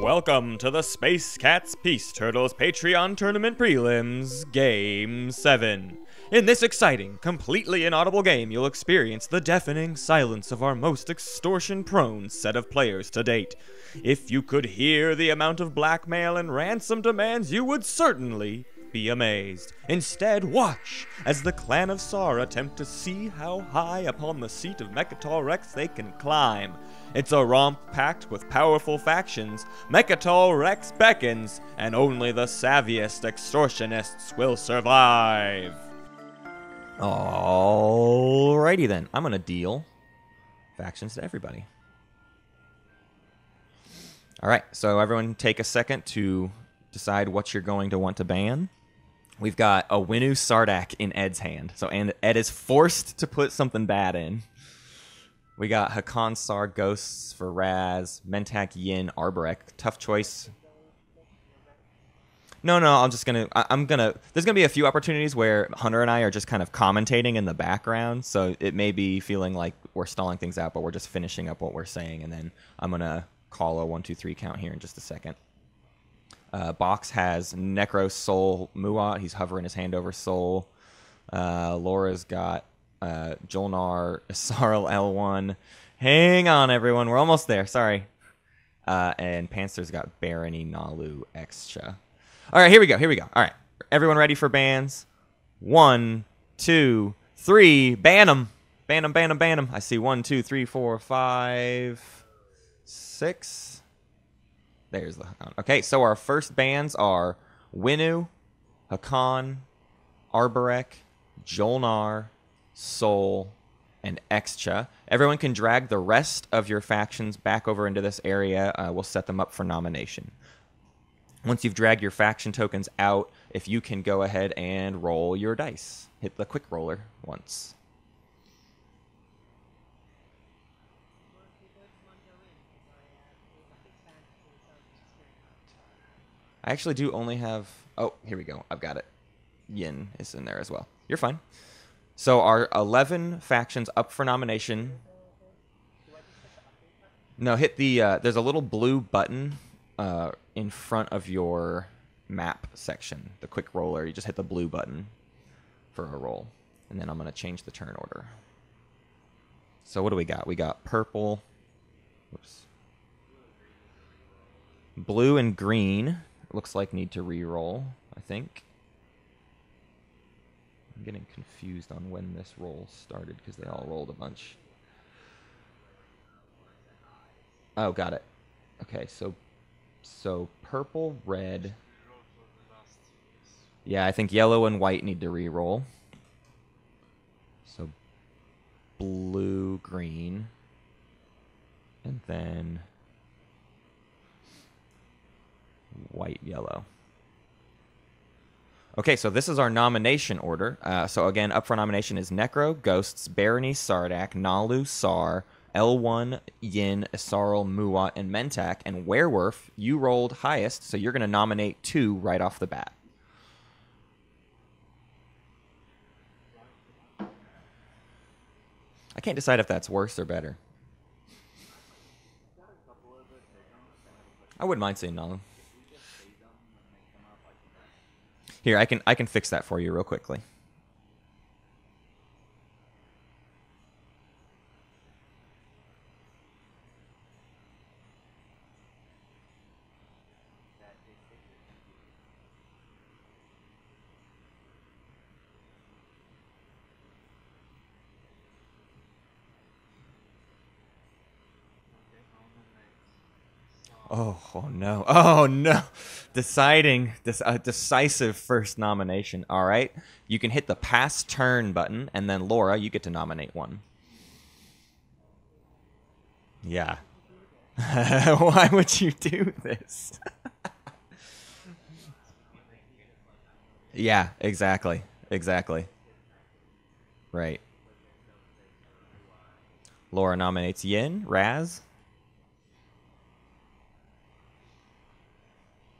Welcome to the Space Cats Peace Turtles Patreon Tournament Prelims, Game 7. In this exciting, completely inaudible game, you'll experience the deafening silence of our most extortion-prone set of players to date. If you could hear the amount of blackmail and ransom demands, you would certainly be amazed. Instead, watch as the clan of Sar attempt to see how high upon the seat of Mechatol Rex they can climb. It's a romp packed with powerful factions. Mechatol Rex beckons, and only the savviest extortionists will survive. Alrighty then, I'm gonna deal factions to everybody. Alright, so everyone take a second to decide what you're going to want to ban. We've got a Winu Sardak in Ed's hand, so Ed is forced to put something bad in. We got Hakan Sar Ghosts for Raz, Mentak Yin Arborek. Tough choice. No, there's gonna be a few opportunities where Hunter and I are just kind of commentating in the background, so it may be feeling like we're stalling things out, but we're just finishing up what we're saying, and then I'm gonna call a 1, 2, 3 count here in just a second. Box has Necro Soul Muat. He's hovering his hand over Soul. Laura's got Jolnar Sarl L1. Hang on, everyone. We're almost there. Sorry. And Panzer's got Barony Nalu Xcha. All right, here we go. All right. Everyone ready for bans? 1, 2, 3. Ban them. Ban them. I see 1, 2, 3, 4, 5, 6. There's the Hakan. Okay, so our first bans are Winu, Hakan, Arborek, Jolnar, Soul, and Xcha. Everyone can drag the rest of your factions back over into this area. We'll set them up for nomination. Once you've dragged your faction tokens out, if you can go ahead and roll your dice. Hit the quick roller once. I actually do only have... Oh, here we go. I've got it. Yin is in there as well. You're fine. So our 11 factions up for nomination. No, hit the... there's a little blue button in front of your map section. The quick roller. You just hit the blue button for a roll. And then I'm going to change the turn order. So what do we got? We got purple. Whoops. Blue and green. Looks like need to re-roll, I think. I'm getting confused on when this roll started because they all rolled a bunch. Oh, got it. Okay, so purple, red. Yeah, I think yellow and white need to re-roll. So blue, green, and then white, yellow. Okay, so this is our nomination order. So again, up for nomination is Necro, Ghosts, Barony, Sardak, Nalu, Sar, L1, Yin, Isarl, Muat, and Mentak. And Werewolf, you rolled highest, so you're going to nominate 2 right off the bat. I can't decide if that's worse or better. I wouldn't mind saying Nalu. Here, I can fix that for you real quickly. Oh no. Oh no. Deciding this decisive first nomination. All right. You can hit the pass turn button, and then Laura, you get to nominate one. Yeah. Why would you do this? Yeah, exactly. Right. Laura nominates Yin, Raz.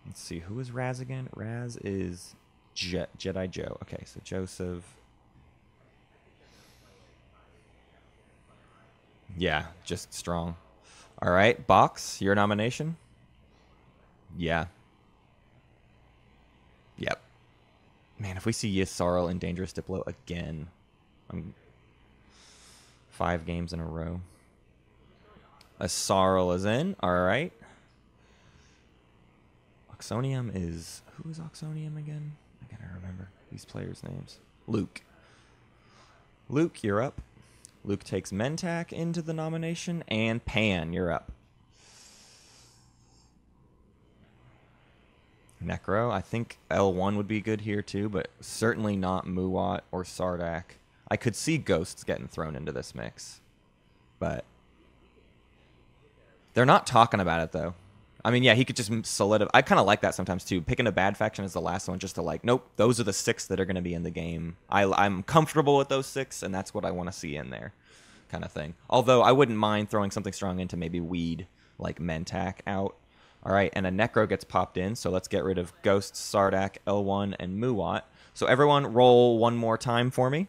Let's see, who is Raz again? Raz is Jedi Joe. Okay, so Joseph. Yeah, just strong. All right, Box, your nomination. Yeah. Yep. Man, if we see Yssarl in Dangerous Diplo again, I'm 5 games in a row. Yssarl is in. All right. Oxonium is... Who is Oxonium again? I gotta remember these players' names. Luke. Luke, you're up. Luke takes Mentak into the nomination. And Pan, you're up. Necro, I think L1 would be good here too, but certainly not Muwat or Sardak. I could see Ghosts getting thrown into this mix, but they're not talking about it though. I mean, yeah, he could just solidify. I kind of like that sometimes too. Picking a bad faction as the last one just to like, nope, those are the 6 that are going to be in the game. I'm comfortable with those 6, and that's what I want to see in there, kind of thing. Although I wouldn't mind throwing something strong into maybe weed, like Mentak out. All right, and a Necro gets popped in, so let's get rid of Ghosts, Sardak, L1, and Muwat. So everyone roll one more time for me.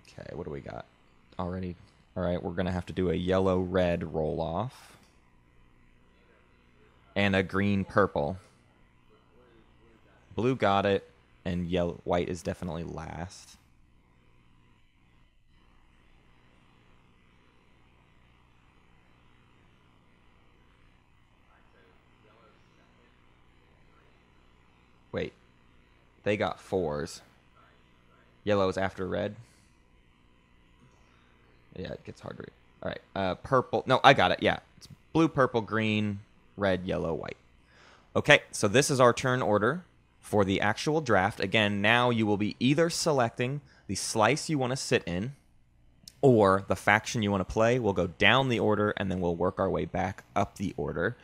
Okay, what do we got? Already. All right, we're going to have to do a yellow-red roll-off. And a green-purple. Blue got it, and white is definitely last. Wait. They got 4s. Yellow is after red. Yeah, it gets hard to read. All right. Purple. No, I got it. Yeah. It's blue, purple, green, red, yellow, white. Okay, so this is our turn order for the actual draft. Again, now you will be either selecting the slice you want to sit in or the faction you want to play. We'll go down the order, and then we'll work our way back up the order,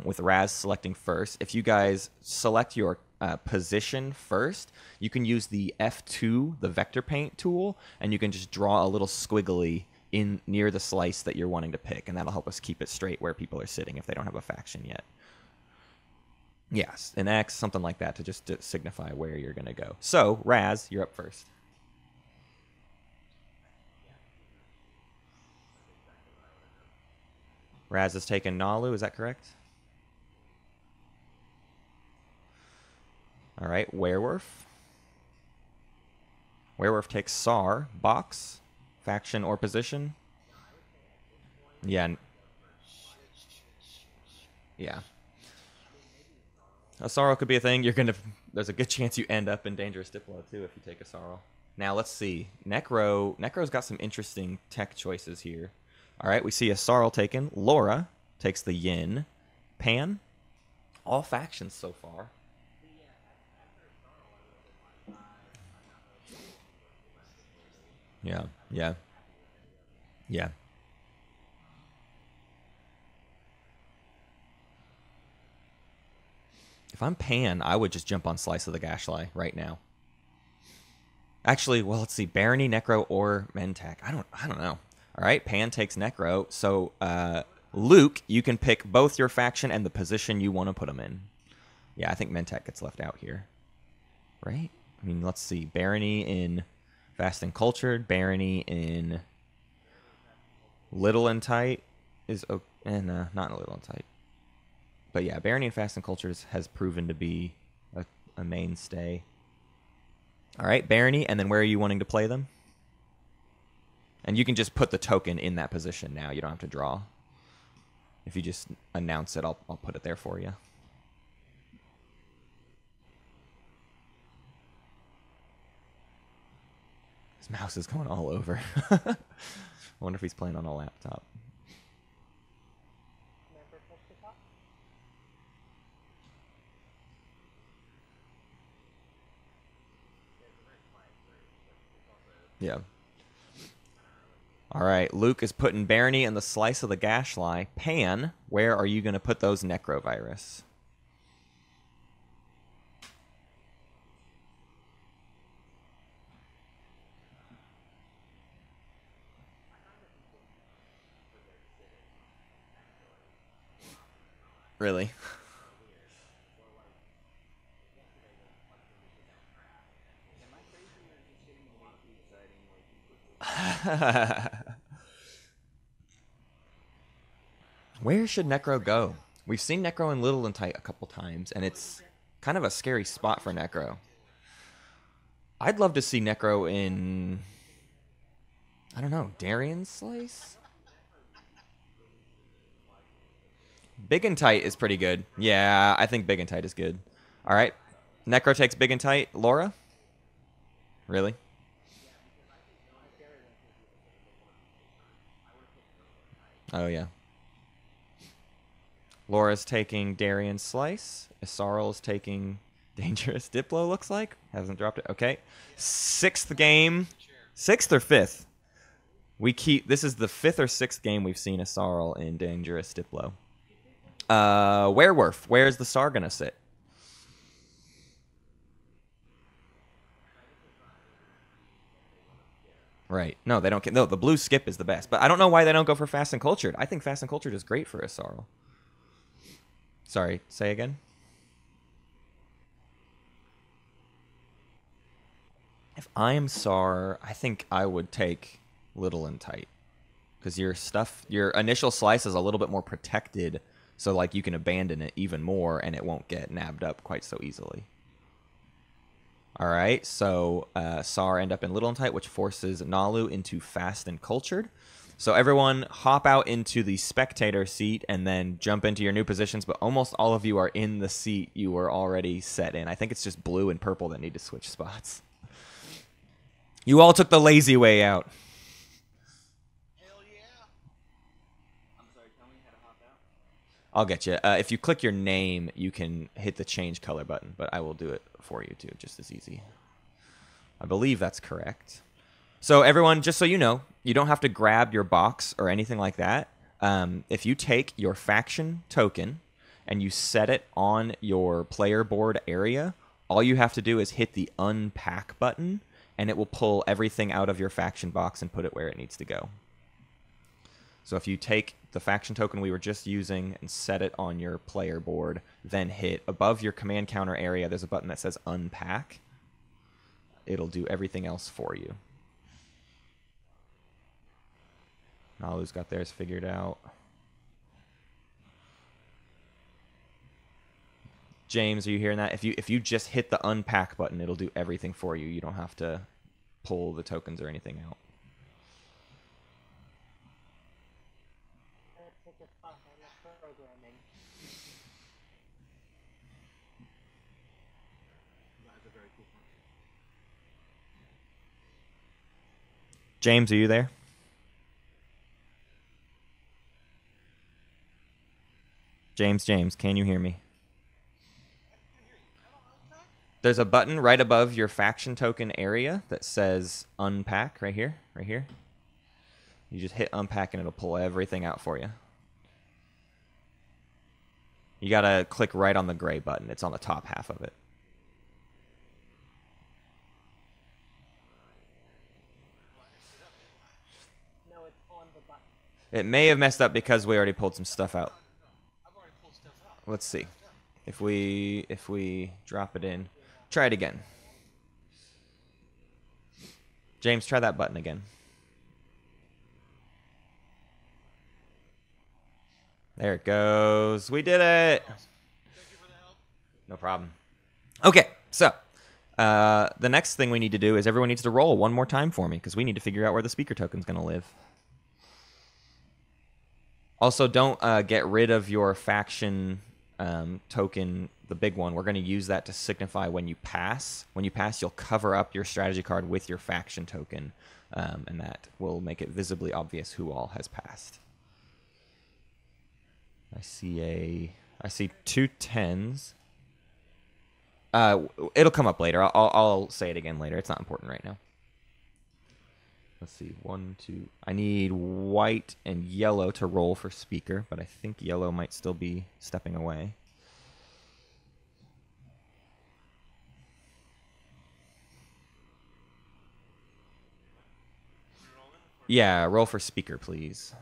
with Raz selecting first. If you guys select your position first, you can use the F2, the vector paint tool, and you can just draw a little squiggly in near the slice that you're wanting to pick, and that'll help us keep it straight where people are sitting if they don't have a faction yet. Yes, an X, something like that, to signify where you're going to go. So, Raz, you're up first. Raz has taken Nalu, is that correct? All right, Werewolf. Werewolf takes Sar. Box, faction or position? Yeah. Yeah. A Sorrow could be a thing. There's a good chance you end up in Dangerous Diplo too if you take a Sorrow. Now let's see. Necro's got some interesting tech choices here. All right, we see a Sorrow taken. Laura takes the Yin. Pan. All factions so far. Yeah, yeah, yeah. If I'm Pan, I would just jump on Slice of the Gashly right now. Actually, well, let's see. Barony, Necro, or Mentak. I don't know. All right, Pan takes Necro. So, Luke, you can pick both your faction and the position you want to put them in. Yeah, I think Mentak gets left out here. Right? I mean, let's see. Barony in Fast and Cultured. Barony in Little and Tight is... not in Little and Tight. But yeah, Barony and Fast and Cultured has proven to be a mainstay. All right, Barony, and then where are you wanting to play them? And you can just put the token in that position now. You don't have to draw. If you just announce it, I'll put it there for you. His mouse is going all over. I wonder if he's playing on a laptop. Yeah. All right, Luke is putting Barony in the Slice of the Gashly. Pan, where are you going to put those Necrovirus? Really? Where should Necro go? We've seen Necro in Little and Tight a couple times, and it's kind of a scary spot for Necro. I'd love to see Necro in, I don't know, Darien Slice? Big and Tight is pretty good. Yeah, I think Big and Tight is good. All right. Necro takes Big and Tight. Laura? Really? Oh, yeah. Laura's taking Darien Slice. Isarl is taking Dangerous Diplo, looks like. Hasn't dropped it. Okay. Sixth game. Sixth or fifth? This is the fifth or sixth game we've seen Isarl in Dangerous Diplo. Werewolf. Where's the Sar gonna sit? Right. No, they don't. No, the blue skip is the best. But I don't know why they don't go for Fast and Cultured. I think Fast and Cultured is great for Isarl. Sorry, say again? If I am Sar, I think I would take Little and Tight. Because your initial slice is a little bit more protected, so like you can abandon it even more and it won't get nabbed up quite so easily. Alright, so Sar end up in Little and Tight, which forces Nalu into Fast and Cultured. So everyone hop out into the spectator seat and then jump into your new positions, but almost all of you are in the seat you were already set in. I think it's just blue and purple that need to switch spots. You all took the lazy way out. Hell yeah. I'm sorry, tell me how to hop out. I'll get you. If you click your name, you can hit the change color button, but I will do it for you too, just as easy. I believe that's correct. So everyone, just so you know, you don't have to grab your box or anything like that. If you take your faction token and you set it on your player board area, all you have to do is hit the unpack button, and it will pull everything out of your faction box and put it where it needs to go. So if you take the faction token we were just using and set it on your player board, then hit above your command counter area, there's a button that says unpack. It'll do everything else for you. Nalu's got theirs figured out. James, are you hearing that? If you just hit the unpack button, it'll do everything for you. You don't have to pull the tokens or anything out. James, are you there? James, can you hear me? There's a button right above your faction token area that says unpack right here, You just hit unpack and it'll pull everything out for you. You gotta click right on the gray button. It's on the top half of it. No, it's on the button. It may have messed up because we already pulled some stuff out. Let's see. If we drop it in, try it again. James, try that button again. There it goes. We did it. No problem. Okay, so the next thing we need to do is everyone needs to roll one more time for me because we need to figure out where the speaker token's going to live. Also, don't get rid of your faction token, the big one. We're going to use that to signify when you pass. When you pass, you'll cover up your strategy card with your faction token, and that will make it visibly obvious who all has passed. I see two 10s. It'll come up later. I'll say it again later. It's not important right now. Let's see. 1, 2. I need white and yellow to roll for speaker, but I think yellow might still be stepping away. Yeah, roll for speaker, please.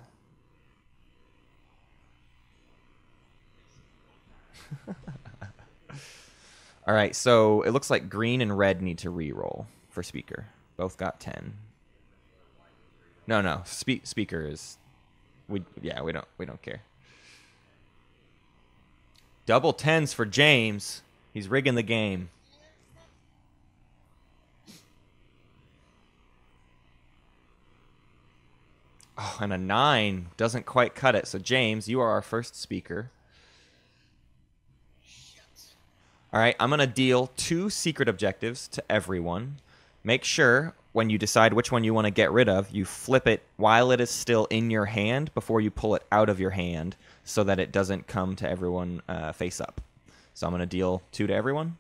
All right, so it looks like green and red need to re-roll for speaker. Both got 10. No. Speaker is we don't care. Double tens for James. He's rigging the game. Oh, and a 9 doesn't quite cut it. So, James, you are our first speaker. All right, I'm going to deal 2 secret objectives to everyone. Make sure when you decide which one you want to get rid of, you flip it while it is still in your hand before you pull it out of your hand so that it doesn't come to everyone face up. So I'm going to deal 2 to everyone.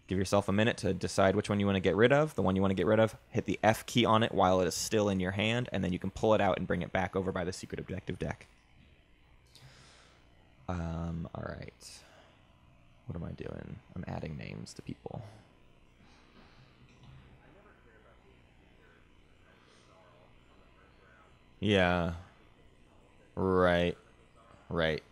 Give yourself a minute to decide which one you want to get rid of. The one you want to get rid of, hit the F key on it while it is still in your hand, and then you can pull it out and bring it back over by the secret objective deck. All right. What am I doing? I'm adding names to people. Yeah. Right. Right.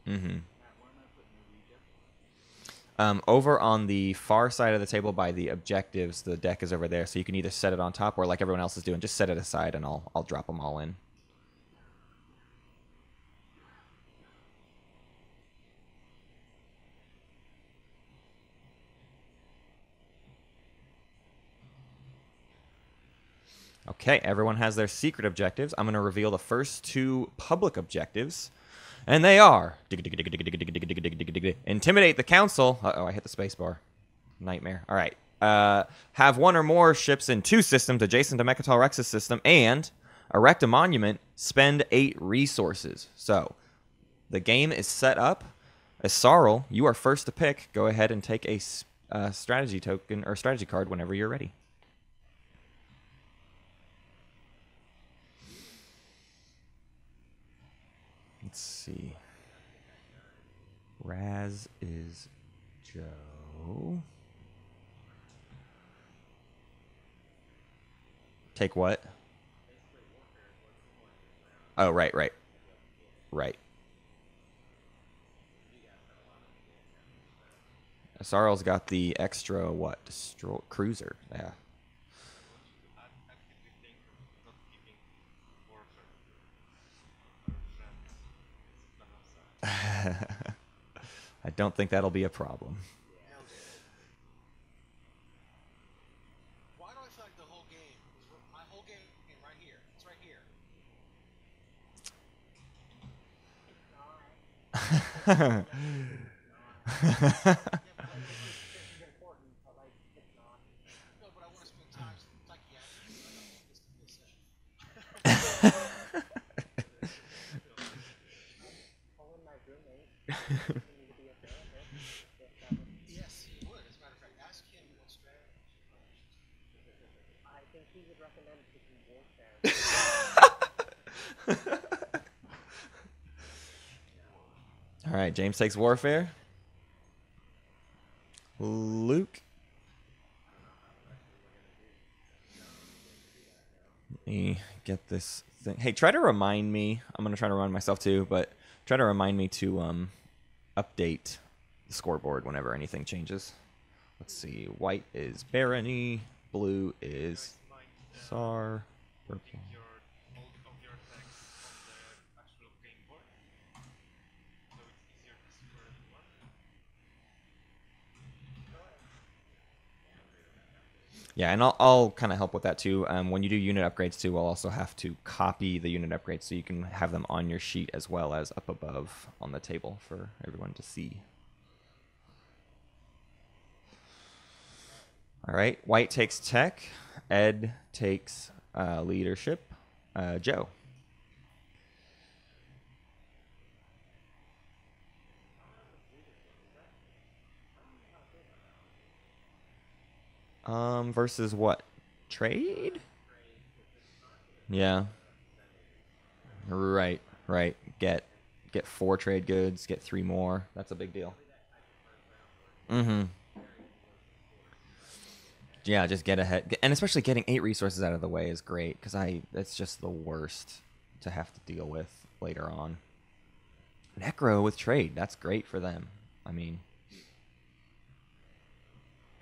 Mm-hmm. Over on the far side of the table by the objectives, the deck is over there, so you can either set it on top or like everyone else is doing, just set it aside and I'll drop them all in. Okay, everyone has their secret objectives. I'm going to reveal the first 2 public objectives, and they are intimidate the council. Uh-oh, I hit the space bar. Nightmare. All right. Have 1 or more ships in 2 systems adjacent to Mechatol Rex's system, and erect a monument, spend 8 resources. So, the game is set up. As Sarl, you are first to pick. Go ahead and take a strategy token or strategy card whenever you're ready. Let's see. Raz is Joe. Take what? Oh, right. Right. Sarl's got the extra, what? Cruiser. Yeah. I don't think that'll be a problem. Why do I feel like the whole game is my whole game right here? It's right here. No, but I want to spend time psychiatrically. I don't want this to be a session. Calling my roommate. You need to be a therapist. Yes, he would. As a matter of fact, ask him what strategy. I think he would recommend picking warfare. All right, James takes warfare. Luke. Let me get this thing. Hey, try to remind me. I'm going to try to remind myself too, but try to remind me to update the scoreboard whenever anything changes. Let's see. White is Barony. Blue is Sar. Purple. Yeah, and I'll kind of help with that too. When you do unit upgrades too, we'll also have to copy the unit upgrades so you can have them on your sheet as well as up above on the table for everyone to see. All right, White takes tech. Ed takes leadership. Joe. Versus what? Trade? Yeah. Right. Get 4 trade goods, get 3 more. That's a big deal. Mm-hmm. Yeah, just get ahead. And especially getting 8 resources out of the way is great, because that's just the worst to have to deal with later on. Necro with trade, that's great for them. I mean,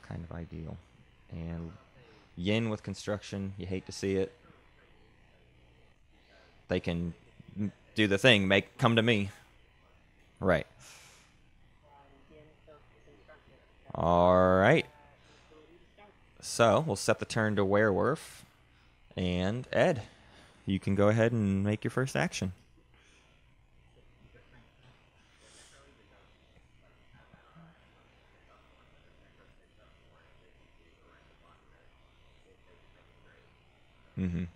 kind of ideal. And Yin with construction. You hate to see it. They can do the thing. Come to me. Right. All right. So we'll set the turn to Werewolf. And Ed, you can go ahead and make your first action. Mm-hmm. I'm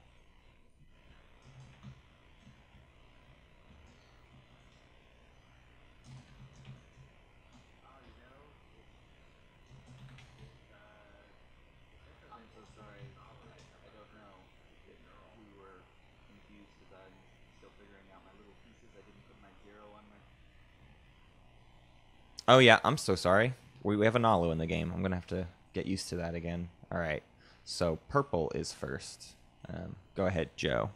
so sorry. I don't know. We were confused because I'm still figuring out my little pieces. I didn't put my 0 on my. Oh, yeah, I'm so sorry. We have a Nalu in the game. I'm going to have to get used to that again. All right. So purple is first. Go ahead, Joe.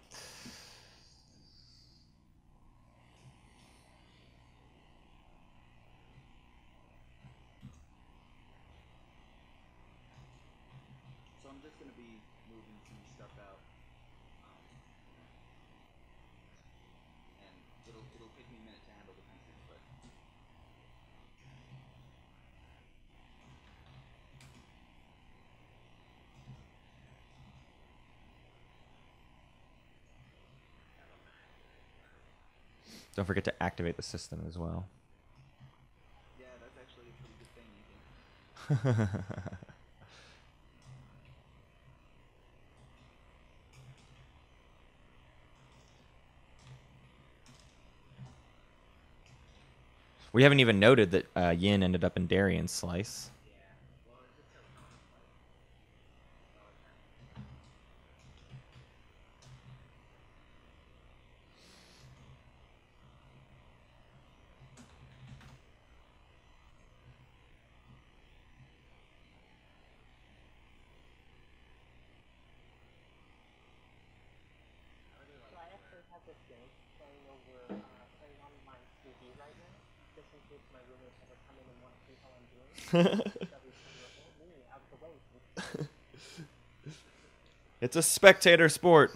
So I'm just gonna be moving some stuff out, and it'll take me a minute to handle the pieces, but. Don't forget to activate the system as well. Yeah, that's actually a pretty good thing, Ethan. We haven't even noted that Yin ended up in Darian's slice. So I actually have this game playing on my TV right now, just in case my roommates ever come in and want to see how I'm doing. They'll be able to report me out of the way. It's a spectator sport.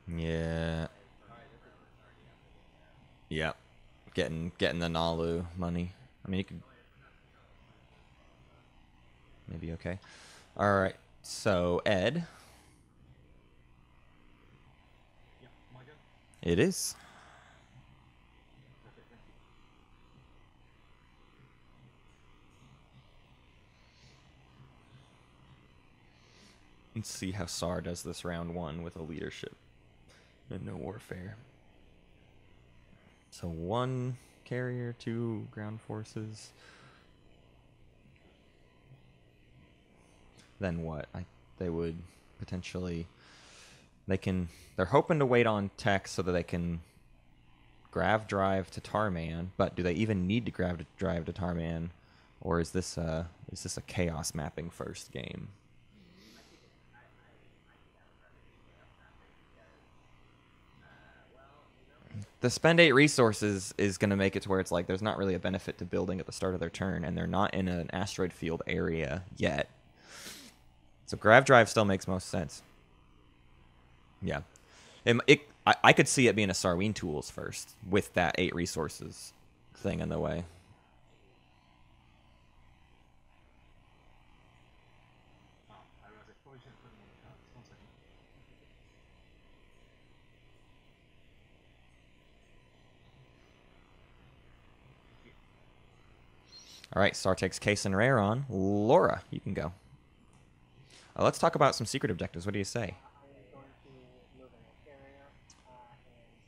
Yeah. Yeah. Getting the Nalu money. I mean, you could maybe okay. All right. So Ed. It is. Let's see how Sar does this round 1 with a leadership and no warfare. So 1 carrier, 2 ground forces. Then what? They would potentially. They're hoping to wait on tech so that they can grav drive to Tarman. But do they even need to grav drive to Tarman, or is this a chaos mapping first game? The spend 8 resources is going to make it to where it's like there's not really a benefit to building at the start of their turn, and they're not in an asteroid field area yet. So grav drive still makes most sense. Yeah. I could see it being a Sarween tools first with that 8 resources thing in the way. All right, Star takes Case and Rare on. Laura, you can go. Let's talk about some secret objectives. What do you say? I am going to move an air carrier and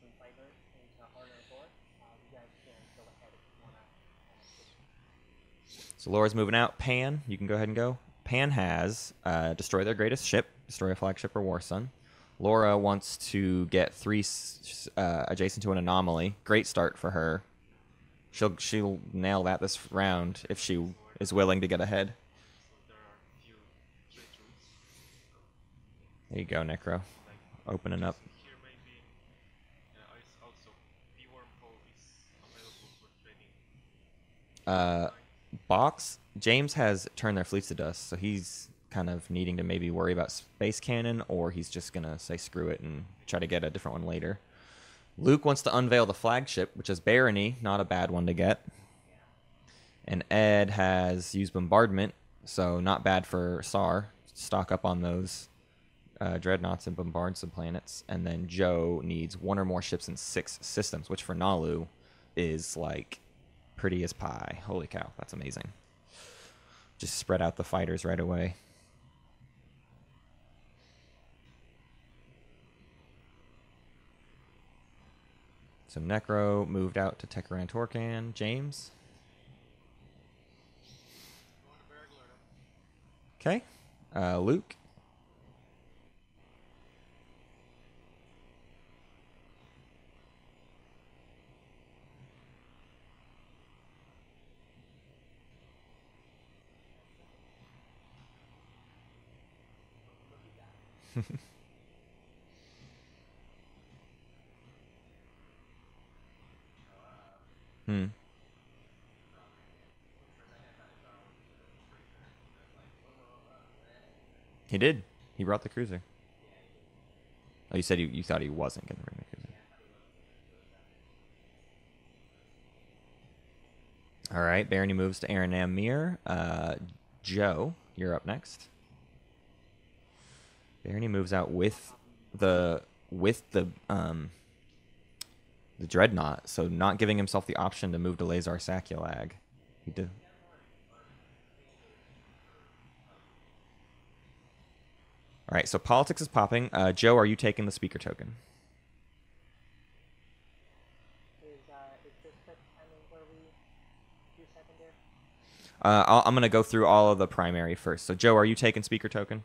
some fighters into Harder 4. You guys can go ahead if you want to. So Laura's moving out. Pan, you can go ahead and go. Pan has destroy their greatest ship, destroy a flagship or War Sun. Laura wants to get 3 adjacent to an anomaly. Great start for her. She'll nail that this round if she is willing to get ahead. There you go, Necro. Opening up. Box, James has turned their fleets to dust, so he's kind of needing to maybe worry about space cannon, or he's just going to say screw it and try to get a different one later. Luke wants to unveil the flagship, which is Barony, not a bad one to get. And Ed has used bombardment, so not bad for Sar. Stock up on those dreadnoughts and bombard some planets. And then Joe needs 1 or more ships in 6 systems, which for Nalu is like pretty as pie. Holy cow, that's amazing. Just spread out the fighters right away. So Necro moved out to Tekaran Torkan. James. Okay. Luke. He did. He brought the cruiser. Oh, you said you thought he wasn't going to bring the cruiser. All right. Barony moves to Aranam Mir. Joe, you're up next. Barony moves out with the dreadnought, so not giving himself the option to move to Lazar Sakulag. He did. All right, so politics is popping. Joe, are you taking the speaker token? Is this the timing where we do secondary? I'm going to go through all of the primary first. So, Joe, are you taking speaker token?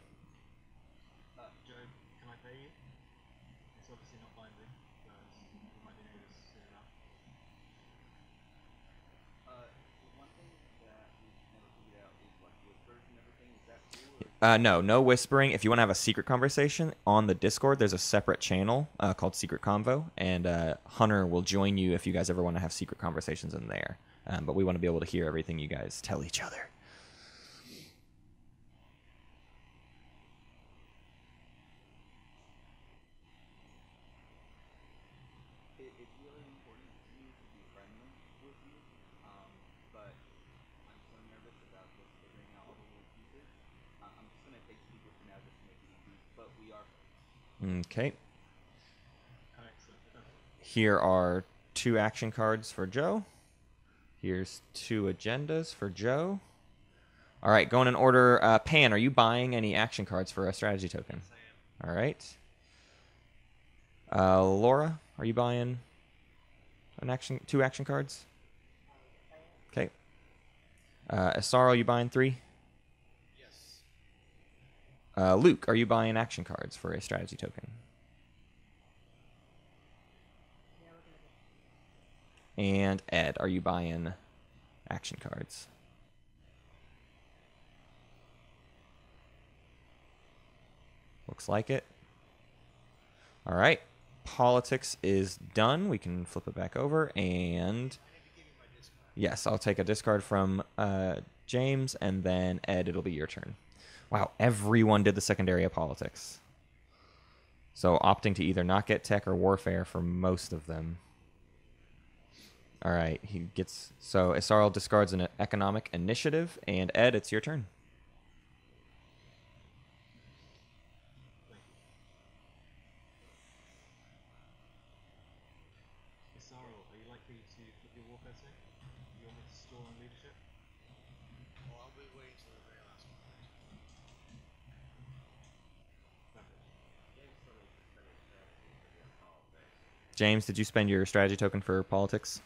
Joe, can I pay you? It's obviously not binding, but we might be able to soon enough. One thing that we've never figured out is like whispers and everything. Is that cool? No whispering. If you want to have a secret conversation on the Discord, there's a separate channel called Secret Convo, and Hunter will join you if you guys ever want to have secret conversations in there. But we want to be able to hear everything you guys tell each other. It's really important to me to be friendly with you, but I'm so nervous about just figuring out all the little pieces. I'm just going to take speaker for now just to make it easy, but we are. Okay. Excellent. Here are 2 action cards for Joe. Here's 2 agendas for Joe. All right, going in order. Pan, are you buying any action cards for a strategy token? Yes, I am. All right. Laura, are you buying 2 action cards? Okay. Asaro, are you buying 3? Yes. Luke, are you buying action cards for a strategy token? And Ed, are you buying action cards? Looks like it. All right. Politics is done. We can flip it back over. And yes, I'll take a discard from James, and then Ed, it'll be your turn. Wow, everyone did the secondary of politics. So opting to either not get tech or warfare for most of them. All right, he gets... So Isarl discards an economic initiative, and Ed, it's your turn. Isaro, are you likely to flip your warfare today? You want me to stall on leadership? Well, I'll be waiting till the very last one. James, did you spend your strategy token for politics?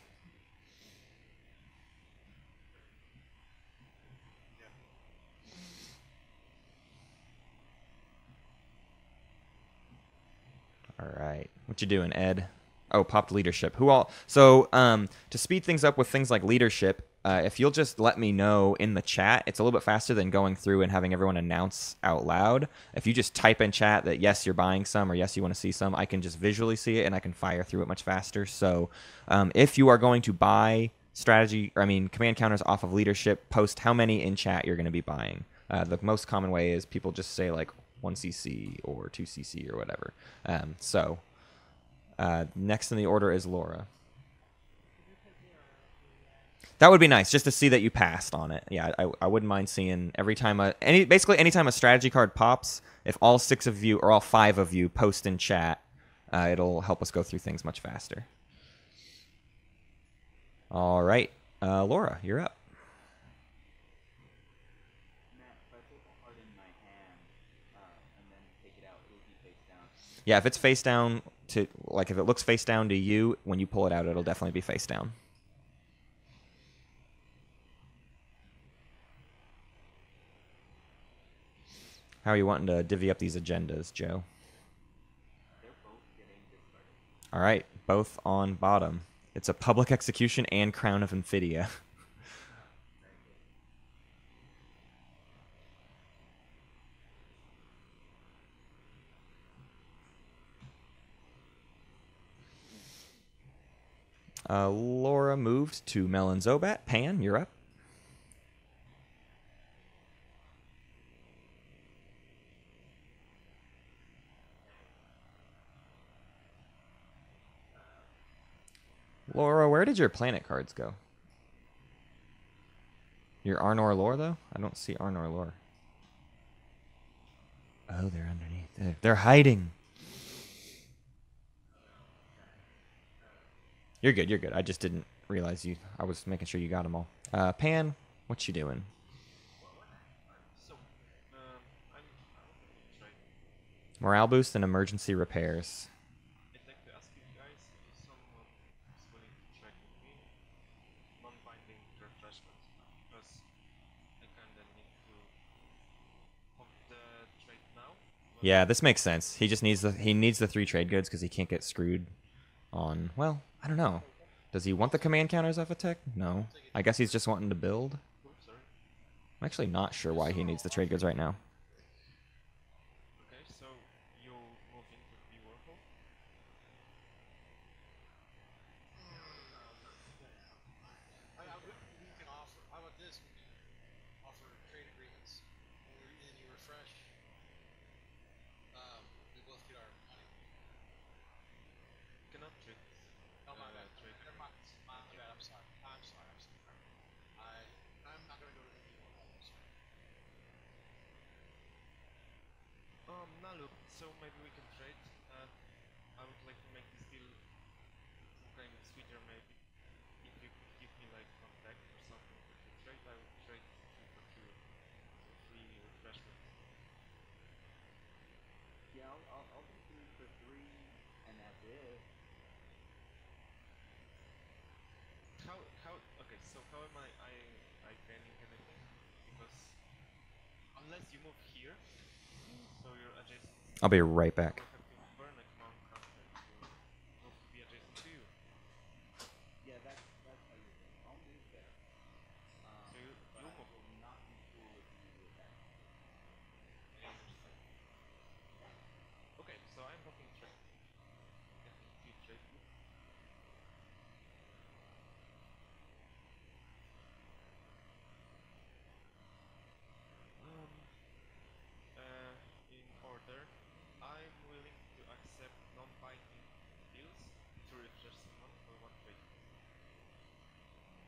All right. What you doing, Ed? Oh, popped leadership. Who all? So to speed things up with things like leadership, if you'll just let me know in the chat, it's a little bit faster than going through and having everyone announce out loud. If you just type in chat that yes, you're buying some, or yes, you want to see some, I can just visually see it and I can fire through it much faster. So if you are going to buy strategy, or I mean, command counters off of leadership. Post how many in chat you're going to be buying. The most common way is people just say like 1cc or 2cc or whatever. Next in the order is Laura. That would be nice, just to see that you passed on it. Yeah, I wouldn't mind seeing every time basically anytime a strategy card pops, if all 6 of you or all 5 of you post in chat, it'll help us go through things much faster. All right, Laura, you're up. Matt, if I put the card in my hand and then take it out, it'll be face down. Yeah, if it's face down to, like, if it looks face down to you, when you pull it out, it'll definitely be face down. How are you wanting to divvy up these agendas, Joe? They're both getting discarded. All right, both on bottom. It's a public execution and Crown of Amphidia. Laura moved to Melon Zobat. Pan, you're up. Laura, where did your planet cards go? Your Arnor lore, though? I don't see Arnor lore. Oh, they're underneath. They're hiding. You're good, you're good. I just didn't realize you. I was making sure you got them all. Pan, what you doing? So, I'm trying. Morale boost and emergency repairs. I'd like to ask you guys if someone is willing to trade with me non-binding refreshments, because I kinda need to pump the trade now. Yeah, this makes sense. He just needs the 3 trade goods because he can't get screwed on, well, I don't know. Does he want the command counters off a tech? No. I guess he's just wanting to build. Oops, sorry. I'm actually not sure why he needs the trade goods right now. Okay, so you move into the Warhol. We can offer. How about this? We can offer trade agreements, and then you refresh. We both get our money. Cannot trade. Oh my bad. Trade. Never mind. My bad. I'm sorry. I'm sorry. I'm not gonna go to the deal on that. Nalu, so maybe we can trade. I would like to make this deal some kind of sweeter, maybe. If you could give me like contact or something to trade, I would trade 2 for 2 for free refreshments. Yeah, I'll do 3 for 3, and that's it. Okay, so how am I gaining anything? Because unless you move here, so you're adjacent. I'll be right back. You have to burn a command counter to move to be adjacent to you. Yeah, that's how you're doing. I'll move there. So you But I move. will not be cool with you with that. I understand. Okay, so I'm hoping trade. Getting 2 trade. In order, I'm willing to accept non-binding deals to refresh someone for 1 trade.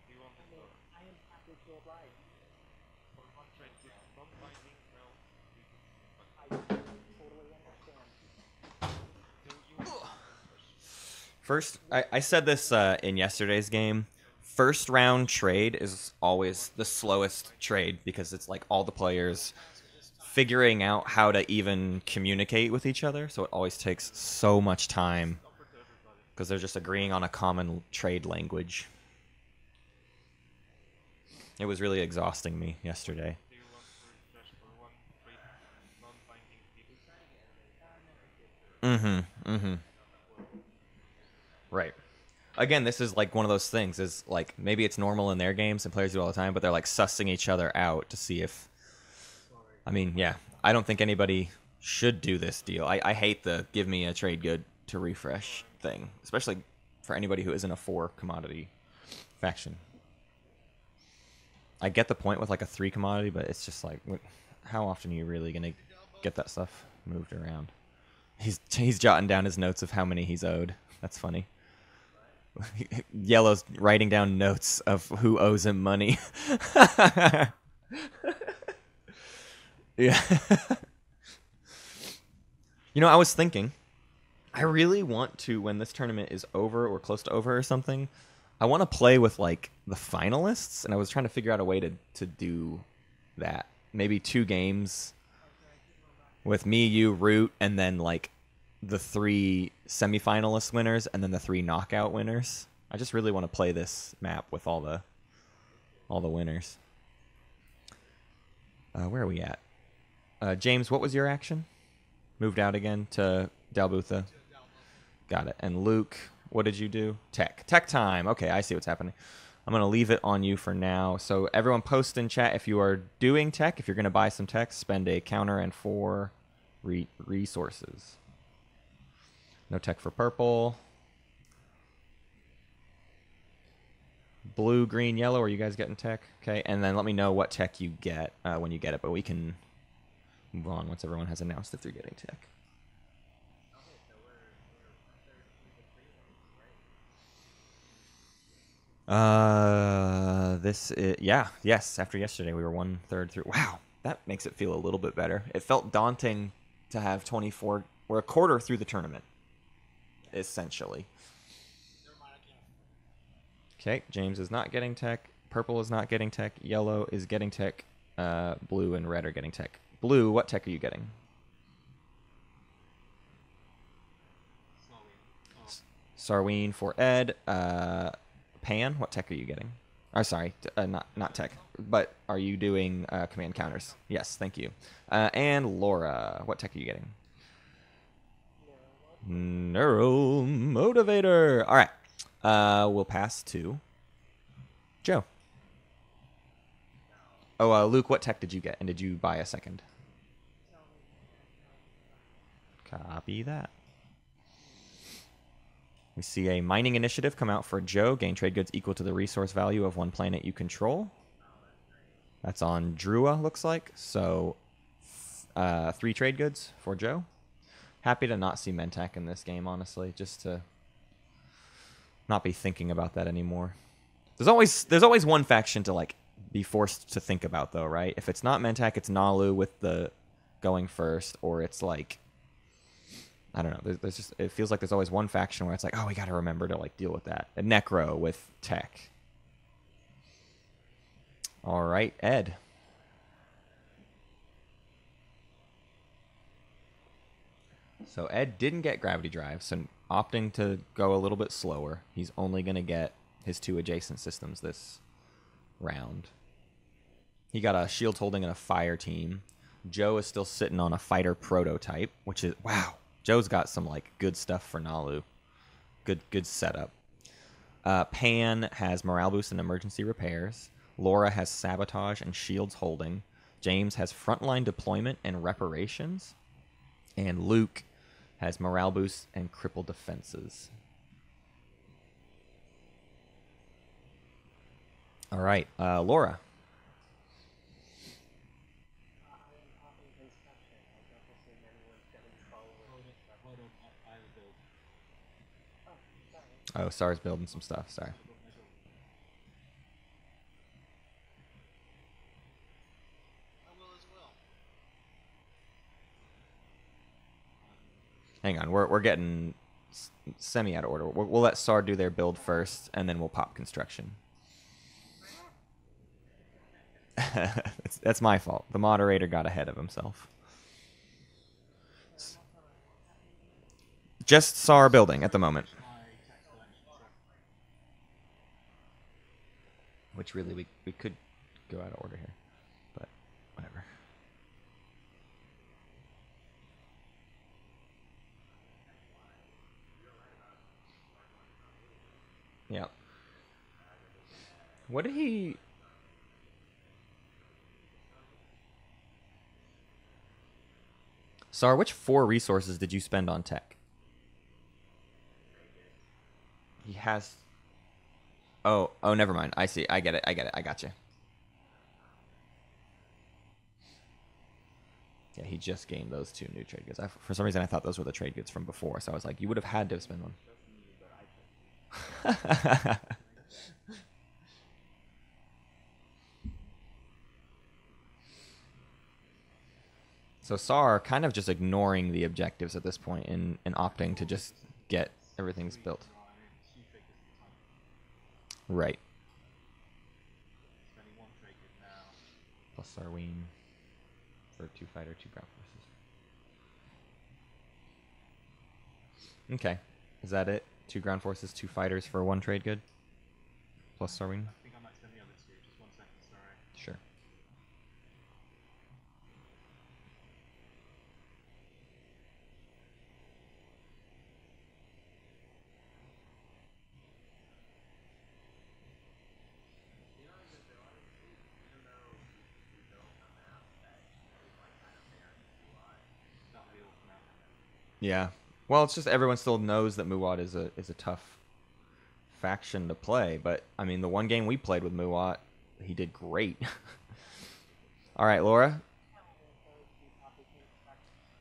Do you want I it mean, or I am happy to oblige. for 1 trade with non-binding? No. I totally understand. Do you want to refresh? First, I said this in yesterday's game. First round trade is always the slowest trade because it's like all the players figuring out how to even communicate with each other. So it always takes so much time Offer to everybody. because they're just agreeing on a common trade language. It was really exhausting me yesterday. Do you want to refresh for 1 trade non-binding deal? Right. Again, this is like one of those things. Is like maybe it's normal in their games and players do it all the time, but they're like sussing each other out to see if. I mean, yeah, I don't think anybody should do this deal. I hate the give me a trade good to refresh thing, especially for anybody who isn't a 4 commodity faction. I get the point with like a 3 commodity, but it's just like, how often are you really gonna get that stuff moved around? He's jotting down his notes of how many he's owed. That's funny. Yellow's writing down notes of who owes him money. Yeah. You know, I was thinking, I really want to, when this tournament is over or close to over or something, I want to play with like the finalists, and I was trying to figure out a way to do that. Maybe 2 games with me, you, Root, and then like the 3 semifinalist winners, and then the 3 knockout winners. I just really want to play this map with all the winners. Where are we at? James, what was your action? Moved out again to Dalbutha. Got it. And Luke, what did you do? Tech time. Okay, I see what's happening. I'm going to leave it on you for now. So everyone post in chat if you are doing tech. If you're going to buy some tech, spend a counter and 4 resources. No tech for purple. Blue, green, yellow. Are you guys getting tech? Okay, and then let me know what tech you get when you get it. But we can move on once everyone has announced if they're getting tech. Yes. After yesterday, we were 1/3 through. Wow, that makes it feel a little bit better. It felt daunting to have 24. We're a quarter through the tournament, essentially. Okay, James is not getting tech. Purple is not getting tech. Yellow is getting tech. Blue and red are getting tech. Blue, what tech are you getting? Sarween for Ed. Pan, what tech are you getting? Oh, sorry, not tech. But are you doing command counters? Yes, thank you. And Laura, what tech are you getting? Neural Motivator. All right. We'll pass to Joe. Oh, Luke, what tech did you get? And did you buy a second? Copy that. We see a mining initiative come out for Joe. Gain trade goods equal to the resource value of 1 planet you control. That's on Drua, looks like. So 3 trade goods for Joe. Happy to not see Mentak in this game, honestly, just to not be thinking about that anymore. There's always one faction to like be forced to think about, though, right? If it's not Mentak, it's Nalu with the going first, or it's like, I don't know. There's just, it feels like there's always one faction where it's like, oh, we got to remember to like deal with that. A Necro with tech. All right, Ed. So Ed didn't get Gravity Drive, so opting to go a little bit slower. He's only going to get his 2 adjacent systems this round. He got a shield holding and a fire team. Joe is still sitting on a fighter prototype, which is, wow. Joe's got some like good stuff for Nalu. Good setup. Pan has morale boost and emergency repairs. Laura has sabotage and shields holding. James has frontline deployment and reparations. And Luke has morale boost and crippled defenses. All right, Laura. Oh, SAR's building some stuff. Sorry. Hang on, we're getting semi out of order. We'll let SAR do their build first, and then we'll pop construction. That's my fault. The moderator got ahead of himself. Just SAR building at the moment. Which really, we could go out of order here. But whatever. Yeah. What did he... SAR, which 4 resources did you spend on tech? He has... Oh, never mind. I see. I get it. I got you. Yeah, he just gained those 2 new trade goods. For some reason, I thought those were the trade goods from before, so I was like, you would have had to have spent one. Just me, but I just So SAR kind of just ignoring the objectives at this point and opting to just get everything's built. Right. Spending 1 trade good now. Plus Sarween for 2 fighter, 2 ground forces. Okay. Is that it? 2 ground forces, 2 fighters for 1 trade good? Plus Sarween? I think I might spend the other 2. Just 1 second, sorry. Sure. Not the awful now. Yeah. Well, it's just everyone still knows that Muwat is a tough faction to play, but I mean the one game we played with Muwat, he did great. All right, Laura.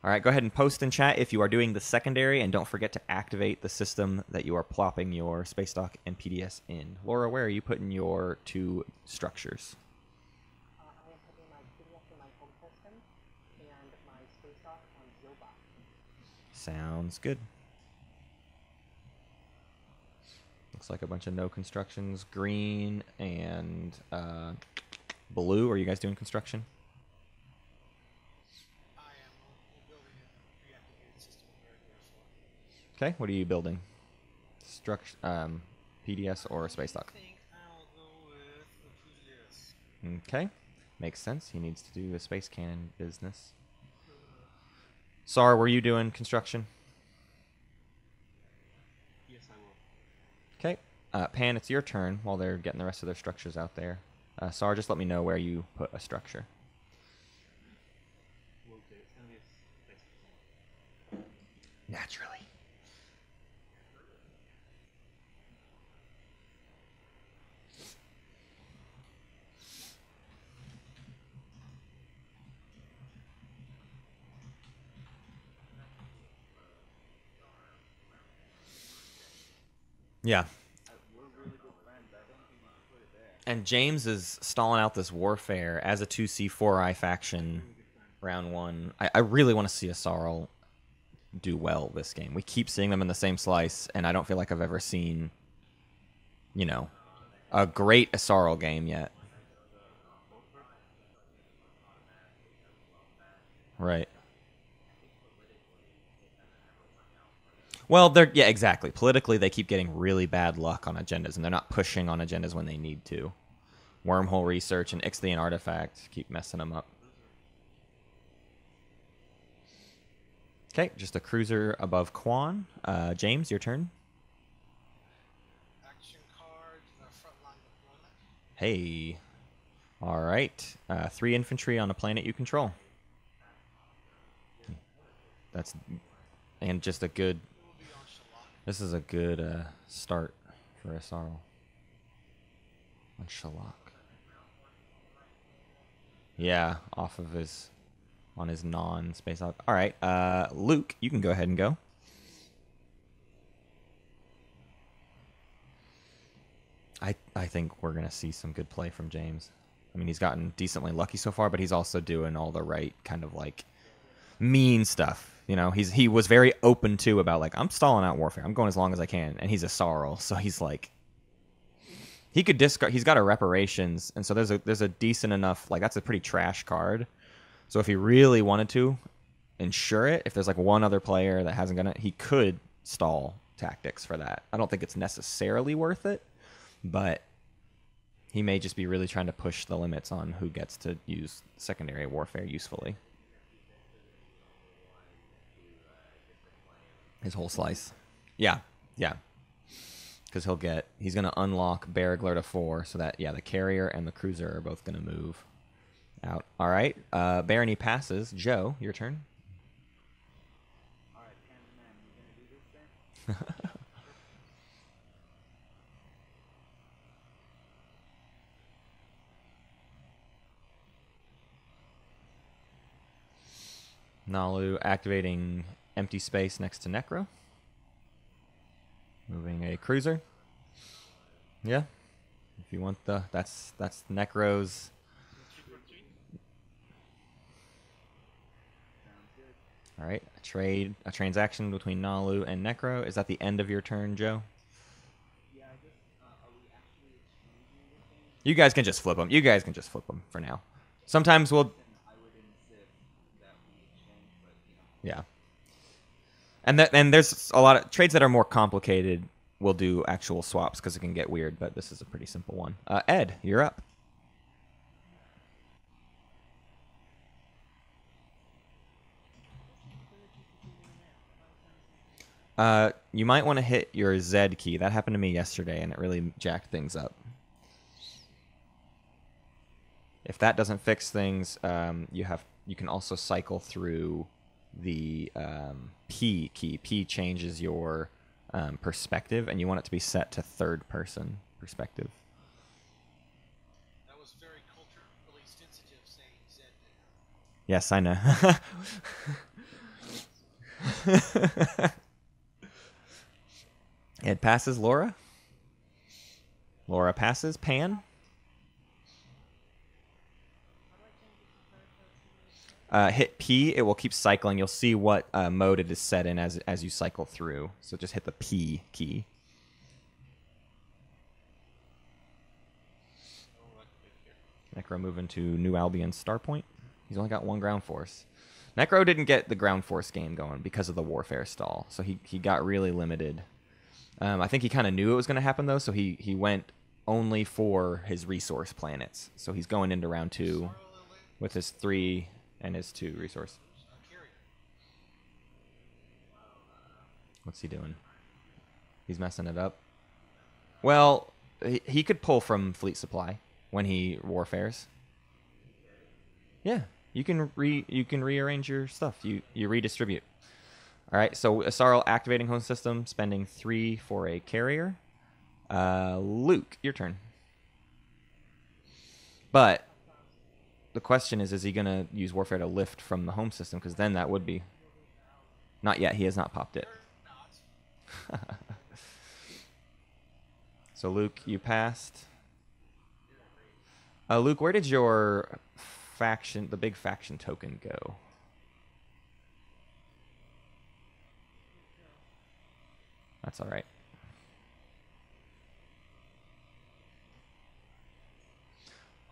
All right, go ahead and post in chat if you are doing the secondary, and don't forget to activate the system that you are plopping your space dock and PDS in. Laura, where are you putting your 2 structures? I am putting my PDF in my home system and my space dock on Zilbot. Sounds good. Looks like a bunch of no constructions. Green and blue. Are you guys doing construction? I am building a reactivated system very, very slowly. Okay, what are you building? PDS or space dock? I think I'll go with the PDS. Okay, makes sense. He needs to do a space cannon business. Sar, were you doing construction? Yes, I will. Okay, Pan, it's your turn while they're getting the rest of their structures out there. Sar, just let me know where you put a structure. Will do. It's going to be a space station. Naturally. Yeah. we're really good friends. I don't think you should put it there. And James is stalling out this warfare as a 2C4I faction round 1. I really want to see a Sarl do well this game. We keep seeing them in the same slice, and I don't feel like I've ever seen, you know, a great Sarl game yet. Right. Well, yeah, exactly. Politically, they keep getting really bad luck on agendas, and they're not pushing on agendas when they need to. Wormhole research and Ixthian artifact keep messing them up. Okay, just a cruiser above Quan. James, your turn. Action card, frontline deployment. Hey. All right. 3 infantry on a planet you control. That's... And just a good... It will be on Shalak. This is a good start for a Sarl. On Shalak. Yeah, off of his... On his non-space out. All right, Luke, you can go ahead and go. I think we're going to see some good play from James. I mean, he's gotten decently lucky so far, but he's also doing all the right kind of like mean stuff. You know, he was very open too about like, I'm stalling out warfare. I'm going as long as I can, and he's a Sarl, so he's like, he could discard. He's got a reparations, and so there's a decent enough, like, that's a pretty trash card. So if he really wanted to ensure it, if there's like one other player that hasn't gonna, he could stall tactics for that. I don't think it's necessarily worth it, but he may just be really trying to push the limits on who gets to use secondary warfare usefully. His whole slice. Yeah, yeah. Because he's going to unlock Barragler to 4, so that, yeah, the carrier and the cruiser are both going to move out. All right, Barony passes. Joe, your turn. All right, Panman, you gonna do this thing? Nalu activating empty space next to Necro. Moving a cruiser. Yeah. If you want the that's Necro's. Trick or treat? Sounds good. All right. A transaction between Nalu and Necro. Is that the end of your turn, Joe? Yeah, I just are we actually exchanging the thing? You guys can just flip them. You guys can just flip them for now. Sometimes we'll. Then I would insist that we exchange, but you know. Yeah. And there's a lot of trades that are more complicated. We'll do actual swaps because it can get weird, but this is a pretty simple one. Ed, you're up. You might want to hit your Z key. That happened to me yesterday, and it really jacked things up. If that doesn't fix things, you can also cycle through the P key. P changes your perspective, and you want it to be set to third person perspective. That was very culturally sensitive saying Z there. Yes, I know. Ed passes Laura. Laura passes Pan. Hit P. It will keep cycling. You'll see what mode it is set in as you cycle through. So just hit the P key. Oh, activate here. Necro moving to New Albion Starpoint. He's only got one ground force. Necro didn't get the ground force game going because of the warfare stall, so he got really limited. I think he kind of knew it was going to happen, though, so he went only for his resource planets. So he's going into round 2 with his 3 and his 2 resource. Carrier. What's he doing? He's messing it up. Well, he could pull from fleet supply when he warfares. Yeah, you can rearrange your stuff. You redistribute. All right, so Asarl activating home system, spending 3 for a carrier. Luke, your turn. But the question is he going to use warfare to lift from the home system? Because then that would be... Not yet. He has not popped it. So, Luke, you passed. Luke, where did your faction, the big faction token, go? That's all right.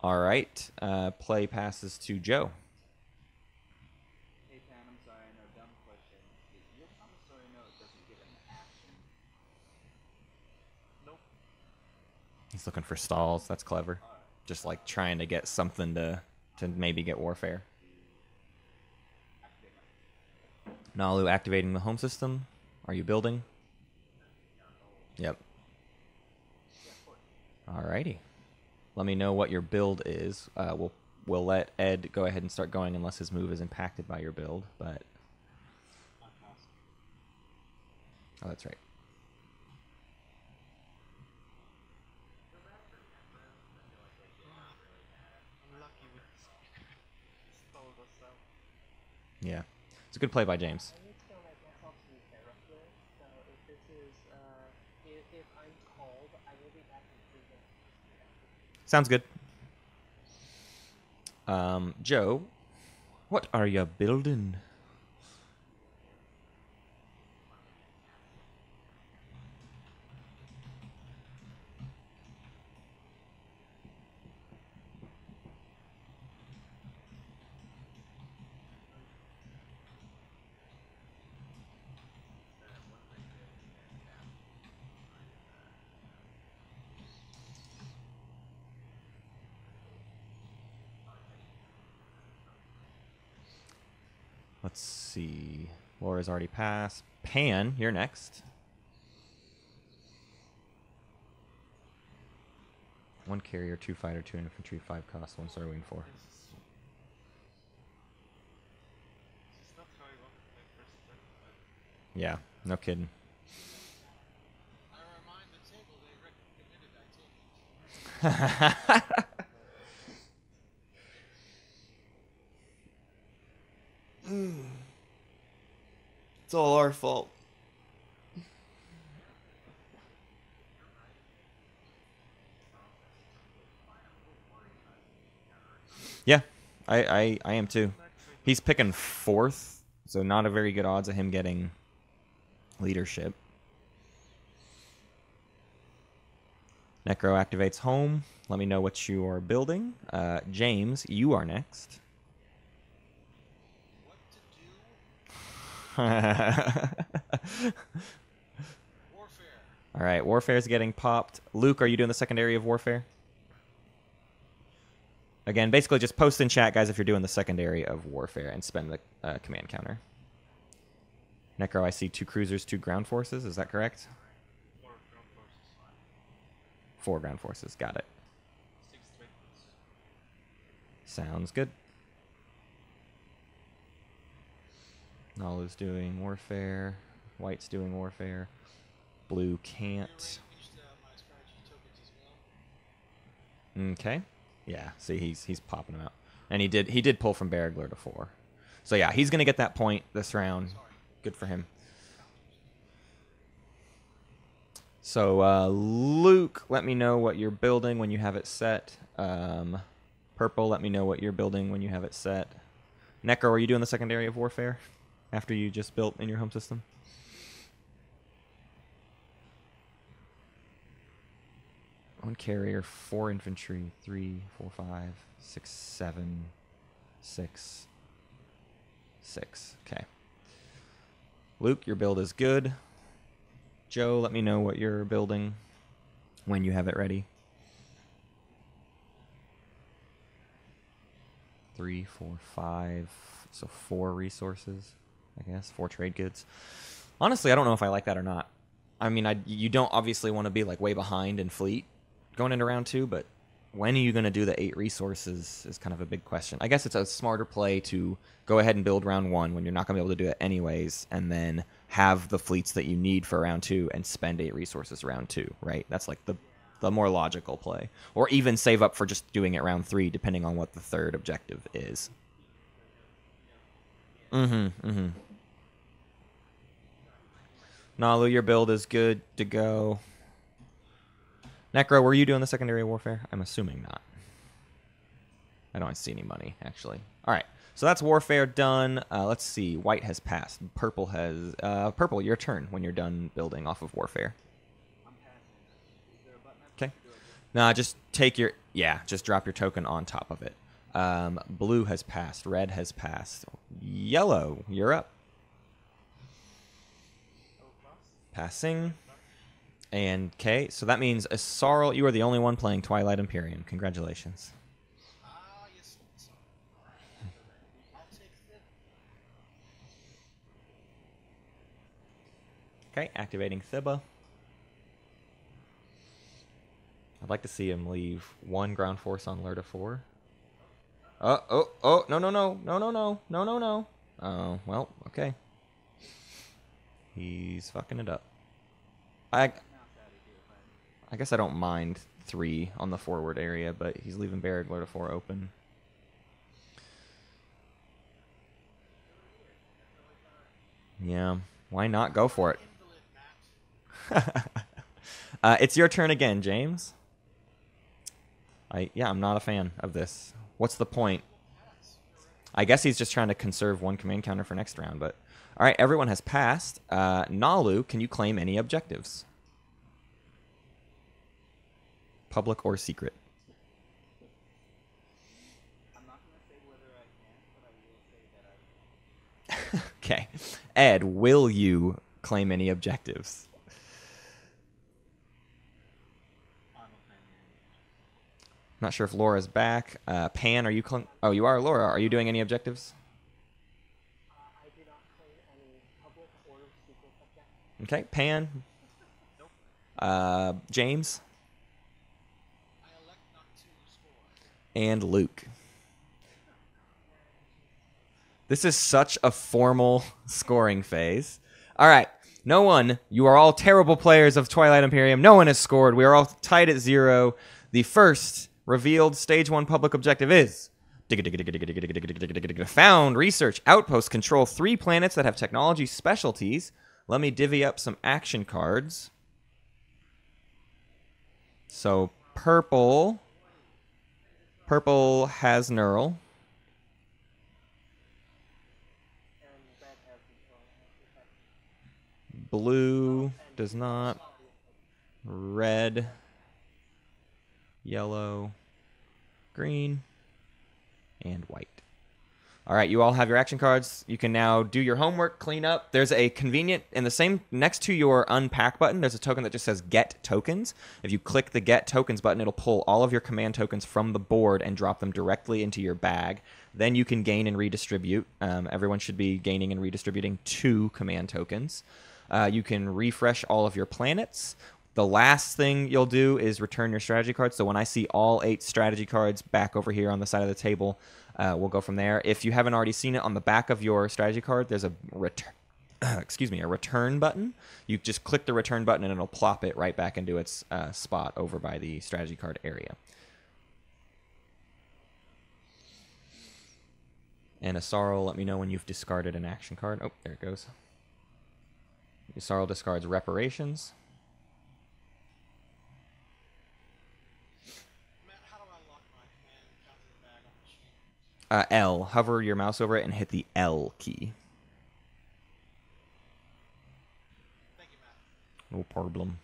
All right. Play passes to Joe. Hey Pan, I'm sorry, I know, dumb question. Is your promissory note doesn't give an action? Nope. He's looking for stalls. That's clever. Just like trying to get something to maybe get warfare. Nalu activating the home system. Are you building? Yep. Alrighty. Let me know what your build is. We'll let Ed go ahead and start going unless his move is impacted by your build. But oh, that's right. I'm lucky with this. Stalled us out. Yeah. It's a good play by James. I need to let myself to be character, so if this is, if I'm called, I will be back in 3 minutes. Sounds good. Joe, what are you building? Let's see. Laura's already passed. Pan, you're next. 1 carrier, 2 fighter, 2 infantry, 5 cost, 1 star wing 4. This is not how I wanted my first turn, but Yeah, no kidding. I remind the table they recommended I take it. It's all our fault. Yeah, I am too. He's picking 4th, so not a very good odds of him getting leadership. Necro activates home. Let me know what you are building. James, you are next. What to do? Warfare. All right, warfare is getting popped. Luke, are you doing the secondary of warfare? Again, basically just post in chat, guys, if you're doing the secondary of warfare and spend the command counter. Necro, I see 2 cruisers, 2 ground forces. Is that correct? 4 ground forces. 4 ground forces. Got it. 6 trade goods. Sounds good. Nalu's doing warfare. White's doing warfare. Blue can't. Used my strategy tokens as well. Okay. Yeah, see, he's popping them out. And he did pull from Barragler to 4. So yeah, he's going to get that point this round. Good for him. So Luke, let me know what you're building when you have it set. Purple, let me know what you're building when you have it set. Necro, are you doing the secondary of warfare after you just built in your home system? One carrier, 4 infantry, 3, 4, 5, 6, 7, 6, 6. Okay. Luke, your build is good. Joe, let me know what you're building when you have it ready. 3, 4, 5. So 4 resources, I guess. 4 trade goods. Honestly, I don't know if I like that or not. I mean, you don't obviously want to be like way behind in fleet going into round 2, but when are you going to do the 8 resources is kind of a big question. I guess it's a smarter play to go ahead and build round 1 when you're not going to be able to do it anyways, and then have the fleets that you need for round 2 and spend 8 resources round 2, right? That's like the more logical play. Or even save up for just doing it round 3, depending on what the 3rd objective is. Nalu, your build is good to go. Necro, were you doing the secondary warfare? I'm assuming not. I don't see any money, actually. All right, so that's warfare done. Let's see. White has passed. Purple has... Purple, your turn when you're done building off of warfare. I'm passing. Is there a button I Okay. push? Do I just- Nah, just take your... Yeah, just drop your token on top of it. Blue has passed. Red has passed. Yellow, you're up. Passing. And, okay, so that means Asarl, you are the only one playing Twilight Imperium. Congratulations. Ah, yes. I'll take that. Okay, activating Thibba. I'd like to see him leave 1 ground force on Lurda 4. Oh, no. Oh, well, okay. He's fucking it up. I guess I don't mind 3 on the forward area, but he's leaving Barragler to 4 open. Yeah, why not go for it? It's your turn again, James. I'm not a fan of this. What's the point? I guess he's just trying to conserve 1 command counter for next round, but... All right, everyone has passed. Nalu, can you claim any objectives? Public or secret? I'm not going to say whether I can, but I will say that I will. Okay. Ed, will you claim any objectives? I don't think. Not sure if Laura's back. Pan, are you... Oh, you are, Laura. Are you doing any objectives? I do not claim any public or secret objectives. Okay. Pan? James? I elect not to score. And Luke. This is such a formal scoring phase. All right. No one, you are all terrible players of Twilight Imperium. No one has scored. We are all tied at 0. The first revealed Stage 1 public objective is Found, research, outpost, control 3 planets that have technology specialties. Let me divvy up some action cards. So purple has Neural. And red has Blue does not. Red, yellow, green, and white. All right, you all have your action cards. You can now do your homework, clean up. There's a convenient, in the same, next to your unpack button, there's a token that just says get tokens. If you click the get tokens button, it'll pull all of your command tokens from the board and drop them directly into your bag. Then you can gain and redistribute. Everyone should be gaining and redistributing 2 command tokens. You can refresh all of your planets. The last thing you'll do is return your strategy cards. So when I see all 8 strategy cards back over here on the side of the table, we'll go from there. If you haven't already seen it, on the back of your strategy card, there's a return button. You just click the return button and it'll plop it right back into its spot over by the strategy card area. And Asarl, let me know when you've discarded an action card. Oh, there it goes. Asarl discards reparations. Matt, how do I lock my hand down to the bag on the sheet? L. Hover your mouse over it and hit the L key. Thank you, Matt. No problem.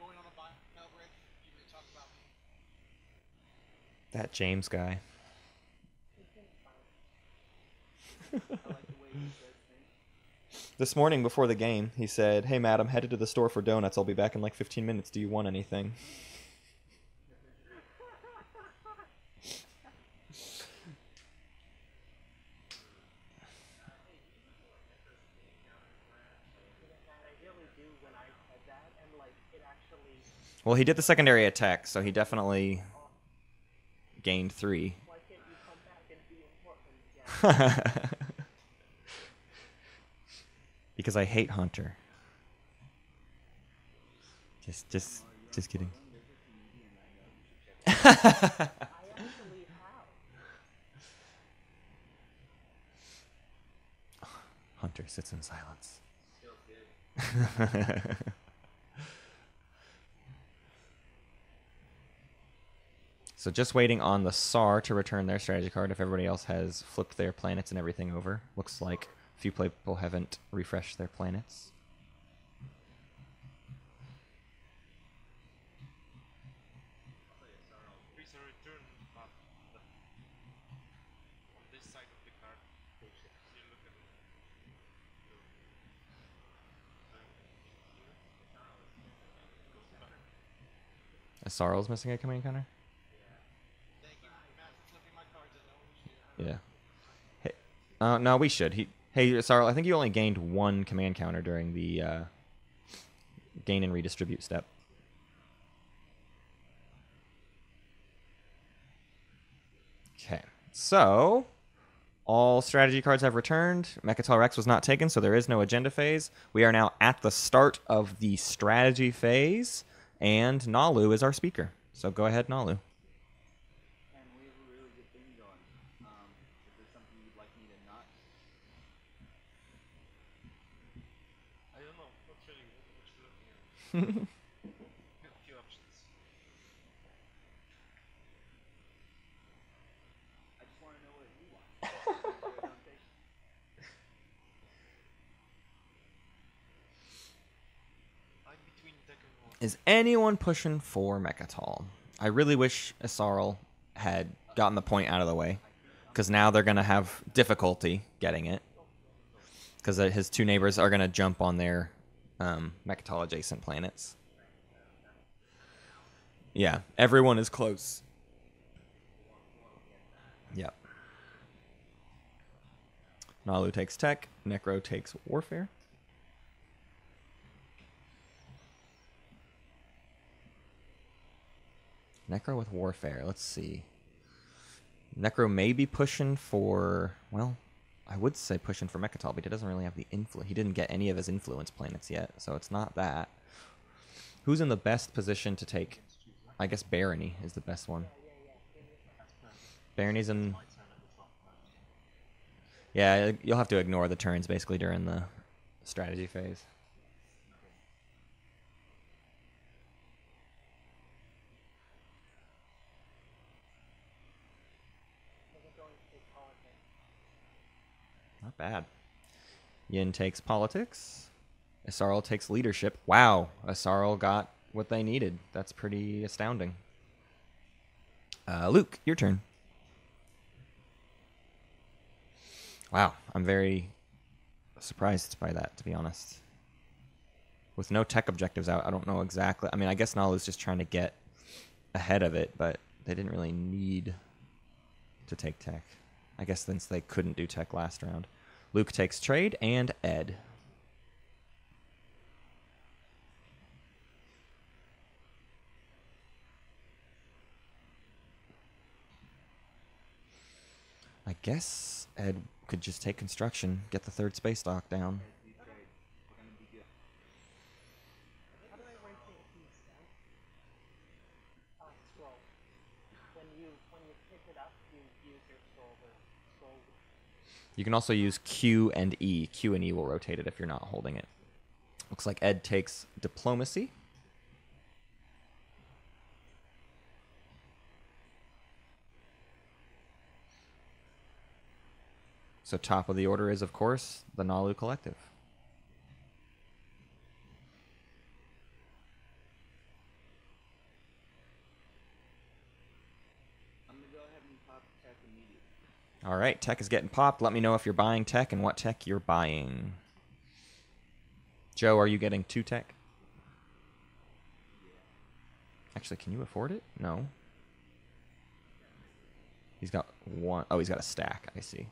Going on a bio break, you may talk about me. That James guy. I like the way he says things. This morning before the game, he said, "Hey, Matt, I'm headed to the store for donuts. I'll be back in like 15 minutes. Do you want anything?" I really do when I said that, and like it actually. Well, he did the secondary attack, so he definitely gained 3. Why can't you come back and be important again? Because I hate Hunter. Just kidding. I actually have. Hunter sits in silence. So just waiting on the SAR to return their strategy card if everybody else has flipped their planets and everything over. Looks like a few people haven't refreshed their planets. There is a return button on this side of the card. You look at it. Asarl's missing a command counter? Thank you, Matt, for flipping my cards. I know we should. Yeah. Hey, no, we should. Hey, Asarl, I think you only gained 1 command counter during the gain and redistribute step. Okay, so all strategy cards have returned. Mechatol Rex was not taken, so there is no agenda phase. We are now at the start of the strategy phase, and Nalu is our speaker. So go ahead, Nalu. And we have a really good thing going. If there's something you'd like me to not, I don't know. Not really. What you're looking at. A few options. I just want to know what you want. I'm between deck and wall. Is anyone pushing for Mechatol? I really wish Asarl had gotten the point out of the way, because now they're going to have difficulty getting it, because his 2 neighbors are going to jump on their Mechatol adjacent planets. Yeah, everyone is close. Yep. Nalu takes tech, Necro takes warfare. Necro with warfare, let's see. Necro may be pushing for, well, I would say pushing for Mechatol, but he doesn't really have the influence. He didn't get any of his influence planets yet, so it's not that. Who's in the best position to take? I guess Barony is the best one. Barony's in... Yeah, you'll have to ignore the turns basically during the strategy phase. Not bad. Yin takes politics. Asarl takes leadership. Wow, Asarl got what they needed. That's pretty astounding. Luke, your turn. Wow, I'm very surprised by that, to be honest. With no tech objectives out, I don't know exactly. I mean, I guess Nalu's just trying to get ahead of it, but they didn't really need to take tech. I guess since they couldn't do tech last round. Luke takes trade and Ed. I guess Ed could just take construction, get the third space dock down. How do I rotate these down? Scroll. When you pick it up, you use your scroll. You can also use Q and E. Q and E will rotate it if you're not holding it. Looks like Ed takes diplomacy. So top of the order is, of course, the Nalu Collective. I'm gonna go ahead and pop tech immediately. All right, tech is getting popped. Let me know if you're buying tech and what tech you're buying. Joe, are you getting 2 tech? Yeah. Actually, can you afford it? No. He's got 1. Oh, he's got a stack. I see.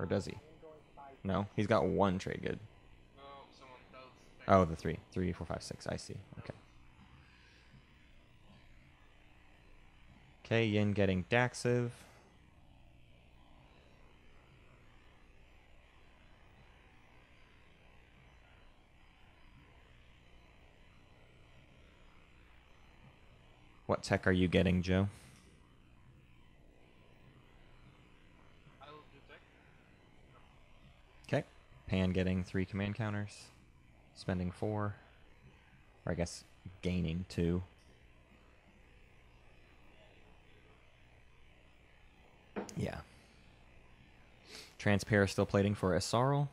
Or does he? No, he's got 1 trade good. No, someone tells. Oh, the 3. 3, 4, 5, 6. I see. Okay. Okay, Yin getting Daxiv. What tech are you getting, Joe? I will do tech. Okay. Pan getting 3 command counters. Spending 4. Or I guess gaining 2. Yeah. Transpare still plating for Asarl.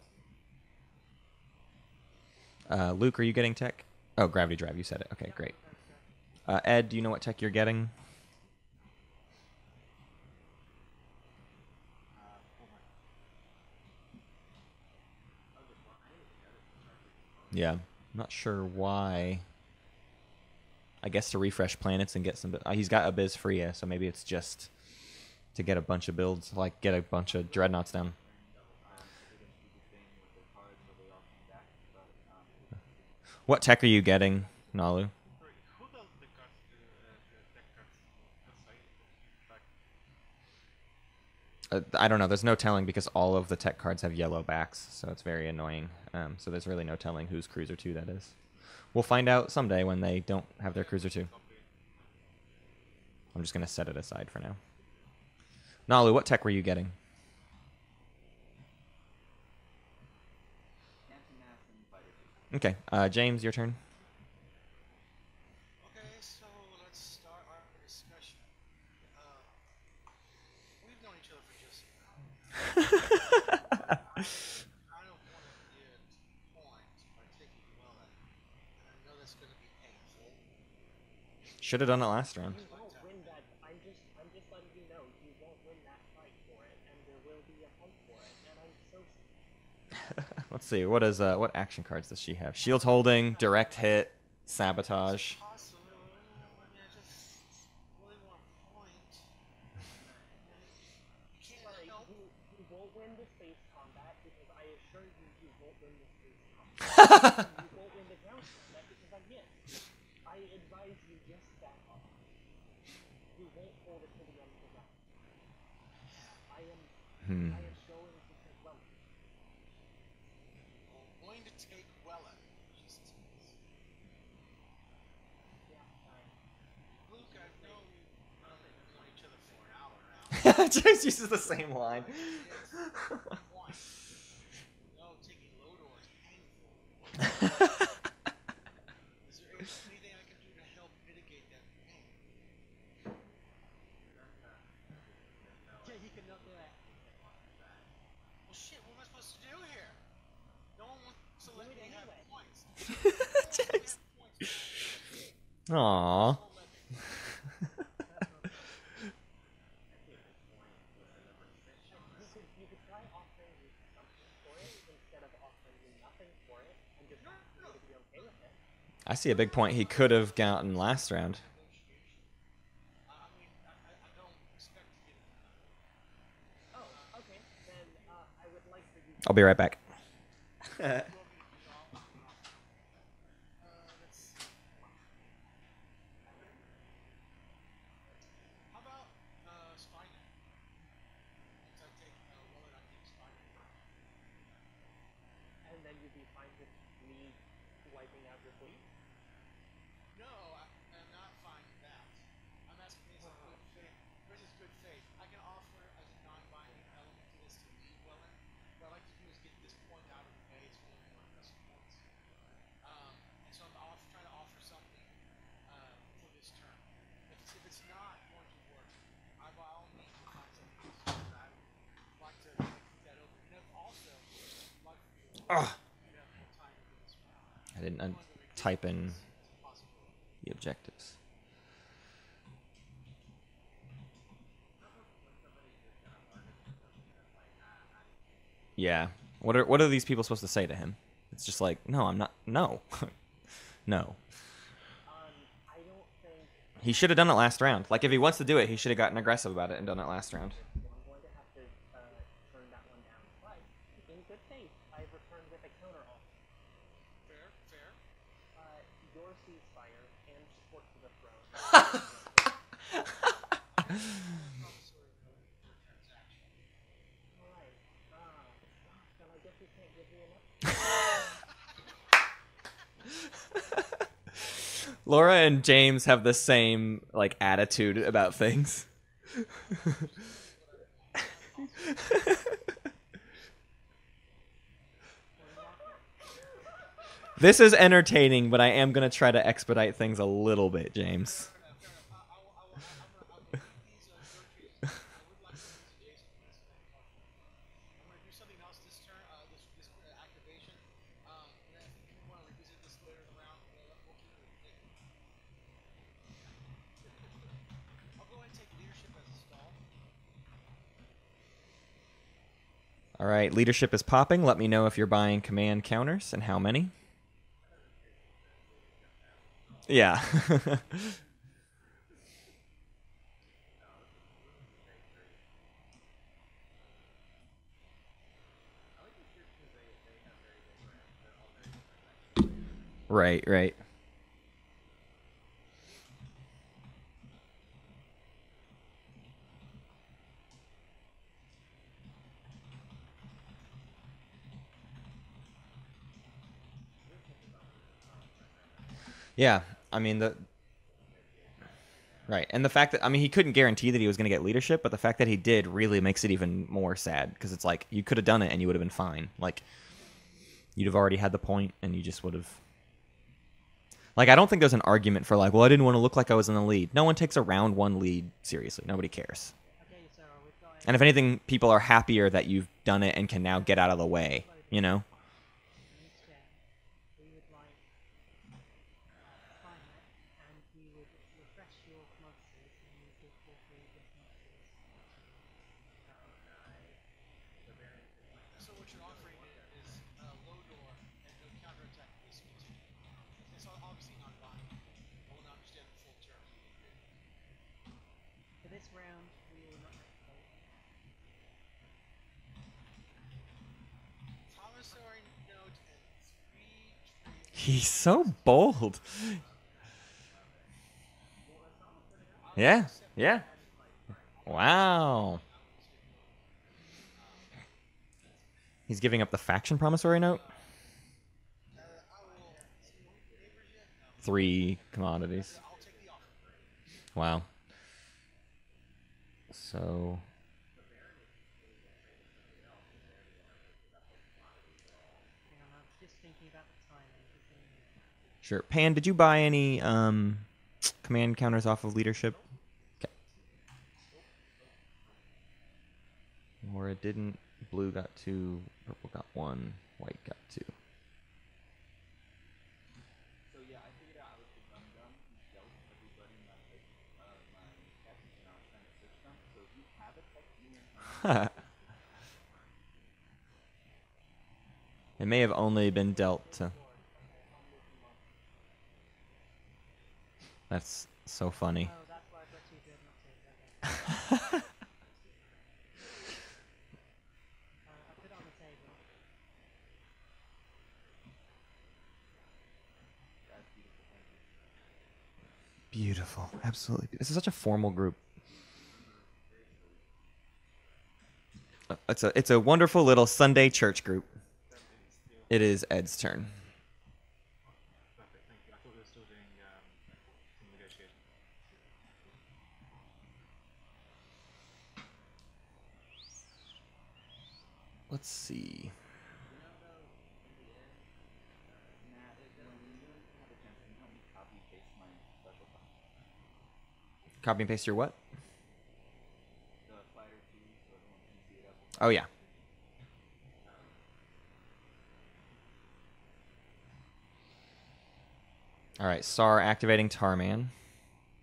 Luke, are you getting tech? Oh, gravity drive. You said it. Okay, great. Ed, do you know what tech you're getting? Yeah, I'm not sure why. I guess to refresh planets and get some... he's got Abyss Freya, so maybe it's just to get a bunch of builds, like get a bunch of dreadnoughts down. What tech are you getting, Nalu? Sorry, who does the cards, the tech cards? Because I was back. I don't know. There's no telling because all of the tech cards have yellow backs, so it's very annoying. So there's really no telling whose Cruiser 2 that is. We'll find out someday when they don't have their Cruiser 2. I'm just going to set it aside for now. Nalu, what tech were you getting? Okay, James, your turn. Okay, so let's start our discussion. We've known each other for just I don't want to get points by taking well at it. And I know that's going to be painful. Should have done it last round. You won't win that. I'm just letting you know you won't win that fight for it, and there will be a fight for it, and I'm so. Let's see. What is what action cards does she have? Shield holding, direct hit, sabotage. Possible. I mean, I just really want a point. You can't Sorry, help. you won't win the space combat because I assure you, you won't win the space combat. You won't win the ground combat because I'm here. I advise you just back off. You won't hold it to the end of the round. I am going to take well. I'm going to take well at it. Just James uses the same line. Point. No, taking Lodor is painful. Is there anything I can do to help mitigate that pain? Yeah, he could not do that. Well, shit, what am I supposed to do here? No one wants to let Do it me have anyway. points. No one wants to James. have points. Aww. Won't let me. You could try offering me something for it instead of offering me nothing for it and just asking me to be okay with it. I see a big point he could have gotten last round. Negotiation. I mean, I don't expect to get it. Oh, okay. Then I would like for you to I'll be right back. Let's see. How about Spynet? Once I take Wallet, I take Spynet. and then you'd be fine with me wiping out your fleet. No, I'm not fine with that. I'm asking this in good faith. Versus good faith. I can offer as a non-binding element to this to lead Wellen. What I'd like to do is get this point out of the way. It's only one custom points. And so I'm trying to offer something for this turn. If it's not going to work, I by all means will find something else. I would like to keep that open. And I've also like for you to Ugh. have more time to do this round. I didn't Knowing the type in ridiculous possibility. the objectives. Yeah. What are these people supposed to say to him? It's just like, no, I'm not. No. No. I don't think He should have done it last round. Like, if he wants to do it, he should have gotten aggressive about it and done it last round. I'm going to have to turn that one down. But in good faith, I've returned with a counter offer. Fair, fair. Your ceasefire and support to the throne. Promissory note for a transaction. Alright. Then I guess you can't give me enough. Laura and James have the same like attitude about things. This is entertaining, but I am gonna try to expedite things a little bit, James. Fair enough. I'm gonna leave these surgeries. I would like to use Jason for this next part. I'm gonna do something else this turn. This activation. And I think we want to revisit this later in the round. We'll keep it thick. I'll go ahead and take leadership as a stall. All right, leadership is popping. Let me know if you're buying command counters and how many. Yeah. Right, right. Yeah, I mean right, and the fact that he couldn't guarantee that he was going to get leadership, but the fact that he did really makes it even more sad because it's like you could have done it and you would have been fine. Like you'd have already had the point and you just would have. Like I don't think there's an argument for like, well, I didn't want to look like I was in the lead. No one takes a round one lead seriously. Nobody cares. Okay, so we've got And if anything, people are happier that you've done it and can now get out of the way. You know. instead we would like Spynet, and we would refresh your commodities and use your 4 3 commodities. So what you're offering is low door and no counterattack SCPT. It's obviously not binding. I want to understand the full terms of the agreement. For this round, we will not activate. Promissory note and 3 trade. He's so bold. Yeah, yeah. Wow. He's giving up the faction promissory note. I will see neighbors yet? No. 3 commodities. I'll take the offer. Wow. So thinking about the timing. Just a minute. Sure. Pan, did you buy any command counters off of leadership? Okay. Laura didn't. Blue got 2. Purple got 1. White got 2. So yeah, I figured out I was the dum-dum who dealt everybody my text and I was trying to switch them. So if you have a text in your hand, It may have only been dealt to. That's so funny. Oh, that's why I got you good not to. Okay. I put it on the table. that's beautiful. Thank you. Beautiful. Absolutely. This is such a formal group. It's a wonderful little Sunday church group. It is Ed's turn. Perfect, thank you. I thought we were still doing some negotiation. Let's see. You know though, in the end, Matt, when you have a chance, can you help me copy paste my special file? Copy and paste your what? The slider too, so everyone can see it up. Oh, yeah. All right. SAR activating Tarman.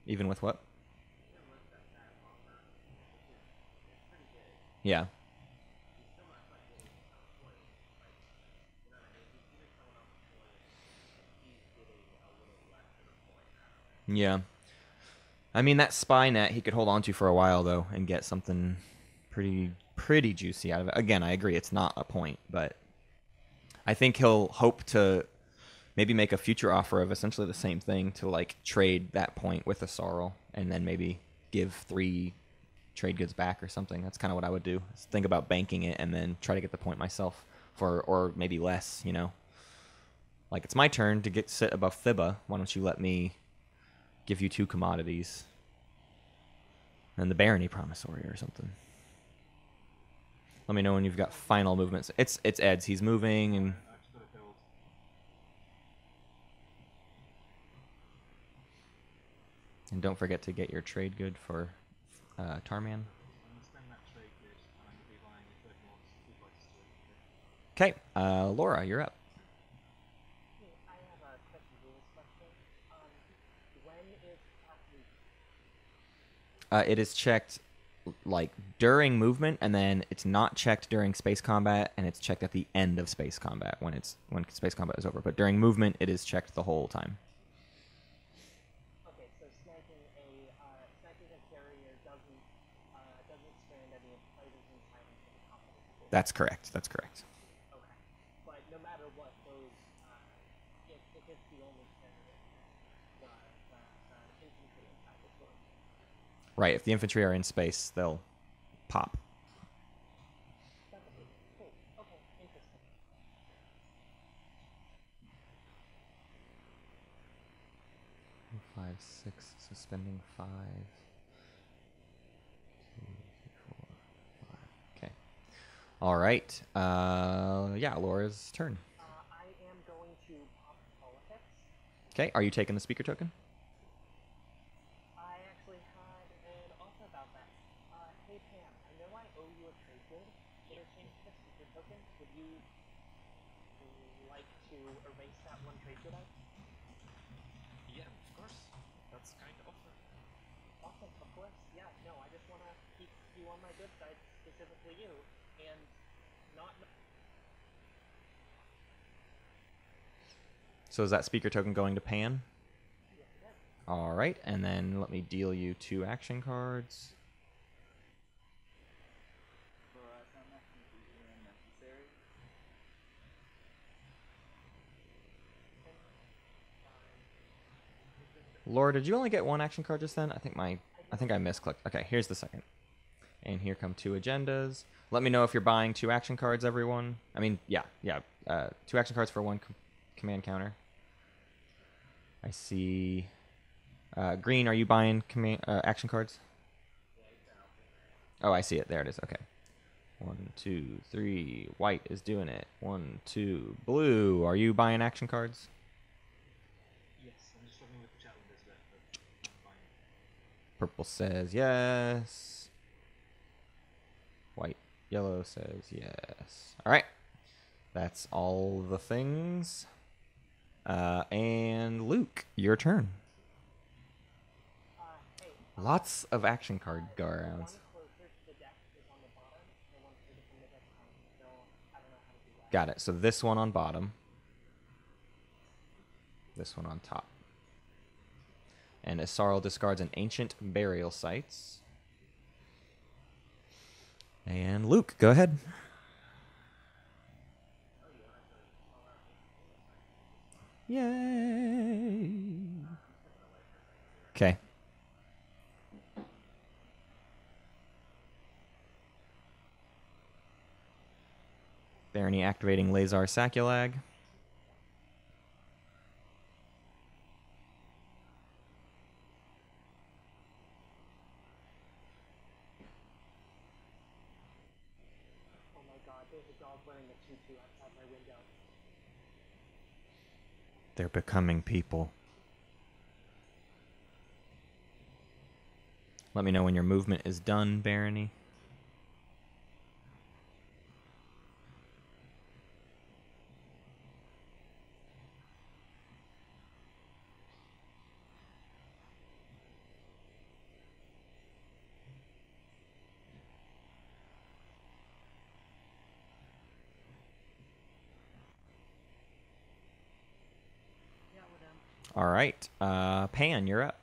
Even with what? Yeah. Yeah. I mean, that spy net he could hold on to for a while, though, and get something pretty juicy out of it. Again, I agree. It's not a point, but I think he'll hope to maybe make a future offer of essentially the same thing to, like, trade that point with a Sorrel and then maybe give 3 trade goods back or something. That's kind of what I would do. Is think about banking it and then try to get the point myself or maybe less, you know. Like, it's my turn to sit above Thibba. Why don't you let me give you 2 commodities and the Barony Promissory or something. Let me know when you've got final movements. It's Ed's. He's moving and I've just got to build. don't forget to get your trade good for Tarman. I'm going to spend that trade good and I'm going to be buying a third more 2 fighters to it. Okay, Laura, you're up. Hey, I have a question for this question. When is capacity? It is checked like during movement, and then it's not checked during space combat, and it's checked at the end of space combat when space combat is over. But during movement, it is checked the whole time. Okay, so snagging a carrier doesn't strand any fighters inside into the company. That's correct. That's correct. Okay, but no matter what, those if it's the only carrier, the infantry inside is going. Right. If the infantry are in space, they'll pop. That's okay. Cool. Okay, interesting. 5, 6, so spending 5. 2, 3, 4, 5. Okay. All right. Yeah, Laura's turn. I am going to pop politics. Okay. Are you taking the speaker token? I actually had an offer about that. Hey Pam, I know I owe you a trade good. Interchange the speaker token. Would you like to erase that one trade good I? Yeah, of course. That's kind of offer. Awesome, of course. Yeah, no, I just want to keep you on my good side, specifically you, and not. So is that speaker token going to Pan? Yes, it is. All right, and then let me deal you 2 action cards. For us, I'm not completely unnecessary. Laura, did you only get 1 action card just then? I think I misclicked. Okay, here's the second. And here come 2 agendas. Let me know if you're buying 2 action cards, everyone. I mean, yeah. 2 action cards for 1 command counter. I see. Green, are you buying action cards? Oh, I see it. There it is. Okay. 1, 2, 3. White is doing it. 1, 2. Blue, are you buying action cards? Yes, I'm just struggling with the chat windows a bit, but I'm fine. Purple says yes. White, yellow says yes. All right. That's all the things. And Luke, your turn. Hey, Lots of action card go one arounds. closer to the deck is on the bottom, and one further from the deck is on the middle. I don't know how to do that. Got it. So this one on bottom. This one on top. And Asarl discards an ancient burial sites. And Luke, go ahead. Yay. Okay. Barony activating Lazar Saculag. Oh my god, there's a dog wearing a tutu outside my window. They're becoming people. Let me know when your movement is done, Barony. Yeah, with him. All right. Pan, you're up.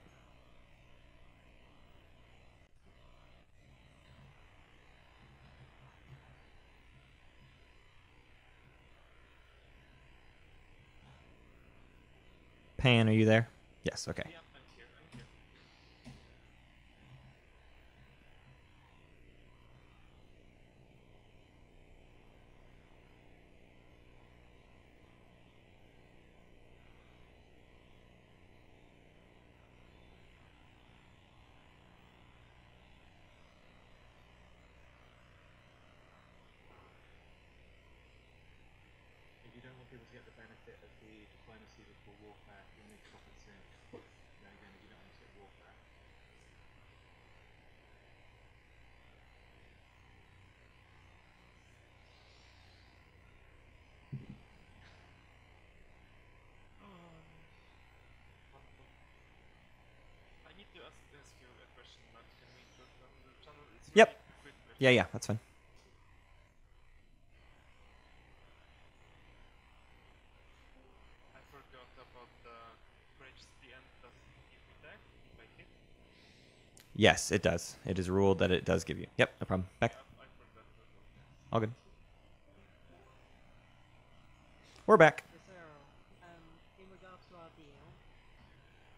Pan, are you there? Yes, okay. Yeah, I'm here. I'm here. If you don't want people to get the benefit of the diplomacy before warfare, you'll need to stop it soon. Then again, if you don't want to get warfare. I need to ask you a question, Matt. Can we put on the channel? It's Yep. really quick question. Yeah, that's fine. I forgot about the bridge. The end doesn't give me deck if I hit. Yes, it does. It is ruled that it does give you. Yep, no problem. Back. I forgot to do. All good. We're back. Yes, sir. In regards to our deal,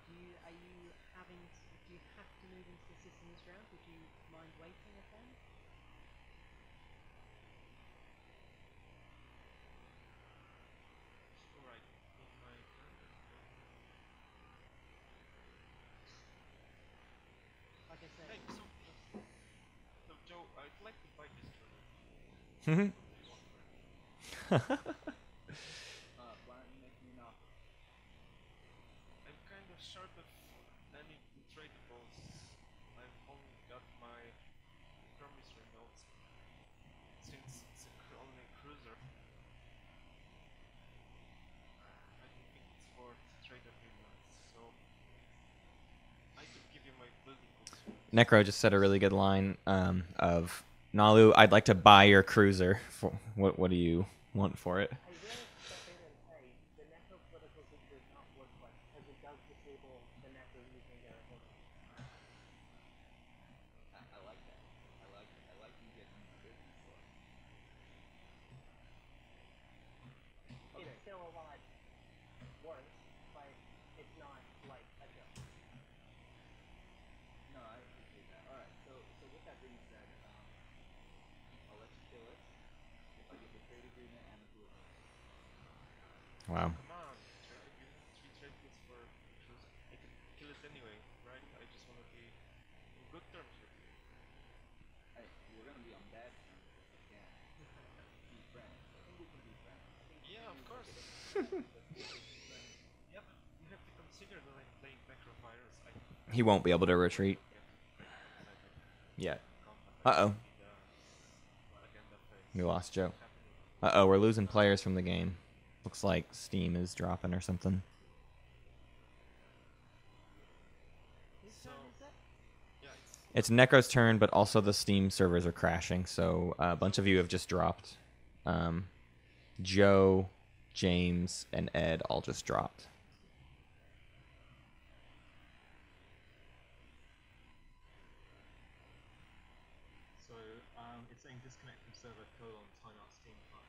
do you have to move into the system this round? Would you mind waiting a turn? Alright, in my turn. Like I said, Hey, so Joe, I'd like to buy this turtle. Mhm. What do you want for it? Why don't you make me an offer? I'm kind of short of any tradables. I've only got my promissory notes since it's only a cruiser. I don't think it's worth trade agreements, so I could give you my building books. Necro just said a really good line of Nalu, I'd like to buy your cruiser. For, what do you want for it? I will step in and say the necropolitical thing does not work well because it does disable the necro using their ability. I like that. I like you getting good for it. Okay. It's still a lot worse, but it's not like a joke. No, I appreciate that. All right. So with that being said, I'll let you kill it if I get the trade agreement and the cruiser. Wow. Come on, trade agreement, 3 trade goods for cruiser. I could kill it anyway, right? I just want to be in good terms with you. Hey, we're gonna be on bad terms if we can. Yeah, of course. Yeah, but you have to consider that I'm playing Necrovirus. I He won't be able to retreat yet. Uh-oh. agenda phase. We lost Joe. Happening. Uh-oh, we're losing players from the game. Looks like Steam is dropping or something. Whose So, turn is it? yeah, It's Necro's turn, but also the Steam servers are crashing, so a bunch of you have just dropped. Joe, James, and Ed all just dropped. So it's saying disconnect from server : timeout Steam client.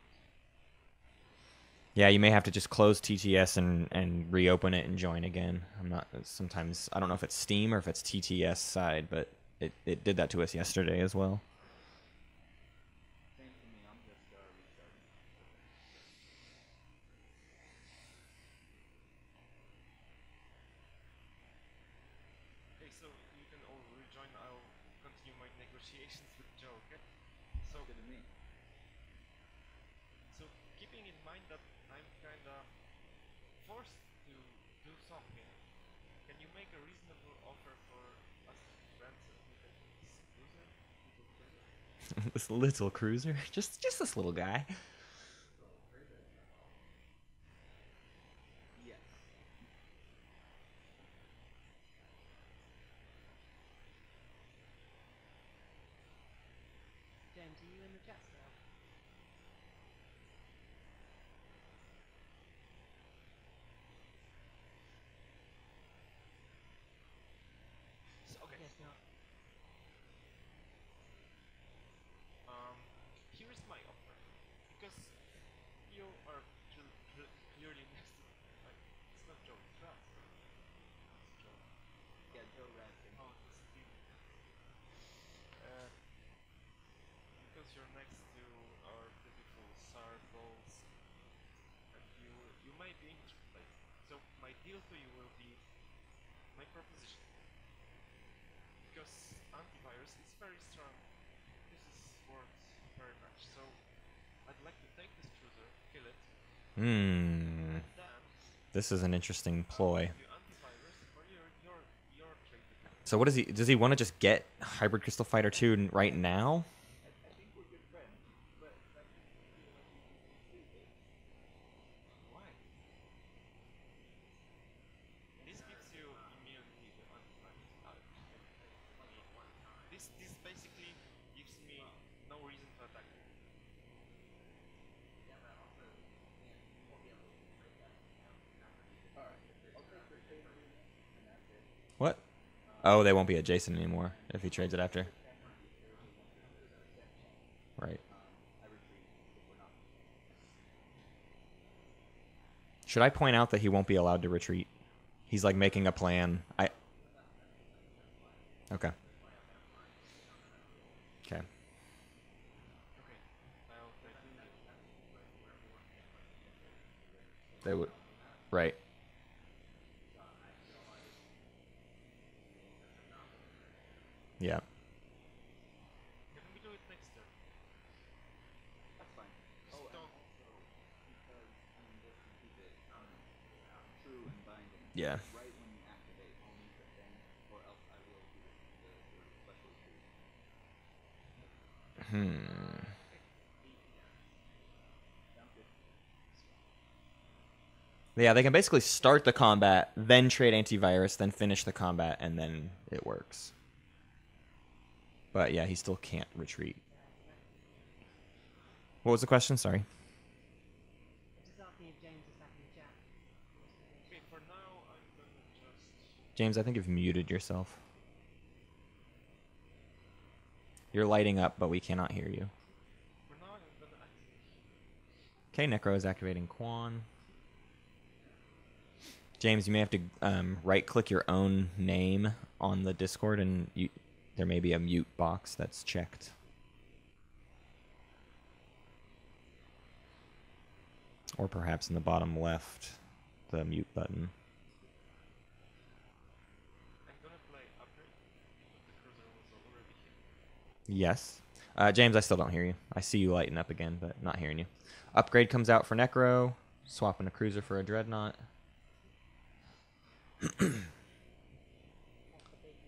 Yeah, you may have to just close TTS and reopen it and join again. I'm not. Sometimes I don't know if it's Steam or if it's TTS side, but it did that to us yesterday as well. Same for me. I'm just restarting. okay, so you can all rejoin. I'll continue my negotiations with Joe, okay? So, Good to me. so keeping in mind that I'm kinda forced to do something, can you make a reasonable offer for us friends and we can this cruiser? Little cruiser? This little cruiser, just this little guy. Yes. James, are you in the chat still? So, okay. Yes, not. Here's my offer. Because you are clearly next to like, it's not Joe, it's Raz. It's Joe. Yeah, Joe Raskin. Oh, it's Steve. Because you're next to our beautiful circles, and you might be interested. So my deal to you will be my proposition. Because antivirus is very strong. This is worth very much. So I'd like to take this cruiser, kill it, Hmm. and then This is an interesting ploy. give you antivirus for your trade with it. So what does he? Does he want to just get Hybrid Crystal Fighter 2 right now? I think we're good friends, but I just feel like we need to do this. Why? This gives you immunity to antivirus. This basically gives me no reason to attack you. Alright, I'll take the favor, and that's it. What? Oh, they won't be adjacent anymore if he trades it after. Right. I retreat if we're not. Should I point out that he won't be allowed to retreat? He's like making a plan. Okay. Okay. Okay, I'll take it. They would. Right. Yeah. Can we do it next turn? That's fine. Oh, and Don't. also, because I'm just to keep it true and binding. Yeah. Right when you activate, I'll need to bend, or else I will do the special retreat. Sounds good. Yeah, they can basically start the combat, then trade antivirus, then finish the combat, and then it works. But yeah, he still can't retreat. What was the question? Sorry. Just asking if James is back in the chat. Okay, for now I'm gonna just. James, I think you've muted yourself. You're lighting up, but we cannot hear you. For now I'm gonna activate. Okay, Necro is activating Quan. James, you may have to right-click your own name on the Discord, and there may be a mute box that's checked. Or perhaps in the bottom left, the mute button. I'm gonna play upgrade because the cruiser was already here. Yes. James, I still don't hear you. I see you lighting up again, but not hearing you. Upgrade comes out for Necro. Swapping a cruiser for a Dreadnought. That's a big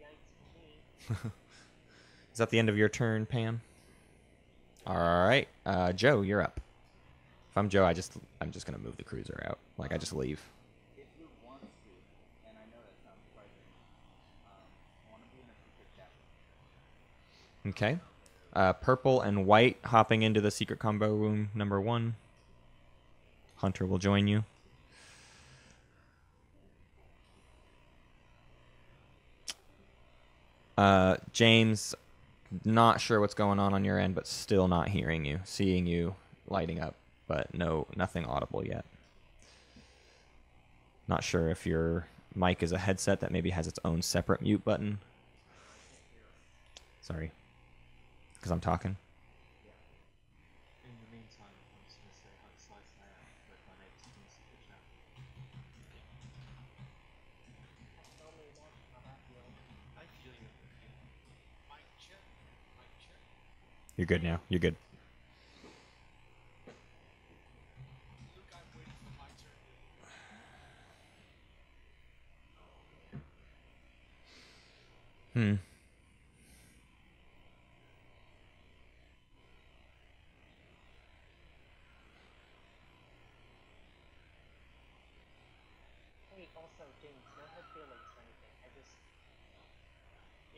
yikes for me. Is that the end of your turn, Pam? All right, Joe, you're up. If I'm Joe, I'm just gonna move the cruiser out. Like I just leave. If Luke wants to, and I know that sounds frightening, I want to be in a secret captain. Okay. Purple and white hopping into the secret combo room number 1. Hunter will join you. James, not sure what's going on your end, but still not hearing you. Seeing you lighting up, but nothing audible yet. Not sure if your mic is a headset that maybe has its own separate mute button. Sorry. Because I'm talking. In the meantime, I'm just going to say hi to Slice now with my mates in the secret chat. Tell me more how that feels. I feel you. Mic check. Mic check. You're good now. You're good. Luke, I'm waiting for my turn to. Hey, also, James, no hard feelings or anything.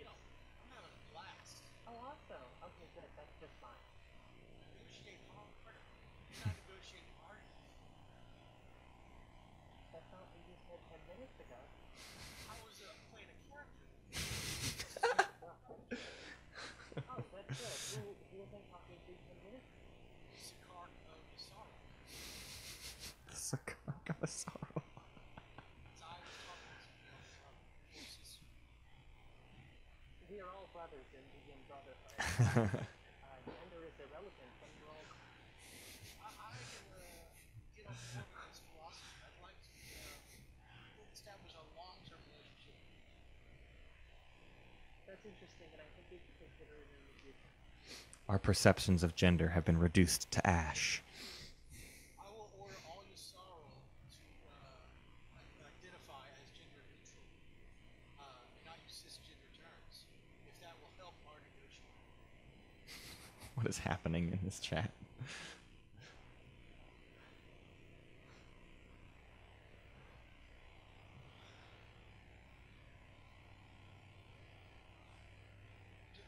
No, I'm having a blast. Oh, awesome. Okay, good. That's just fine. Negotiate harder. You're not negotiating hard enough. That's not what you said 10 minutes ago. I was playing a character. Oh, that's good. Who was I talking to 10 minutes ago? Sakar of the Sorrow. Sorrow. So I was talking to forces. We are all brothers in the Brotherhood. Gender is irrelevant, but we're all... I can get on board with this philosophy. I'd like to establish a long-term relationship. That's interesting, and I think we should consider it in the future. Our perceptions of gender have been reduced to ash. I will order all your sorrow to identify as gender neutral and not use cisgender terms, if that will help our negotiation. What is happening in this chat?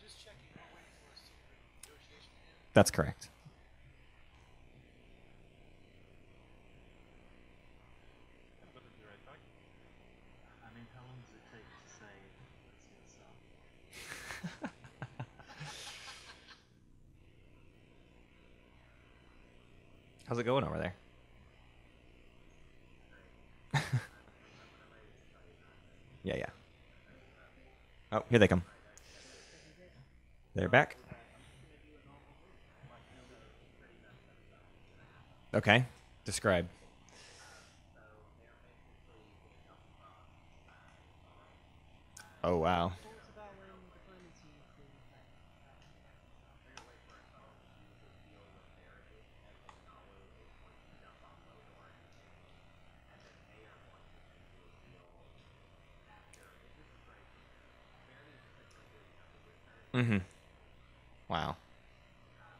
Just checking, we're waiting for a secret negotiation to end. That's correct. I'm gonna be right back. I mean, how long does it take to say, let's get some? How's it going over there? Yeah. Oh, here they come. They're back. Okay. Describe. Oh, wow. Thoughts about when diplomacy is in effect? Mm-hmm. Wow.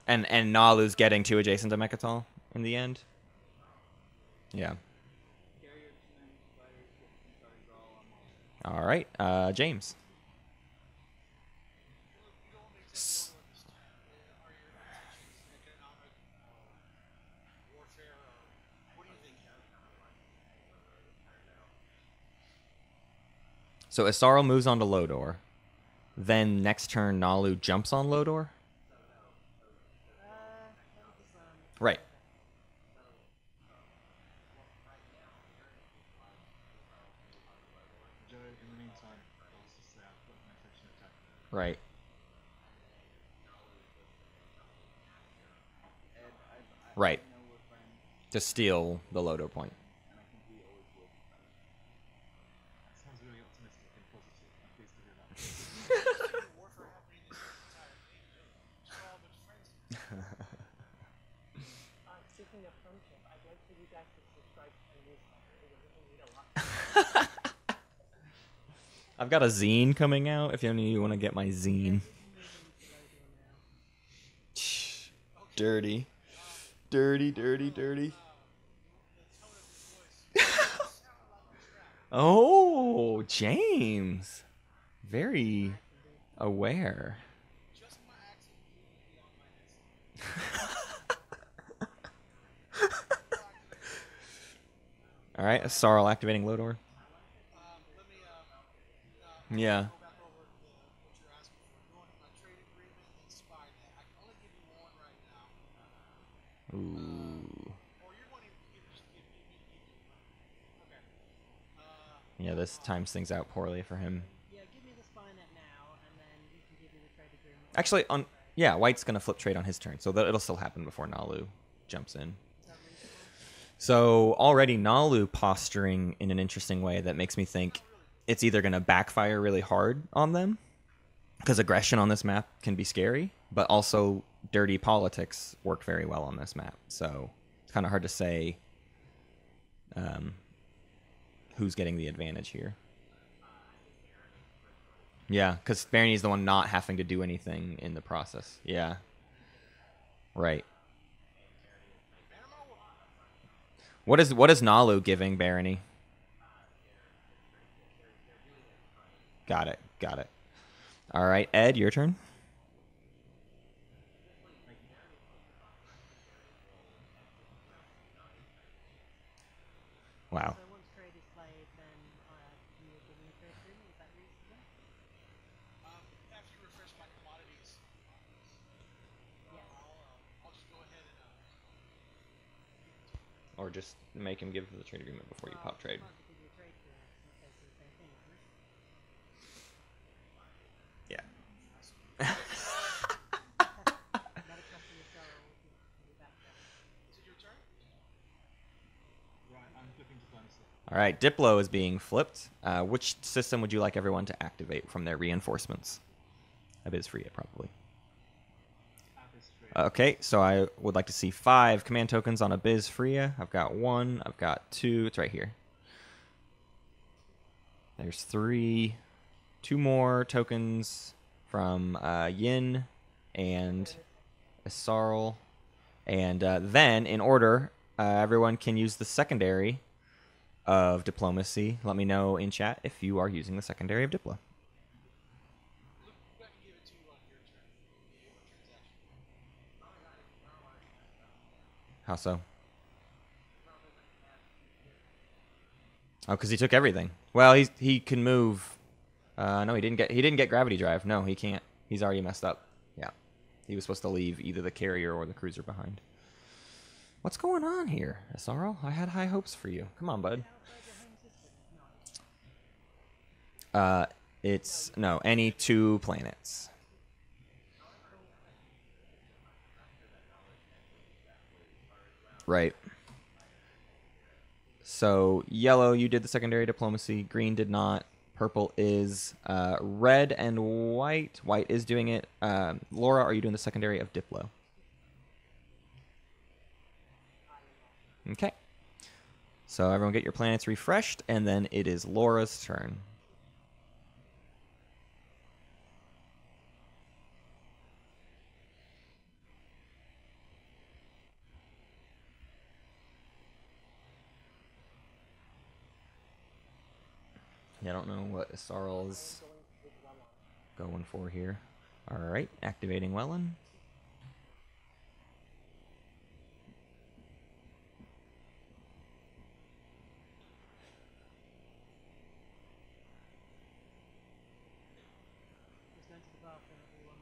And Nalu's getting too adjacent to Mechatol in the end? Yeah. Carrier 290 fighters, get some cards all on all. All right. James. Look, you don't exactly understand. Are your intentions economic warfare, or what do you think? So Asaro moves on to Lodor. Then next turn, Nalu jumps on Lodor? Right. Joe, in the meantime, I'll just say I've got my attention attack. Right. Ed, Right. I know we're friends, To steal the Lodor point. and I think we always will be friends. That sounds really optimistic and positive. I'm pleased to hear that. There's warfare happening this entire game. It's all been guys to subscribe to my newsletter. It would mean a lot. I've got a zine coming out. If any of you want to get my zine. Dirty. Dirty, dirty, dirty. The tone of your voice sound like a trap. Oh, James. Very aware. Just my accent blew me beyond my headset. All right, Sarl activating Lodor. Let me Yeah. go back over what you're asking for. Going to my trade agreement and spy net. I can only give you one right now. Ooh. Or you're wanting to just give me okay. Yeah, this times things out poorly for him. Yeah, give me the spy net now, and then you can give me the trade agreement. Actually, yeah, White's gonna flip trade on his turn, so it'll still happen before Nalu jumps in. So already Nalu posturing in an interesting way that makes me think it's either gonna backfire really hard on them, because aggression on this map can be scary, but also dirty politics work very well on this map. So it's kind of hard to say who's getting the advantage here. Yeah, because Barney's the one not having to do anything in the process. Yeah. Right. What is Nalu giving Barony? Got it. Got it. All right, Ed, your turn. Wow. So once trade is played, then you will give me a trade agreement. Is that reasonable? After you refresh my commodities, Yes. I'll just go ahead and Or just make him give the trade agreement before you pop trade. I'll give you a trade agreement. It's basically the same thing, isn't it? Yeah. Not a customer style with your background. is it your turn? Right, I'm flipping diplomacy. All right, Diplo is being flipped. Which system would you like everyone to activate from their reinforcements? Abyss Freya, probably. Abyss free. Okay, so I would like to see 5 command tokens on Abyss Freya. I've got 1. I've got 2. It's right here. There's 3. 2 more tokens from Yin and Isarl. And then, in order, everyone can use the secondary of diplomacy. Let me know in chat if you are using the secondary of Diplo. Look, I can give it to you on your turn. Your transaction. How so? Oh, because he took everything. Well, he can move. No, he didn't get gravity drive. No, he can't. He's already messed up. Yeah, he was supposed to leave either the carrier or the cruiser behind. What's going on here, Isarl? I had high hopes for you. Come on, bud. It's no any 2 planets. Right. So yellow, you did the secondary diplomacy. Green did not. Purple is. Red and white. White is doing it. Laura, are you doing the secondary of Diplo? Okay. So everyone get your planets refreshed, and then it is Laura's turn. Yeah, I don't know what Isarl is going for here. All right, activating Welland. Just going to the bathroom, everyone.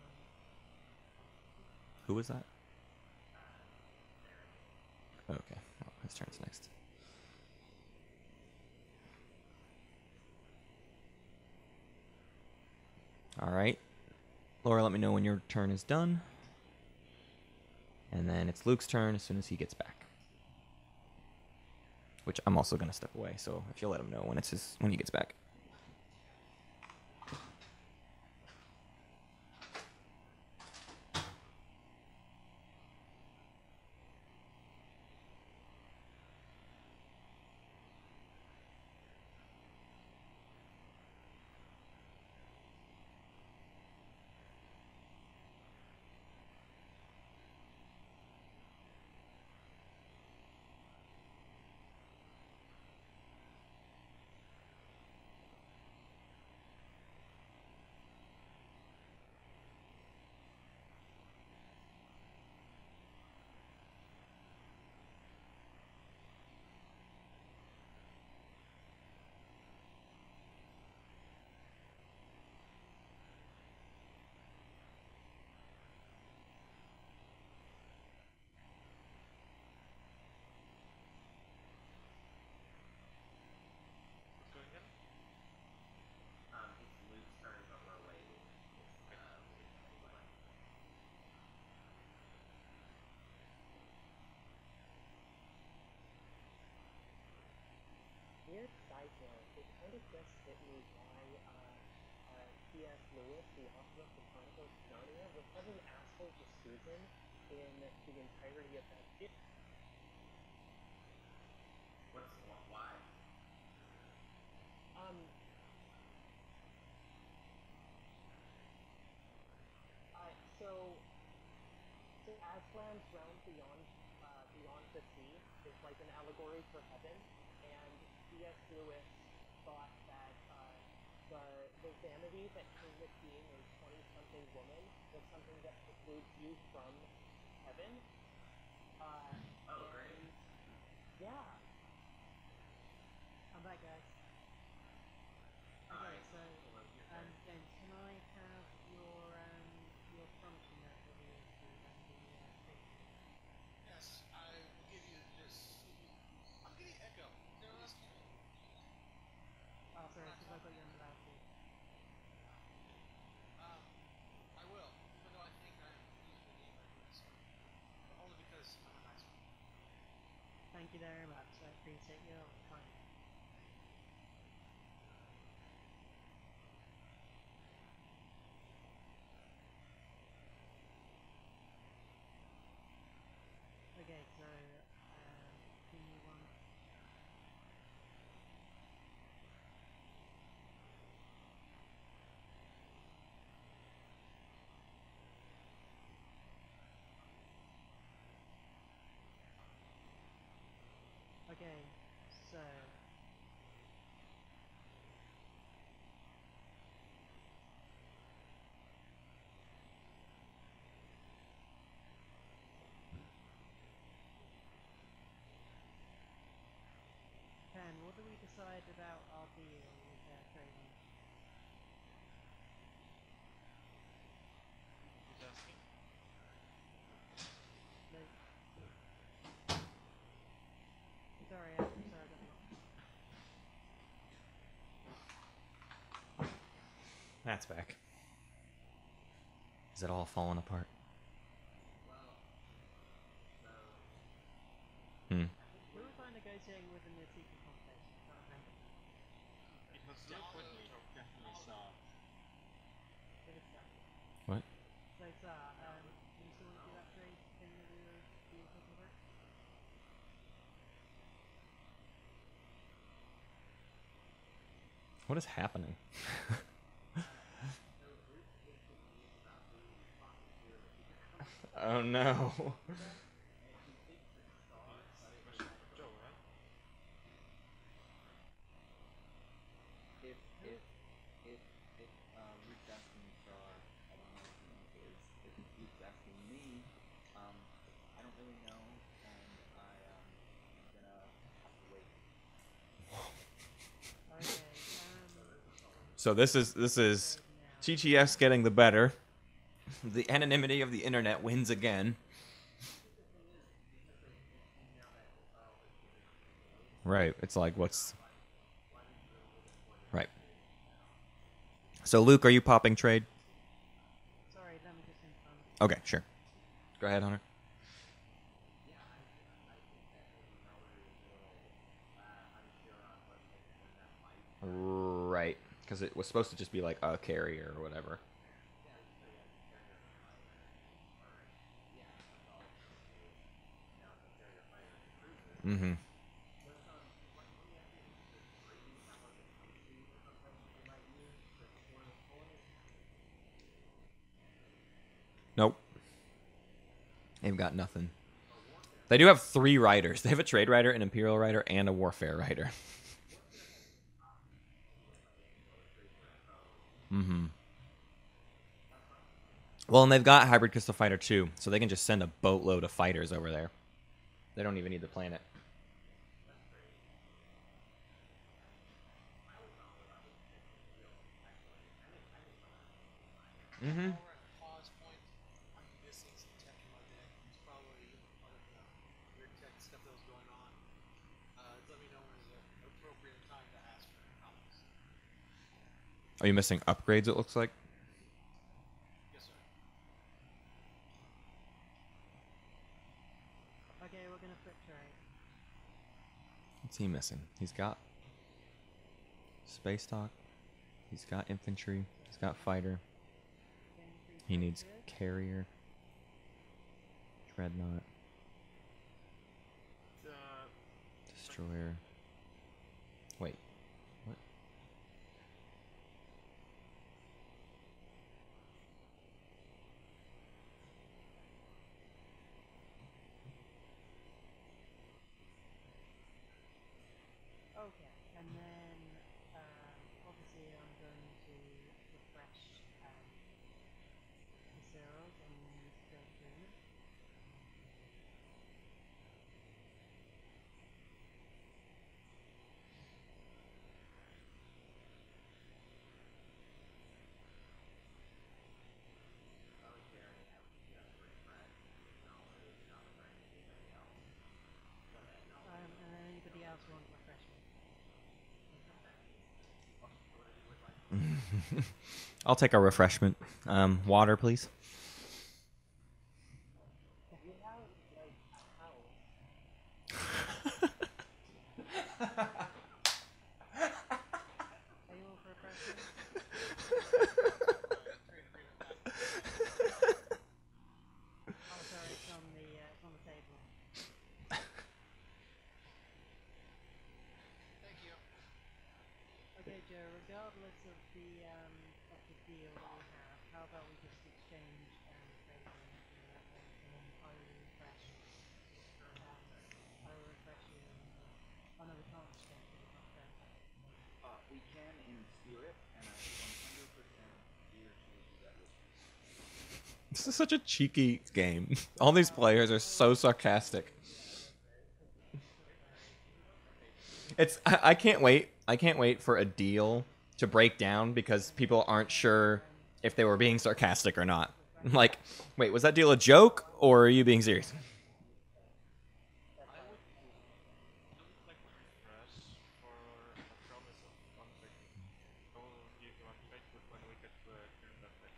Who was that? Okay, oh, his turn's next. All right. Laura, let me know when your turn is done. And then it's Luke's turn as soon as he gets back. Which I'm also going to step away, so if you'll let him know when he gets back. it just hit me why C.S. Lewis, the author of the Chronicles of Narnia, was such an asshole to Susan in the entirety of that book. Why? So Aslan's realm beyond the sea is like an allegory for heaven, and C.S. Lewis thought that the vanity that came with being a 20-something woman was something that precludes you from heaven. Great. Yeah. I'm back, guys. Okay, so Ben, can I have your prompt in that video to the treatment? Yes, I will give you this. I'm getting echo. Is anyone else getting? Oh, sorry, because I got you on the loudspeaker. I will, even though I think I'm using the name by doing so. But only because I'm a nice one. Thank you very much. I appreciate your time. Okay, so give me one. Okay, so Ben, what do we decide about our deal with trading? Who's asking? Luke? Sorry, I got the That's back. Is it all falling apart? Who was I negotiating with in the secret conversation? I can't remember. It was Luke, wasn't it? Definitely Saab. It was that. What? So, do you still want to do that trade thing that we were talking about? What is happening? Oh no. Joe, right? If Luke's asking Star, I don't know if you know who it is. If Luke's asking me, I don't really know, and I'm gonna have to wait. Okay, So this is TTS getting the better. The anonymity of the internet wins again. Right. It's like what's right. So Luke, are you popping trade? sorry, let me just inform. Okay, sure. Go ahead, Hunter. Right, because it was supposed to just be like a carrier or whatever. Mm-hmm. Nope. They've got nothing. They do have 3 riders. They have a trade rider, an imperial rider, and a warfare rider. Mm-hmm. Well, and they've got hybrid crystal fighter too, so they can just send a boatload of fighters over there. They don't even need the planet. Mm-hmm. While we're at pause point, I'm missing some tech in my deck. It's probably all of the weird tech stuff that was going on. Let me know when is an appropriate time to ask for comments. Are you missing upgrades, it looks like? Yes, sir. Okay, we're gonna flip trade. What's he missing? He's got Space talk. He's got infantry. He's got fighter. He needs carrier. Dreadnought. Destroyer. Wait. What? Okay, and then obviously I'm going to refresh the zeros and go through them. And then anybody else want refreshment? I'll take a refreshment. Water, please. You have like a house. Are you all for refreshment? Oh, sorry, it's on the table. Thank you. Okay, Joe. Regardless of the deal that we have, how about we just exchange trade agreement and that way, and then I will refresh. I will refresh you. Oh no, we can't exchange because it's not fair. We can in spirit, and I 100% usually do that with you. This is such a cheeky game. All these players are so sarcastic. I can't wait. I can't wait for a deal to break down because people aren't sure if they were being sarcastic or not. Like, wait, was that deal a joke or are you being serious? I would like to refresh for a promise of one trade. I will give you one trade, but when we get to a turn that trade.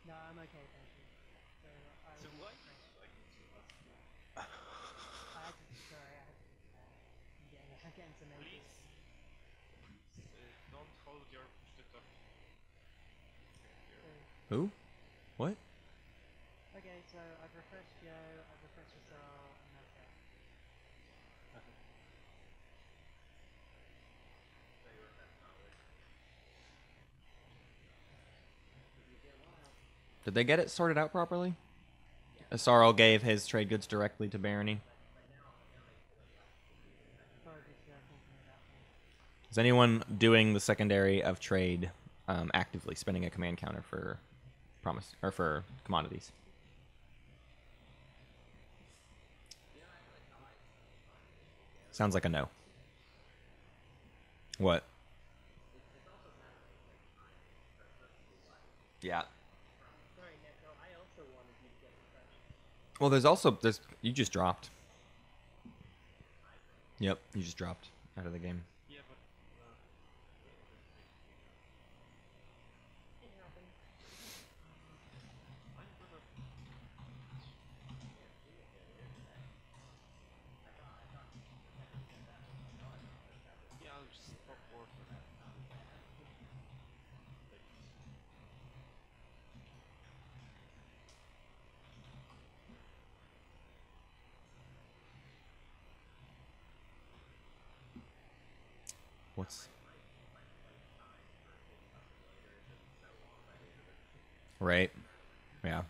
No, I'm okay, thank you. So I So will why refresh. like to ask you? I'm getting some AP. Please, don't hold your push to talk. Who? What? Okay, so I've refreshed Joe, I've refreshed Asal, and that's it. Did they get it sorted out properly? Asarl gave his trade goods directly to Barony. Sorry, just thinking of that one. Is anyone doing the secondary of trade actively spending a command counter for promise or for commodities? Sounds like a no. What? Yeah. Sorry, Neko, I also wanted you to get refreshed. Well, there's you just dropped. Yep, you just dropped out of the game. Yeah, but It happened. I'm gonna. Yeah, I'll just stop warfare. What's right? Yeah.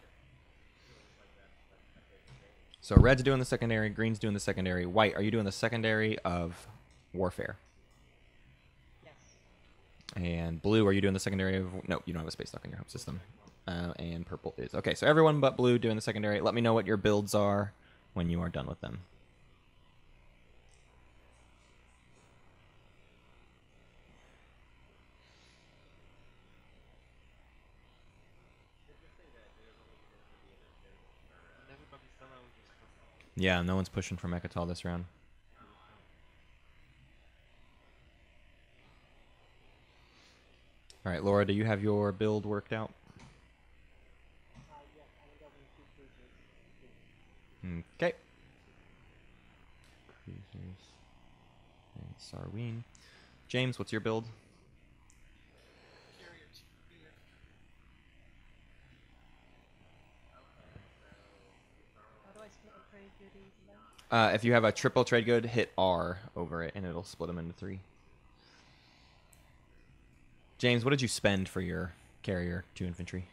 So red's doing the secondary, green's doing the secondary. White, are you doing the secondary of warfare? Yes. And blue, are you doing the secondary of... No, you don't have a space dock in your home system. And purple is... Okay, so everyone but blue doing the secondary. Let me know what your builds are when you are done with them. When everybody's done, I will just stop. Yeah, no one's pushing for Mechatol this round. All right, Laura, do you have your build worked out? Yes, I think I'm going to keep cruisers. cruisers. And Sarween. James, what's your build? Carrier to beer. How do I split a trade good easily? If you have a triple trade good, hit R over it, and it'll split them into 3. James, what did you spend for your carrier 2 infantry?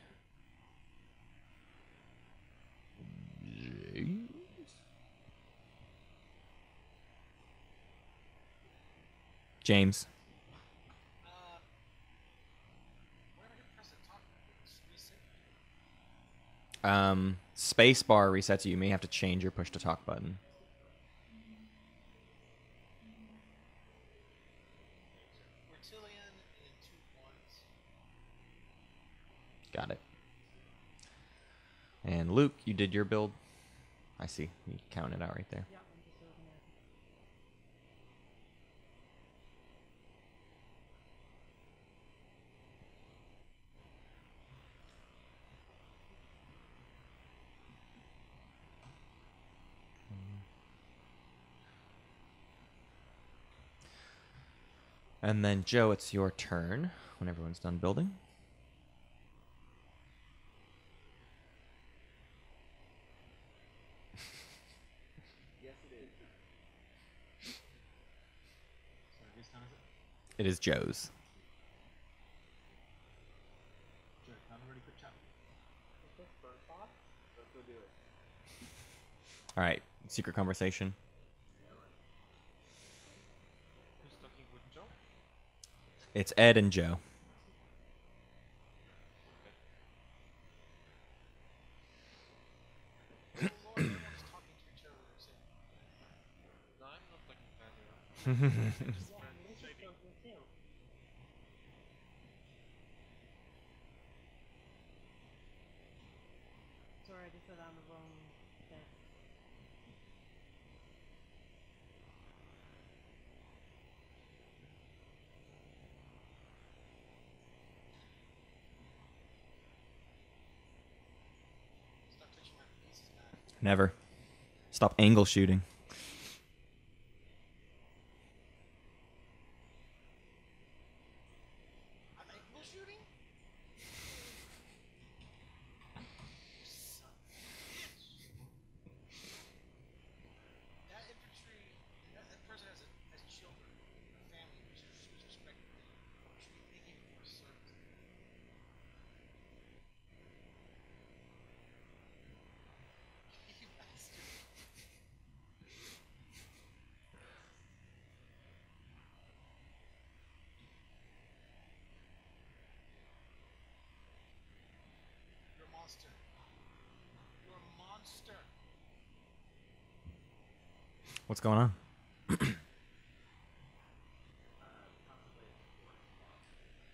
James. Where did I press the top? Reset. Space bar resets you. You may have to change your push to talk button. Vertilion and 2 ones. Got it. And Luke, you did your build. I see. You counted it out right there. Yeah, I'm just organizing. And then Joe, it's your turn when everyone's done building. Yes, it is. So whose turn is it? It is Joe's. Joe, can I have a really quick chat? Is this first off? Let's go do it. All right. Secret conversation. Who's talking with Joe? It's Ed and Joe. Oh Lord, everyone's talking to each other. No, I'm not talking to anyone. Just Yeah, friends this is trading. something too. Sorry, I just put on the wrong deck. Stop touching my pieces, man. Never. Stop angle shooting. I'm angle shooting? You son of a bitch. That infantry, that person has children, a family, which is respected. You should be thanking him for his service. You bastard. You're a monster. You're a monster. What's going on?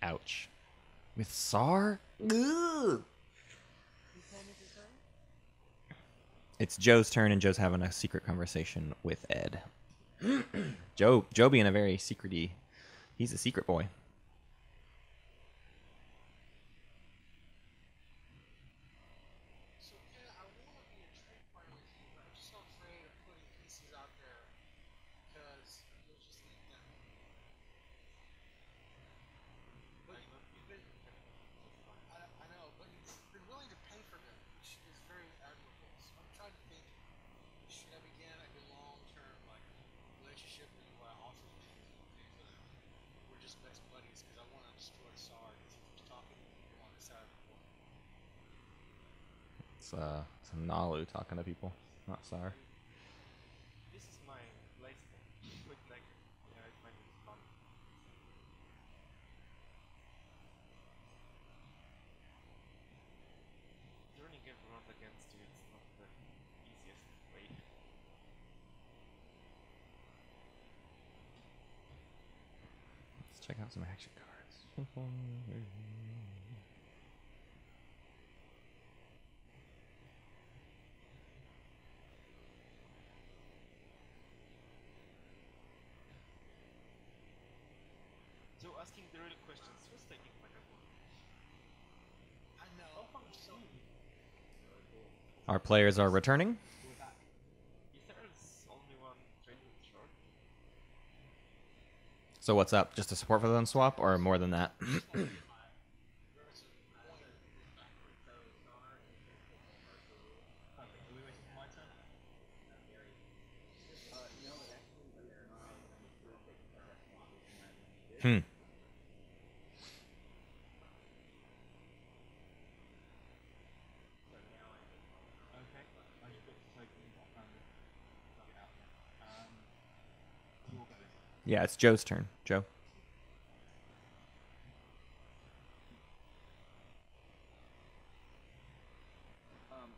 Ouch. With SAR? Ugh. Whose turn is it, sorry? It's Joe's turn, and Joe's having a secret conversation with Ed. Joe being a very secrety. He's a secret boy. So yeah, I want to be a trade partner with you, but I'm just so afraid of putting pieces out there because you'll just eat them. But you've been, I know, but you've been willing to pay for them, which is very admirable. So I'm trying to think, should I begin a good long-term like relationship with you where I offer you things and you pay for them? We're just best buddies because I want to destroy SAR because he keeps talking to people on the side of the court. It's Nalu talking to people, not SAR. This is my playstyle. Quick deck. Yeah, it might be fun. Turning everyone against you, it's not the easiest way. Let's check out some action cards. So asking the real questions, who's taking Megaphone? I know. I'm so Our players are returning. We're back. Is there only one trading short? So what's up? Just a support for the swap, or more than that? Perfect. Are we waiting for my turn? No, it actually is my turn to take a second when I Hmm. Okay. I just got the token. Get out there. Your go. Yeah, it's Joe's turn. Joe. Um,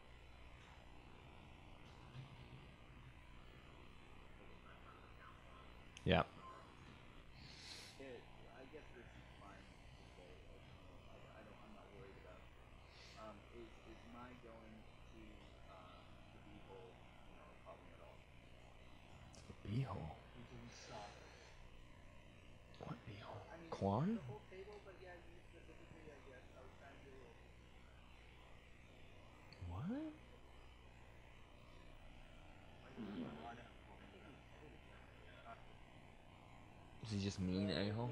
Yeah. I guess this is fine to say. I'm not worried about. Is my going to the B-hole, a problem at all? Beehole. Who doesn't start? What beehole? I mean, Quan? the whole table, but yeah, you specifically, I guess. I was trying to do a little. What? I don't have a problem with that. Is he just mean a-hole?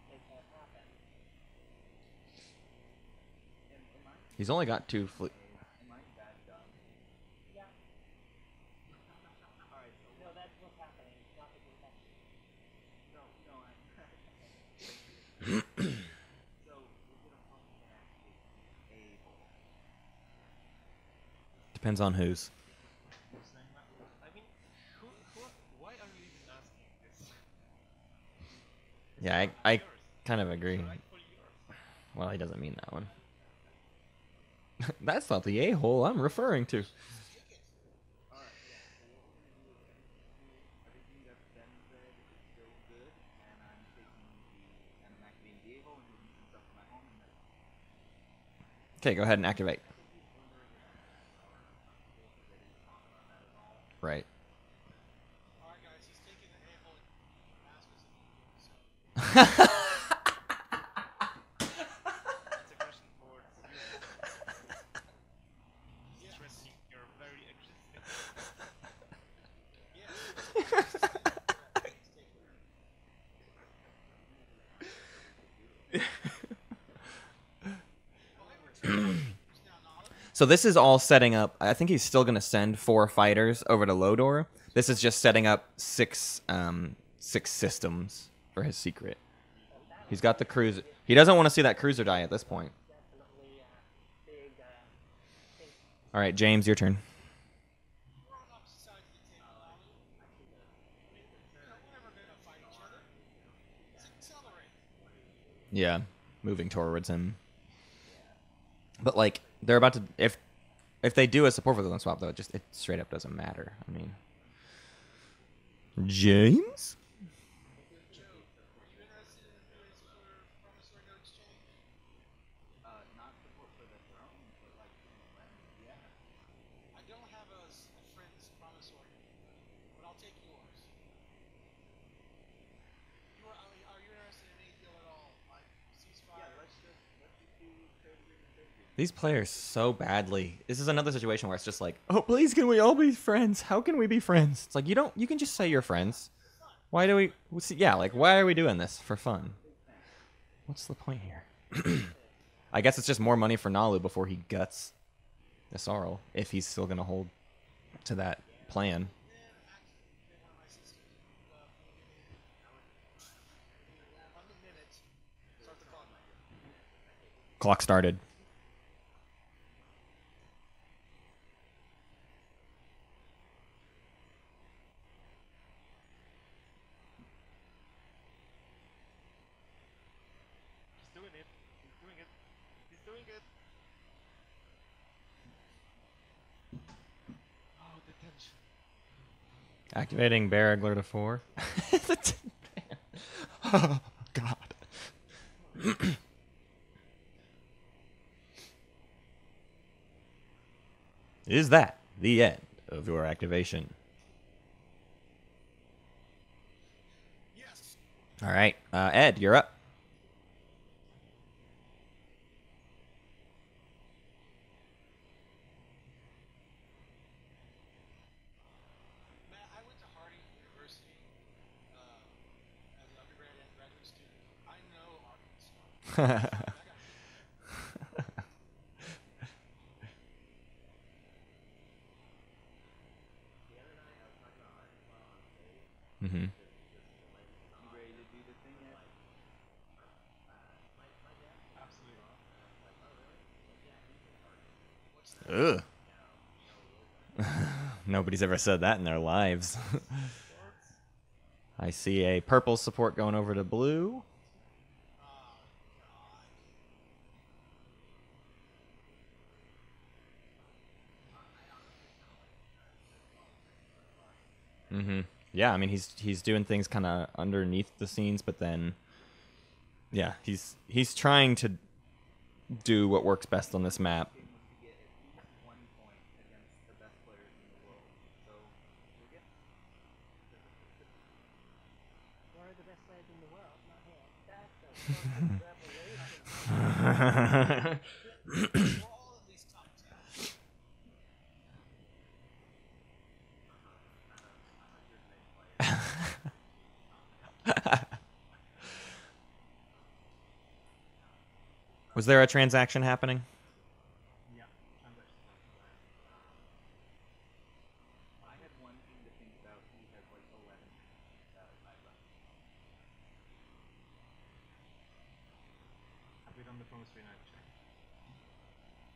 Make that happen. Am I He's only got 2 fle- am I that dumb? Yeah. All right, so No, that's what's happening. Not the convention. no, I'm so is it a problem that actually a hole? Depends on whose. You're saying that? I mean, why are you even asking this? Yeah, I kind of agree. Rightfully yours. Well, he doesn't mean that one. That's not the a-hole I'm referring to. All right, yeah. So what we're gonna do is everything that Ben said is still good, and I'm activating the a hole and moving some stuff to my home, and that's Okay, go ahead and activate. I think he's wondering if our people because they didn't talk about that at all. Right. Alright, guys, he's taking the a-hole and Aspas immediately, so. That's a question for the Yeah. stressing your very existence. Yes. He's taking it. So this is all setting up. I think he's still going to send 4 fighters over to Lodor. This is just setting up 6 systems for his secret. He's got the cruiser. He doesn't want to see that cruiser die at this point. Definitely big thing. All right, James, your turn. We're on opposite sides of the table, Nalu. We're never gonna fight each other. Let's accelerate. Yeah, moving towards him. But like they're about to if they do a support for the swap though, it straight up doesn't matter. I mean, James. Joe, are you interested in doing some sort of promissory note exchange? Not support for the throne, but like yeah. I don't have a friend's promissory note, but I'll take yours. Are you interested in any deal at all? Like ceasefire? Yeah, let's just do trade agreement. These players so badly. This is another situation where it's just like, oh please, can we all be friends? How can we be friends? It's like you can just say you're friends. Why do we? Yeah, like why are we doing this for fun? What's the point here? I guess it's just more money for Nalu before he guts Isarl, if he's still gonna hold to that plan. One of my sisters moved up. On the minute. Start the clock. Clock started. He's doing it. He's doing it. He's doing it. Oh, the tension. Activating Barragler to 4. Oh, God. Is that the end of your activation? Yes. All right. Ed, you're up. Matt, I went to Harding University. Mm-hmm. You ready to do the thing yet? Ugh. Nobody's ever said that in their lives. I see a purple support going over to blue. Mm-hmm. Yeah, I mean he's doing things kind of underneath the scenes, but then yeah, he's trying to do what works best on this map. Game was to get at least 1 point against the best players in the world. So we're getting. Where are the best players in the world? Not here. That's a fucking revelation. We're all at least top 10. Was there a transaction happening? Yeah, transactions are I had one thing to think about. He has like 11 that I left. Have we done the promissory note check?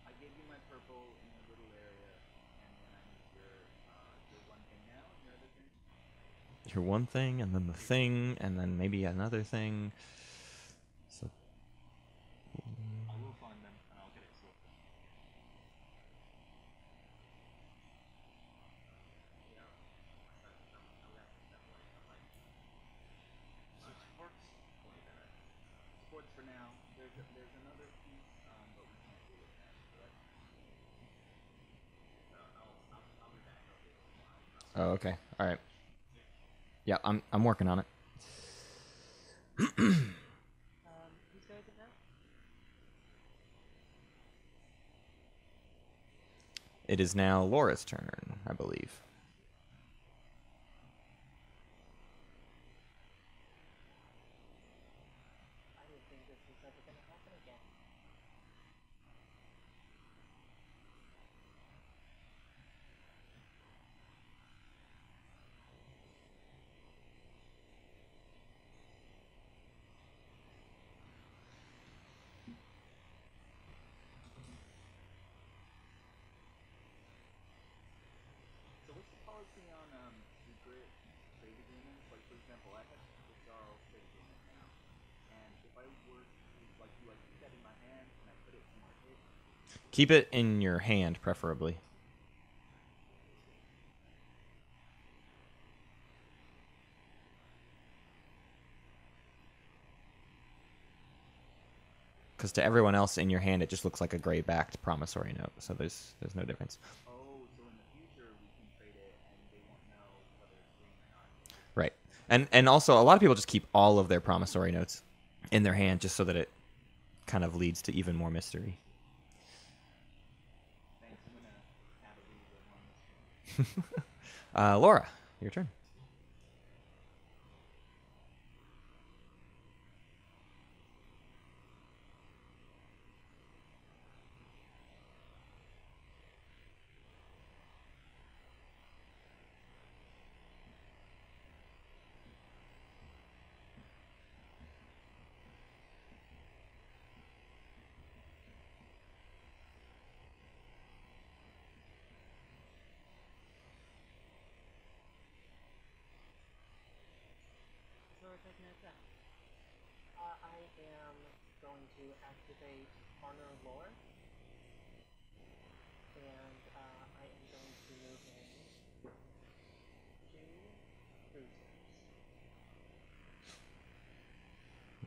I gave you my purple in a little area, and then I need your one thing now and your other thing. Your one thing, and then the thing, and then maybe another thing. So I will find them and I'll get it sorted. So supports. Sports for now. There's another piece, but we can't do it now. So that's oh, okay. All right. Yeah, I'm working on it. Whose go is it now? It is now Laura's turn, I believe. I didn't think this was ever gonna happen again. So what's the policy on secret trade agreements? Like for example, I have the Charles trade agreement now, and if I were to like do I keep that in my hand? Can I put it in my hip? Keep it in your hand, preferably. Because to everyone else in your hand, it just looks like a gray-backed promissory note. So there's no difference. Oh, so in the future we can trade it, and they won't know whether it's green or not. Right. And also, a lot of people just keep all of their promissory notes in their hand just so that it kind of leads to even more mystery. Thanks. I'm gonna add a little bit more mystery. Laura, your turn. Is Laura taking her turn? I am going to activate Honor Lore. And I am going to move in 2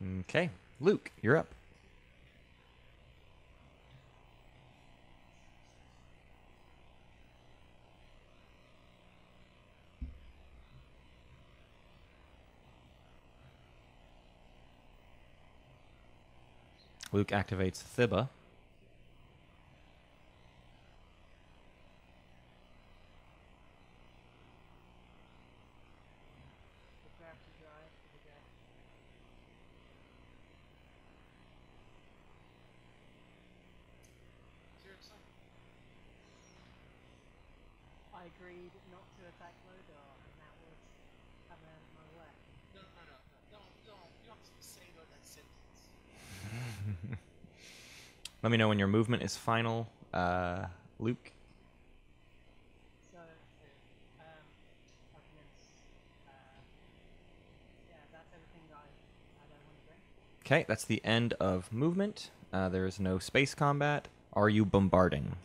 cruisers. Okay. Luke, you're up. Luke activates Thibba. The gravity drive for the deck. agreed not to attack Lodar, and that was come out of my way. No. Don't. You don't have to say that sentence. Let me know when your movement is final, Luke. So, arguments, yeah, that's everything I don't want to bring. Okay, that's the end of movement. There is no space combat. Are you bombarding?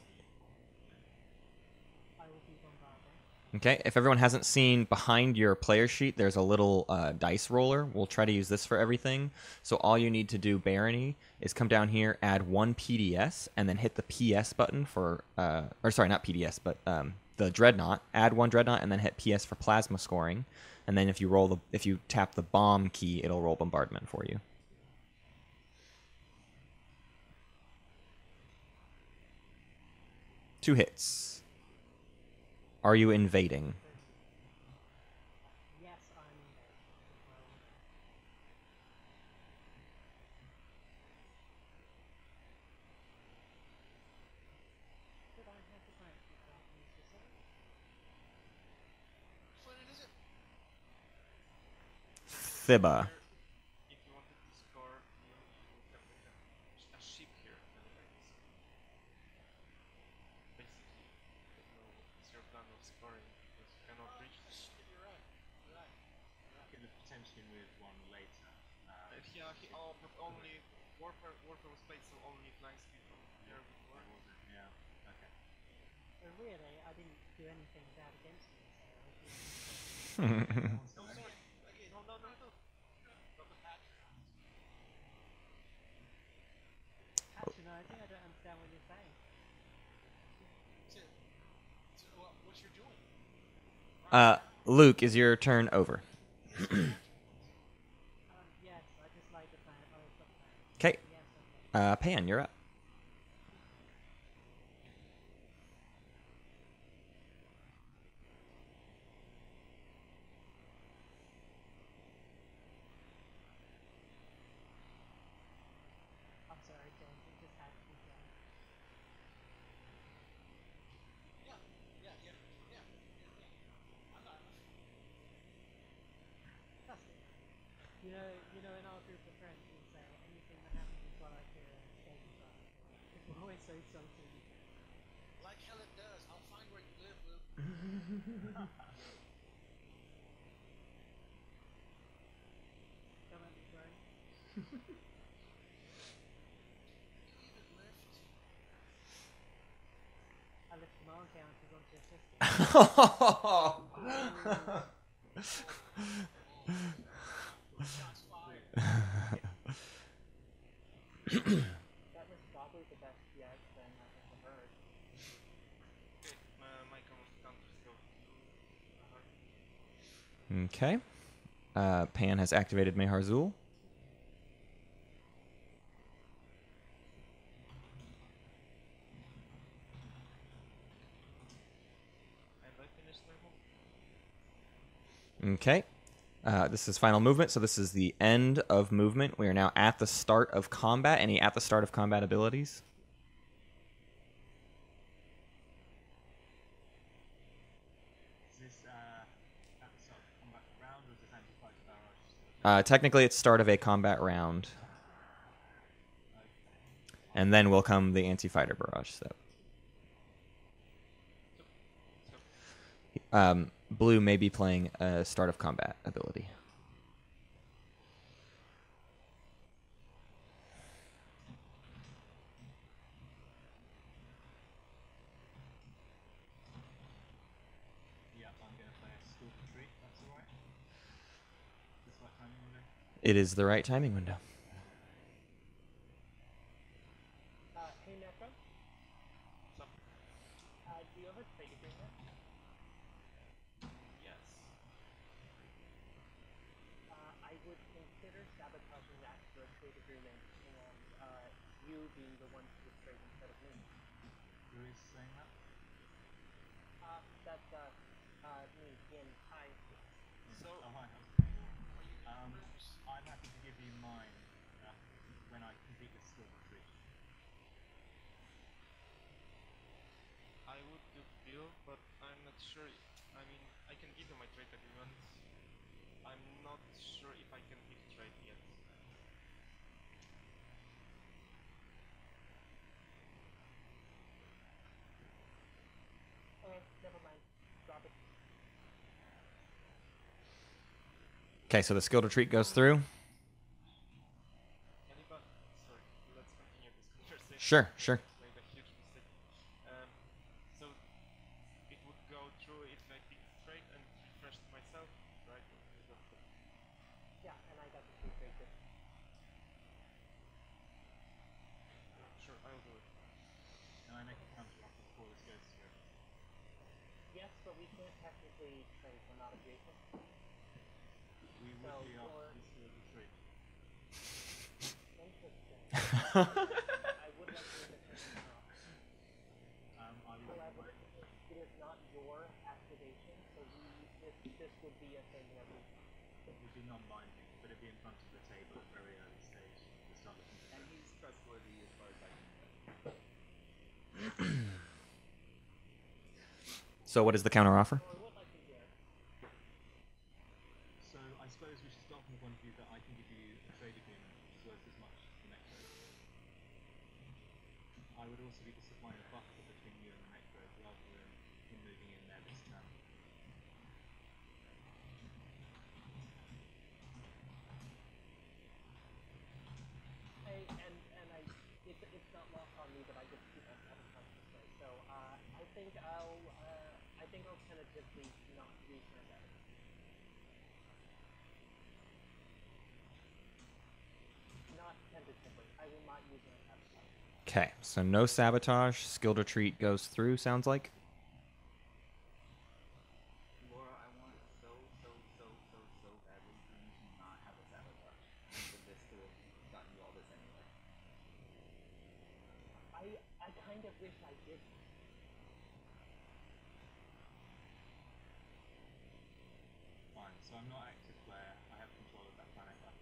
I will be bombarding. Okay, if everyone hasn't seen behind your player sheet, there's a little dice roller. We'll try to use this for everything. So all you need to do, Barony, is come down here, add 1 PDS, and then hit the PS button for, or sorry, not PDS, but the Dreadnought. Add 1 Dreadnought, and then hit PS for plasma scoring. And then if you tap the bomb key, it'll roll bombardment for you. Two hits. Are you invading? Yes, I'm invading. Could I have the break before I use this on? Which one is it? Thibba. If you wanted to score, you have a ship here, anyways. Basically, I don't know what's your plan of scoring, because you cannot reach the ship. You're right. Could have potentially moved one later. But only Warfare was played, so only flanks people here would work. Was it? Yeah. Okay. But really, I didn't do anything bad against you, so I hope you No, sorry. Again, no. From the Patreon. patronizing. I don't understand what you're saying. To what you're doing. Luke, is your turn over? Yes, I just like the plan. I was the plan. Okay. Yes, okay. Pan, you're up. I'm sorry, James. It just had to be done. Yeah. I'm not. That's it. You know, in our group of friends, we say anything that happens while I hear stays inside. Because we're always so salty. Like hell it does. I'll find where you live, Luke. Come at me, bro. You even lift. I lift my own counters onto your system. Shots fired. That was probably the best yes thing I've ever heard. Okay, my counters go to Okay. Pan has activated Meharzul. and I finished my move. Okay. This is final movement, so this is the end of movement. We are now at the start of combat. Any at the start of combat abilities? Is this at the start of the combat round, or is this anti-fighter barrage? Technically, it's start of a combat round. And then will come the anti-fighter barrage step. Blue may be playing a start of combat ability. Yeah, I'm going to play a skill retreat. That's alright. This is my timing window. It is the right timing window. Hey, Necro, So, do you have a trade agreement? yes. I would consider sabotaging that for a trade agreement and you being the one to get trade instead of me. Who is saying that? That's me, Ian. Hi. So, Oh, hi. I'm happy to give you mine when I complete this skill retreat. I would do Bill, but I'm not sure. I mean, I can give you my trade agreement. I'm not sure if I can hit trade yet. Okay, never mind. Drop it. Okay, so the skill retreat goes through. Anybody? Sorry, let's continue this conversation. Sure, sure. Made a huge mistake. So it would go through if I picked trade and refreshed myself, right? Yeah, and I got the free trade too. Sure, I'll do it. Can I make a counter offer before this goes through? Yes, but we can't technically trade. We're not adjacent. We So would be after you're- this skill retreat. Interesting. I would like to entertain an offer. I would However, wait. it is not your activation, so this would be a thing that we. It would be non-binding, but it'd be in front of the table at a very early stage to start looking at And it. he's trustworthy as far as I can tell. So what is the counter offer? Or what I can hear. So I suppose we should start from the point of view that I can give you a trade agreement which is worth as much as the Necro. I would also be the supplying a buffer between you and the Necro rather than him moving in there this turn. It's not lost on me that I just keep on sabotage this way. So I think I'll tentatively not use my sabotage. Not tentatively. I will not use my sabotage. Okay, so no sabotage. Skilled retreat goes through, sounds like. Laura, I want so badly for you to not have a sabotage. Because this could have gotten you all this anyway. I kind of wish I didn't. Fine, so I'm not active player. I have control of that planet buffer.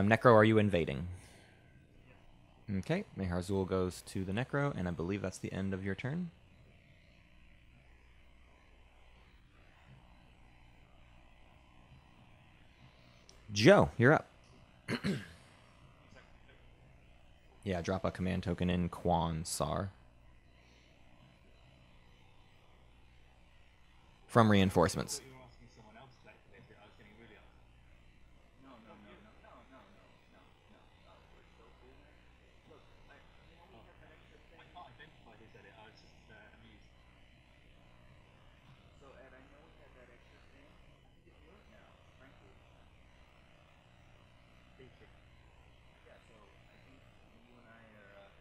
Necro, are you invading? Okay, Meharzul goes to the Necro, and I believe that's the end of your turn. Joe, you're up. Yeah, drop a command token in Quan Sar. From I reinforcements. thought you were asking someone else to activate it. I was getting really upset. No. We're so cool, man. Look, we have that extra I thing. can't identify who said it. I was just amused. So, Ed, I know we have that extra thing. I think it's yours now, frankly. Feature. Yeah, so I think you and I are,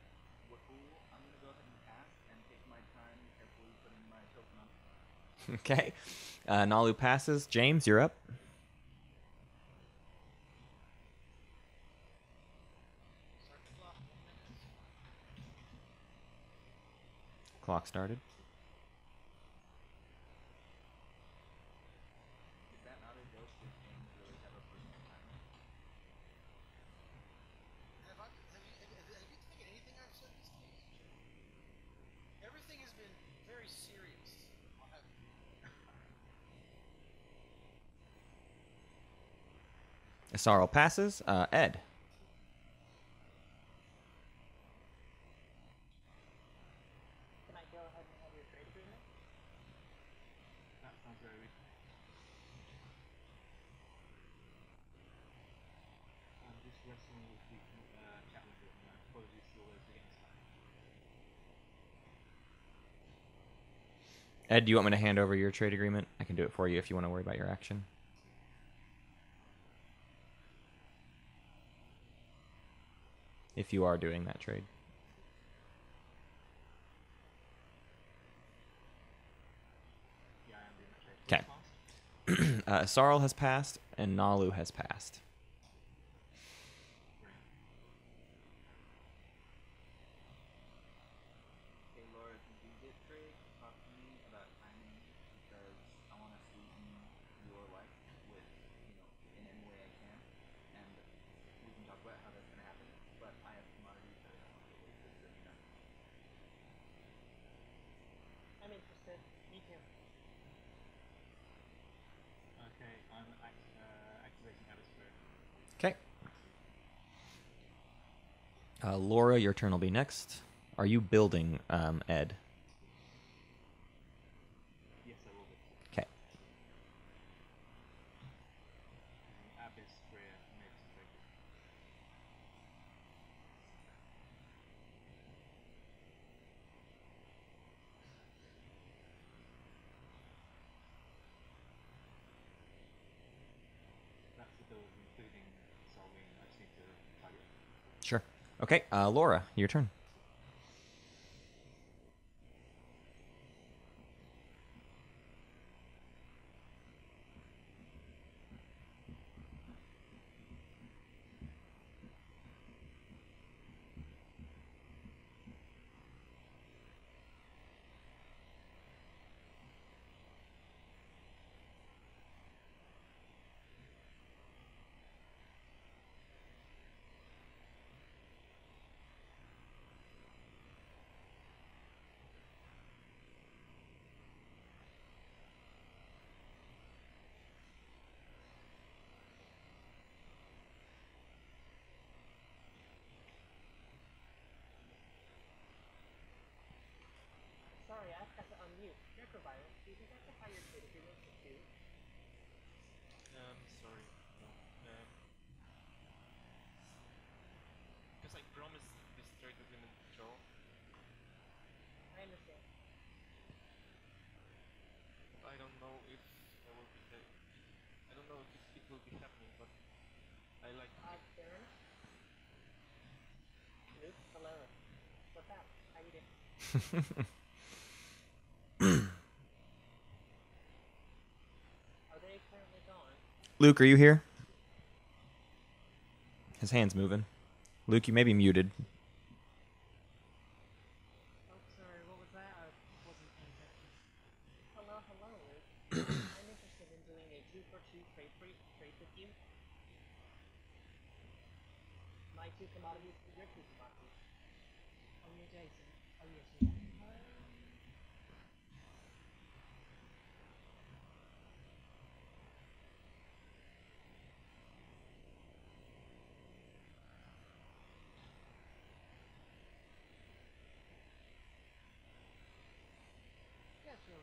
we're cool. I'm gonna go ahead and pass and take my time carefully putting my token on. Okay. Nalu passes. James, you're up. Start the clock. 1 minute. Clock started. Is that not a joke? Does James really have a personal timer? Have you taken anything I've said these days? Everything has been very serious. I'll have you. Asarl passes. Ed. Can I go ahead and have your trade agreement? That sounds very reasonable. I'm just wrestling with the chat window at the moment. Apologies to all those who are getting stuck. Ed, do you want me to hand over your trade agreement? I can do it for you if you want to worry about your action. If you are doing that trade. Yeah, I am doing that trade. Okay. Asarl has passed, and Nalu has passed. Brilliant. Okay, Laura, if you do get trade, talk to me about timing because I want to sweeten your life with, in any way I can, and we can talk about how that's going to happen. But I have commodities that I don't want to get wasted, so you know. I mean, Laura, your turn will be next. Are you building, Ed? Yes, I will be. Okay. Abyss, Freya, Mid, Dragon. That's the build, including solving. I just need to target. Sure. Okay, Laura, your turn. Sorry, I have to unmute. Character violence. Do you think I have to hire data heroes to do? Sorry, no. Because I promised this trade agreement to Joe. I understand. I don't know if there will be I don't know if it will be happening, but I like to think. Fair enough. Luke, hello. What's up? How you doing? Are they currently gone? Luke, are you here? His hand's moving. Luke, you may be muted. Oh, sorry, what was that? I wasn't paying attention. Hello, Luke. I'm interested in doing a 2-for-2 trade with you. My 2 commodities for your 2 commodities. Oh, you're Jason. Oh, yes, you are. Yeah, sure.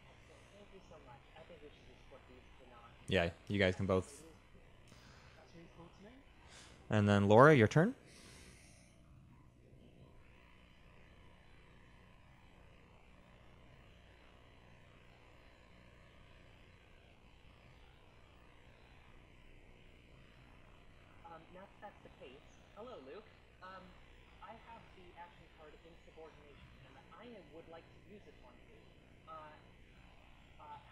Excellent. Thank you so much. I think we should just split these to not. Yeah, you guys can both. That's reasonable to me. And then Laura, your turn. Now that that's the case, hello, Luke. I have the action card Insubordination, and I would like to use it on you.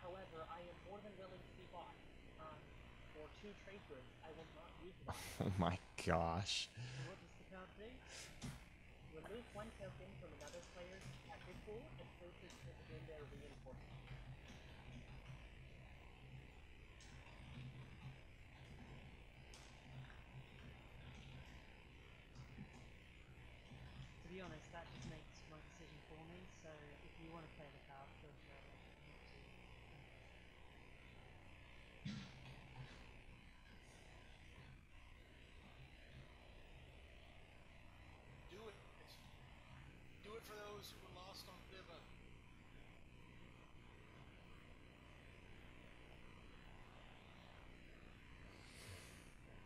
However, I am more than willing to be bought. For 2 trade goods, I will not use it on you. Oh my gosh. So what does the card do? Remove 1 token from another player's tactic pool and place it in their reinforcement. To be honest, that just makes my decision for me, so if you want to play the card, go for it. I'm not too interested. Do it. Do it for those who were lost on Viva.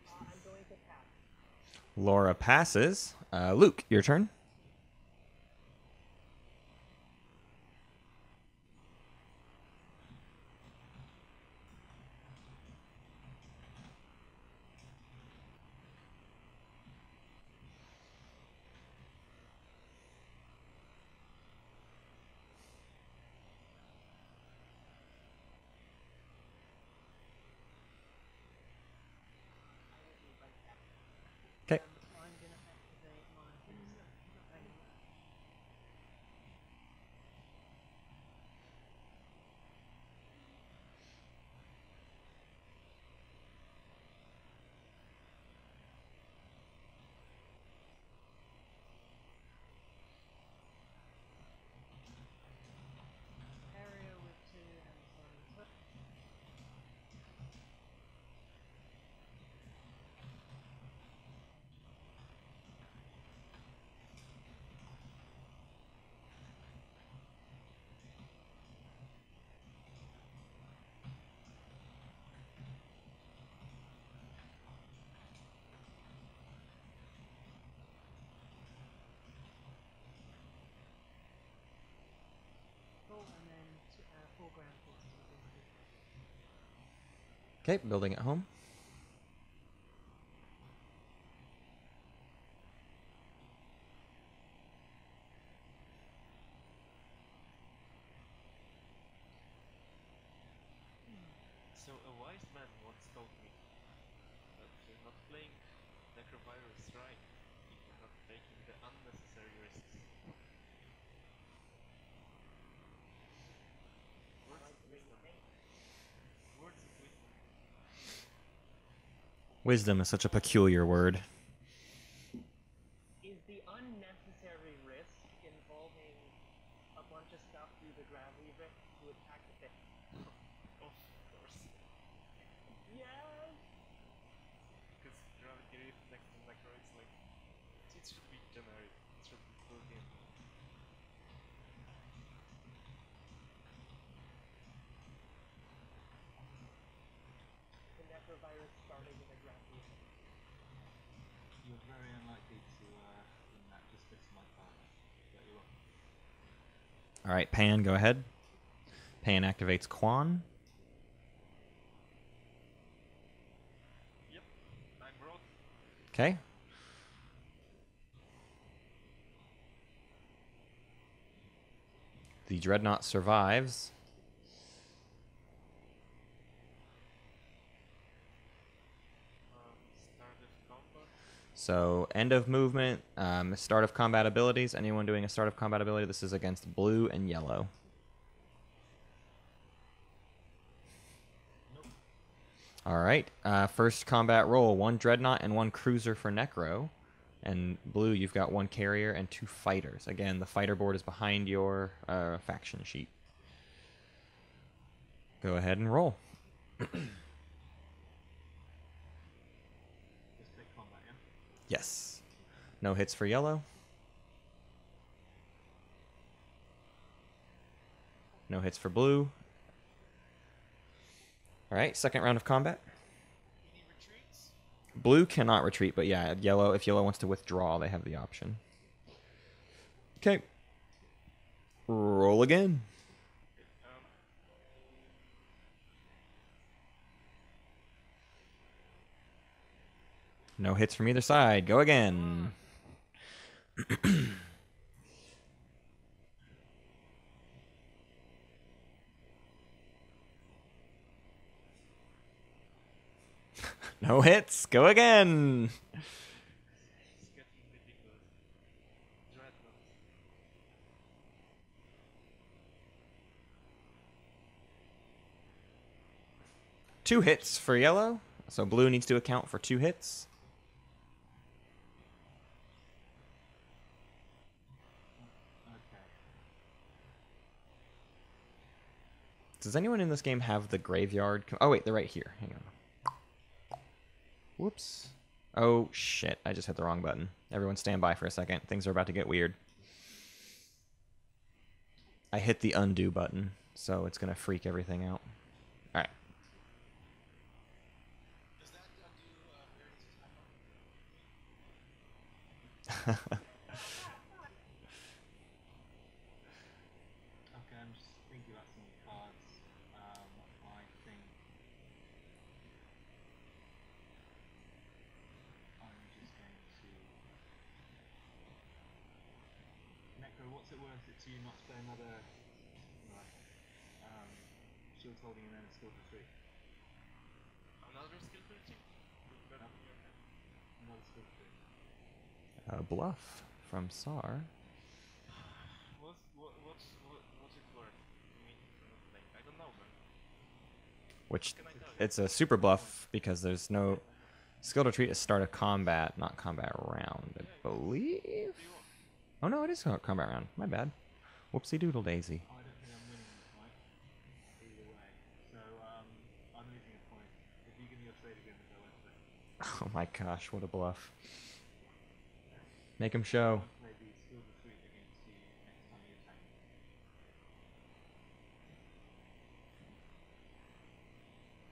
I'm going to pass. Laura passes. Luke, your turn. Okay. I'm going to activate my booster. Okay, building at home. So a wise man once told me that you're not playing Necrovirus right if you're not taking the unnecessary risks. Words of wisdom. Words of wisdom. Wisdom is such a peculiar word. Is the unnecessary risk involving a bunch of stuff through the gravity rift to attack the thing? Of course. Yes! Because gravity rift next to Necro is like, it should be generic. It should be built in. The necrovirus starting in a gravity rift. You're very unlikely to win that just based on my card. But you're wrong. All right, Pan, go ahead. Pan activates Quan. Yep, I'm broke. Okay. The Dreadnought survives. Start of combat. So, end of movement, start of combat abilities. Anyone doing a start of combat ability? This is against blue and yellow. Nope. All right. First combat roll: 1 Dreadnought and 1 Cruiser for Necro. And blue, you've got 1 carrier and 2 fighters. Again, the fighter board is behind your faction sheet. Go ahead and roll. Just take combat, yeah? Yes. No hits for yellow. No hits for blue. All right, second round of combat. Any retreats? Blue cannot retreat, but yeah, yellow, if yellow wants to withdraw, they have the option. Okay. Roll again. No hits from either side. Go again. No hits. Go again. It's getting ridiculous. Dreadnought. Two hits for yellow. So blue needs to account for 2 hits. Okay. Does anyone in this game have the graveyard? Oh, wait, they're right here. Hang on. Whoops. Oh, shit. I just hit the wrong button. Everyone stand by for a second. Things are about to get weird. I hit the undo button, so it's going to freak everything out. All right. Does that undo Okay, I'm just thinking about some cards. I think I'm just going to Necro. What's it worth it to you not to play another shield holding and then a skill for 3? Another skill ability? Put that in your hand. Another skill for 3. Bluff from Sar. What's it worth to me for not playing? I don't know, man. Which Can I tell you? it's a super bluff because there's no skill retreat is start of combat, not combat round, I believe. Do you want? Oh no, it is combat round. My bad. Whoopsie doodle daisy. I don't think I'm winning this fight. Either way. So I'm losing a point. If you give me your trade agreement, I won't play. Oh my gosh, what a bluff. Make him show. I'll play the skill retreat against you next time you attack me.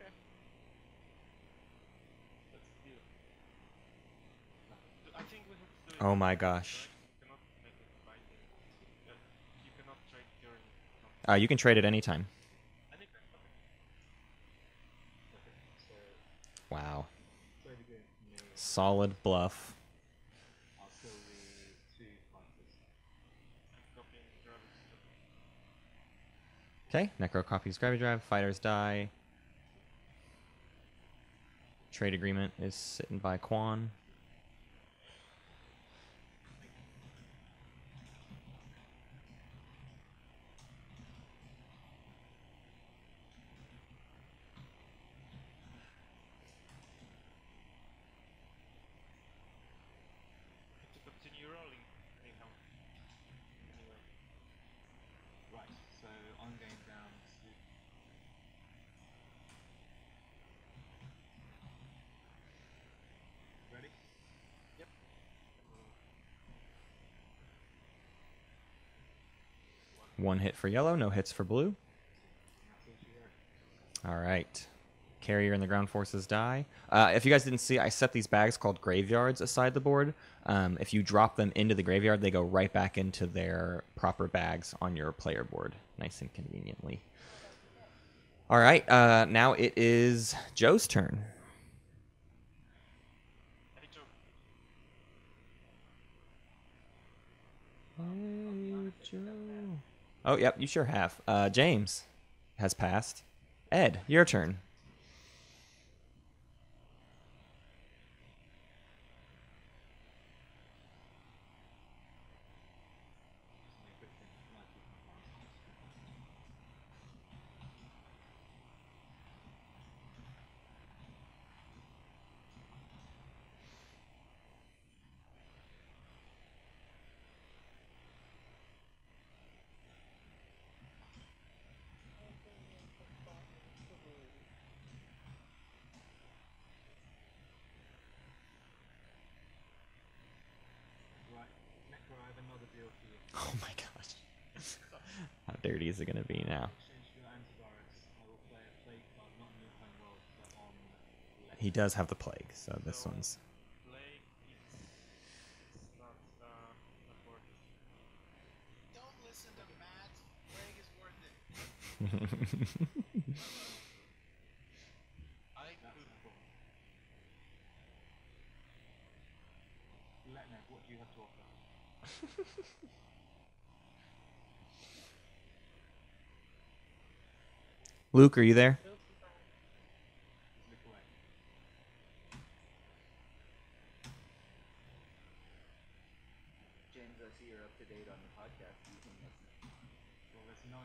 Okay. That's the deal. I think we have to do it. Oh my gosh. You cannot make it binding. You cannot trade during combat. You can trade at any time. Anytime. Okay. Okay. So Solid bluff. I'll kill the 2 fighters. I'm copying gravity. Okay, Necro copies Gravity Drive. Fighters die. Trade agreement is sitting by Quan. To continue rolling anyhow. Anyway. Right, so I'm going down to... Ready? Yep. One hit for yellow, no hits for blue. That's all she wrote. All right. Carrier and the ground forces die. If you guys didn't see, I set these bags called graveyards aside the board. If you drop them into the graveyard, they go right back into their proper bags on your player board, nice and conveniently. All right, now it is Joe's turn. Hey Joe. Oh, yep, you sure have. James has passed. Ed, your turn. Just make a quick thing. I might keep my cards. Right, Necro, I have another deal for you. Oh my gosh. How dirty is it going to be now? In exchange for your antivirus, I will play a plague card, not in your home world, but on left. He does have the plague, so this one's... Plague, it's not worth it. Don't listen to Matt. Plague is worth it. I That's could no problem. Letnev, what do you have to offer? Luke, are you there? Just look away. James, I see you're up to date on the podcast. You can listen. Well, there's 9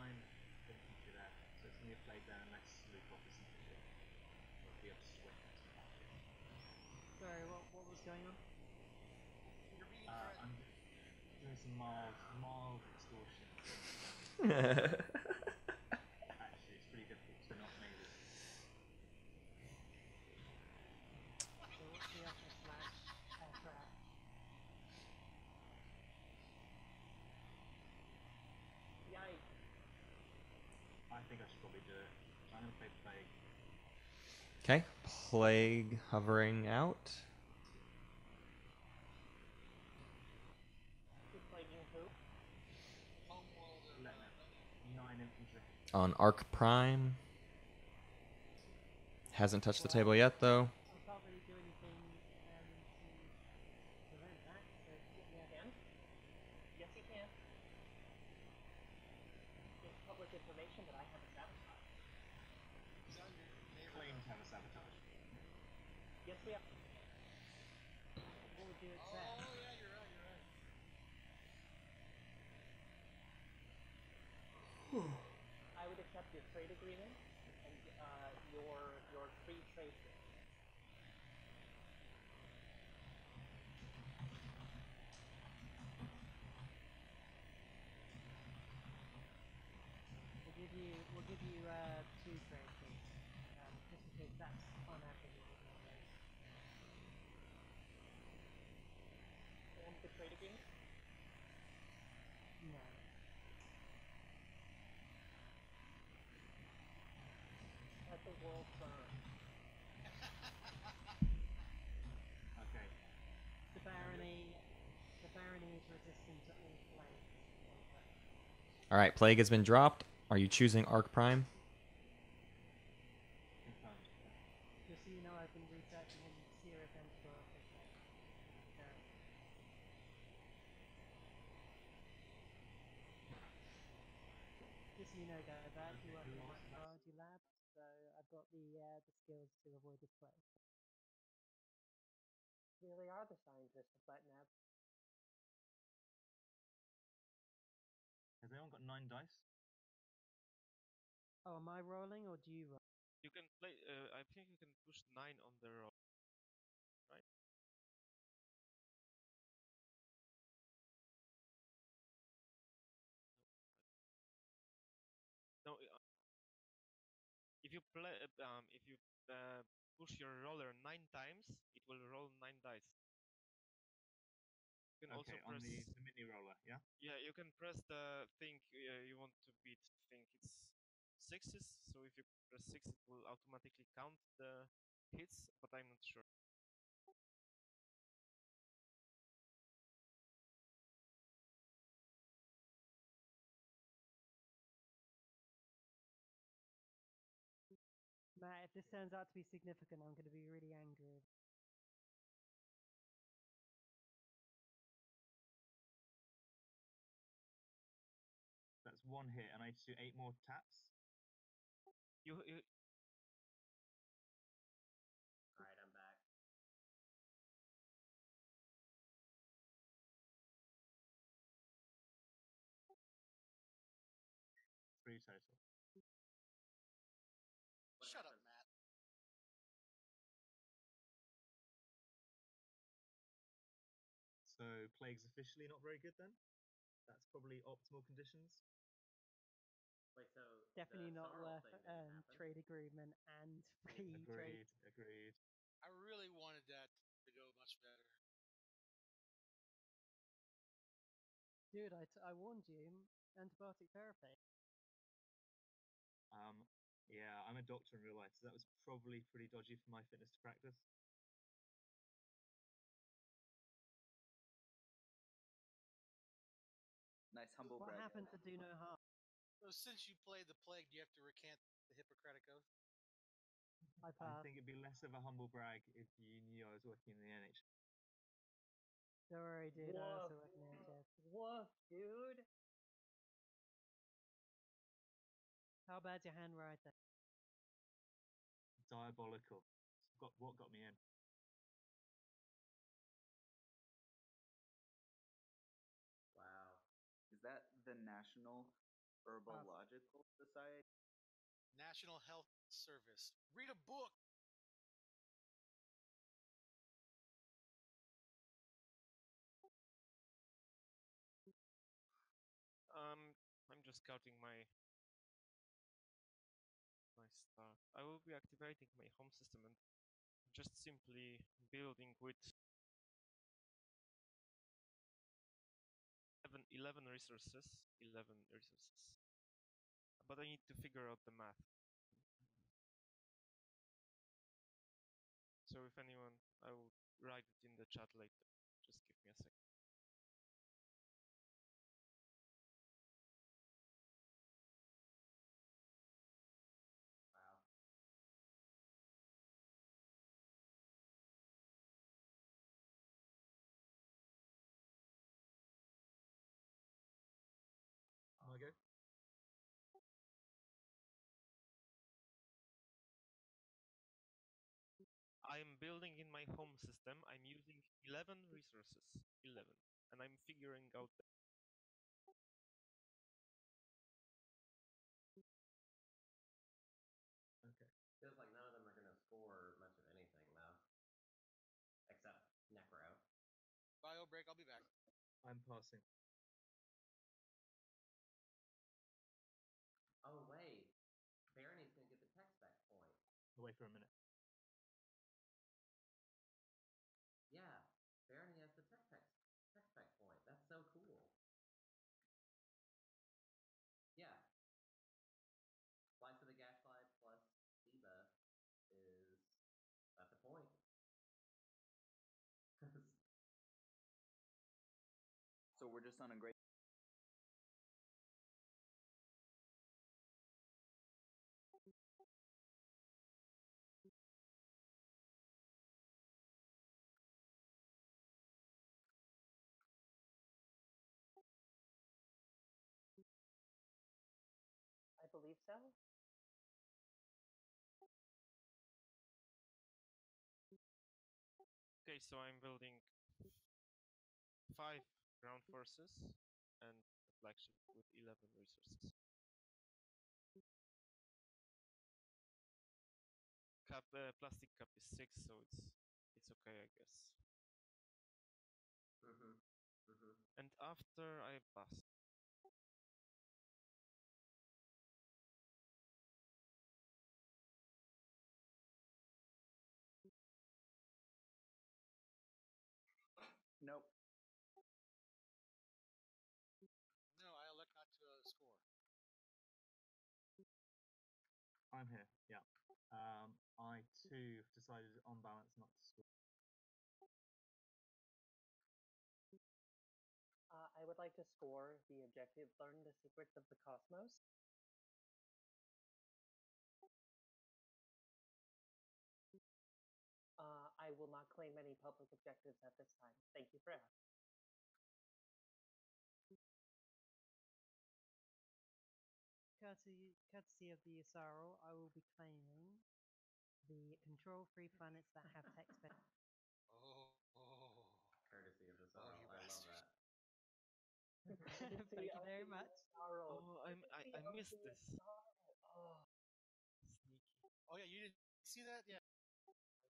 infantry there, so it's going to be a plague there unless Luke offers something good. Or if you have swift to back it. Sorry, what was going on? You're being I'm doing some mild extortion. Actually, it's pretty difficult to not maybe. So what's the upper slash aircraft? Yikes. I think I should probably do it. I'm going to play plague. Okay, plague hovering out. Good plaguing who? homeworld or Letnev, 9 infantry. On Arc Prime. Hasn't touched the table yet, though. I can't really do anything to prevent that, so yeah. Can? Yes, he can. It's public information that I have a sabotage. He's on your neighbor. Claim to have a sabotage. Yes, we have. What would you Oh accept? yeah, you're right. I would accept your trade agreement and your free trade gift. We'll give you 2 trade things, just because that's unapplicable nowadays. And the trade agreement? No. Let the world burn. Okay. The barony is resistant to all plagues. All right, plague has been dropped. Are you choosing Arc Prime? Confirmed. Just so you know, I've been researching and Seer event for so you know, guys, Okay, you work who in a else? microbiology lab, so I've got the skills to avoid this play. Really are the scientists of Flatnab. Has anyone got 9 dice? Oh, am I rolling or do you roll? You can play. I think you can push 9 on the roll. Right? No. If you play, if you push your roller 9 times, it will roll 9 dice. You can Okay, also on the press. mini roller, yeah? Yeah, you can press the thing you want to beat. I think it's 6s. So if you press 6, it will automatically count the hits, but I'm not sure. Matt, if this turns out to be significant, I'm going to be really angry. That's 1 hit, and I need to do 8 more taps. You Alright, I'm back. Three total. What Shut happened? up, Matt. So plague's officially not very good then? That's probably optimal conditions. Wait, so Definitely the not Sorrel worth thing didn't happen? trade agreement and free trade. Agreed. I really wanted that to go much better. Dude, I warned you. Antibiotic therapy. Yeah, I'm a doctor in real life, so that was probably pretty dodgy for my fitness to practice. Nice humble What brag. happened to do no harm? So since you played the plague, do you have to recant the Hippocratic Oath? I I passed. think it'd be less of a humble brag if you knew I was working in the NHS. Don't worry, dude. I Woof. also work in the NHS. Woof, dude. How bad's your handwriting? Diabolical. What got me in? Wow. Is that the National Herbological Society? National Health Service. Read a book! I'm just counting my stuff. I will be activating my home system and just simply building with 11 resources. 11 resources. But I need to figure out the math. So if anyone, I will write it in the chat later. Just give me a second. Wow. Am I go? I'm building in my home system. I'm using 11 resources. 11. And I'm figuring out Okay. Feels like none of them are going to score much of anything, though. Except Necro. Bio break, I'll be back. I'm passing. Oh, wait. Barony's going to get the tech spec point. I'll wait for a minute. Yeah, Barony has the tech spec point. That's so cool. Yeah. Slice of the Gaslight plus debuff is at the point. So we're just on a great believe so. Okay, so I'm building 5 ground forces and a flagship with 11 resources. Plastic cap is 6, so it's okay, I guess. Mm-hmm. Mm-hmm. And after I pass. Nope. No, I elect not to score. I'm here. Yeah. I too have decided on balance not to score. I would like to score the objective, learn the secrets of the cosmos. I will not claim any public objectives at this time. Thank you for asking. Courtesy of the Usaro, I will be claiming the control-free planets that have tech spec. Oh. Courtesy of the Oh, Sorrow. you I love bastard. that. Thank you very much. Oh, I missed this. Oh. Sneaky. Oh yeah, you didn't see that? Yeah.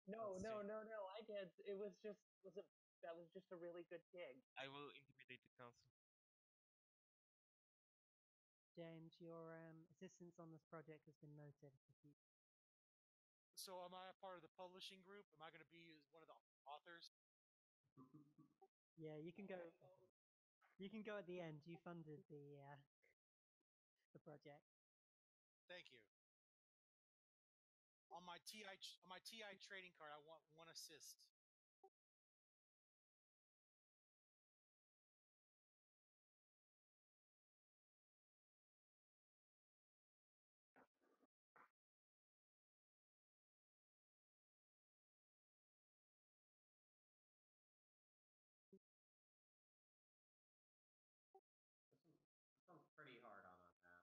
No, Let's no, see. no, no! I did. It was just that was just a really good gig. I will intimidate the council. James, your assistance on this project has been noted for future. So am I a part of the publishing group? Am I going to be one of the authors? Yeah, you can go. You can go at the end. You funded the project. Thank you. On my TI trading card, I want 1 assist. This one's pretty hard on a map.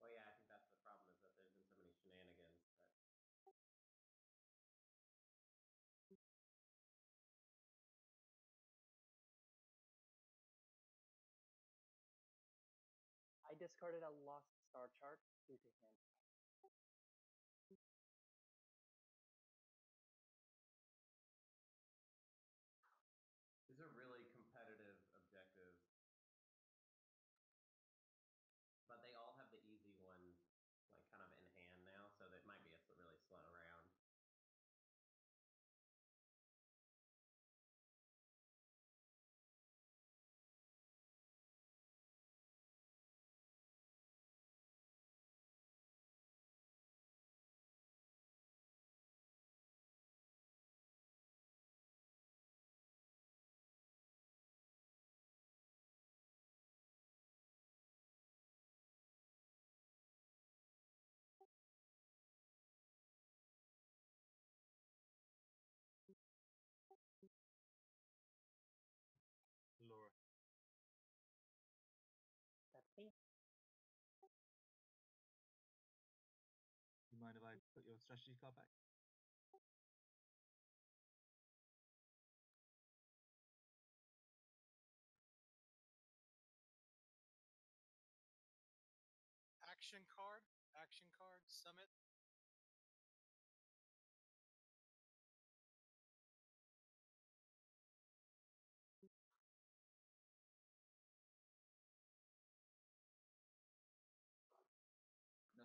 Well, yeah, I think that's the problem, is that there's been so many shenanigans that I discarded a lost star chart due to him. these are really competitive objectives, but they all have the easy ones like kind of in hand now, so that might be a really slow round. Laura. That's me. You mind if I put your strategy card back? Action card, summit.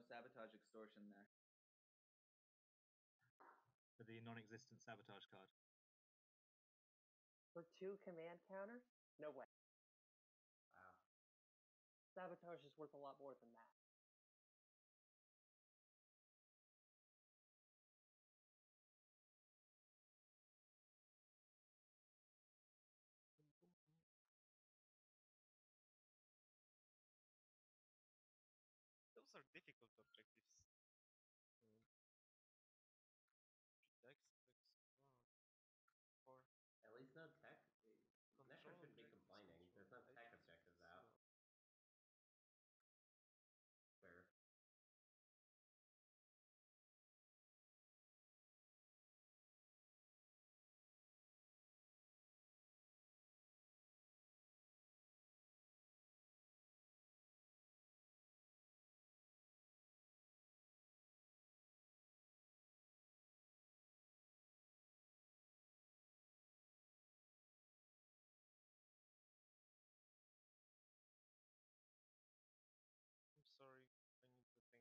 sabotage extortion there. For the non-existent sabotage card. For 2 command counters? No way. Wow. Sabotage is worth a lot more than that. Those are difficult objectives. Pretext, explore, or At least no tech. Necro control shouldn't be objectives, complaining. There's no control tech items, objectives so- out. Sure. I'm sorry, I need to think a little bit.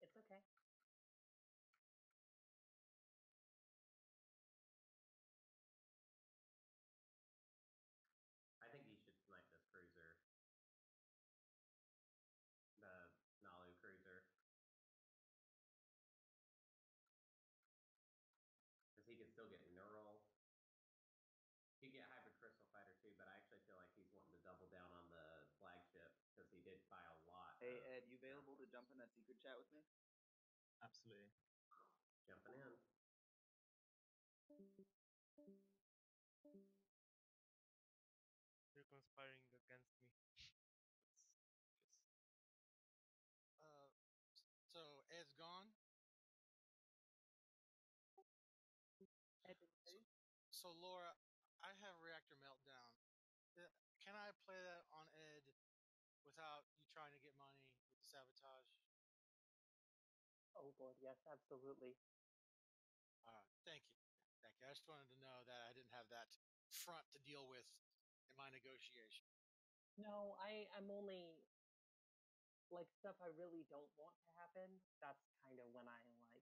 It's okay. I think you should snipe this cruiser. The Nalu cruiser. Because he can still get neural. He can get hybrid crystal fighter too, but I actually feel like he's wanting to double down on the flagship because he did buy a lot. Hey Ed, you available to jump in that secret chat with me? Absolutely. Jumping in. You're conspiring against me. That's just So Ed's gone. Ed, did you say? So Laura, I have reactor meltdown. Can I play that on Ed without you trying to get money with the sabotage? Oh Lord, yes, absolutely. All right, thank you. Thank you. I just wanted to know that I didn't have that front to deal with in my negotiation. No, I'm only like stuff I really don't want to happen. That's kind of when I'm like,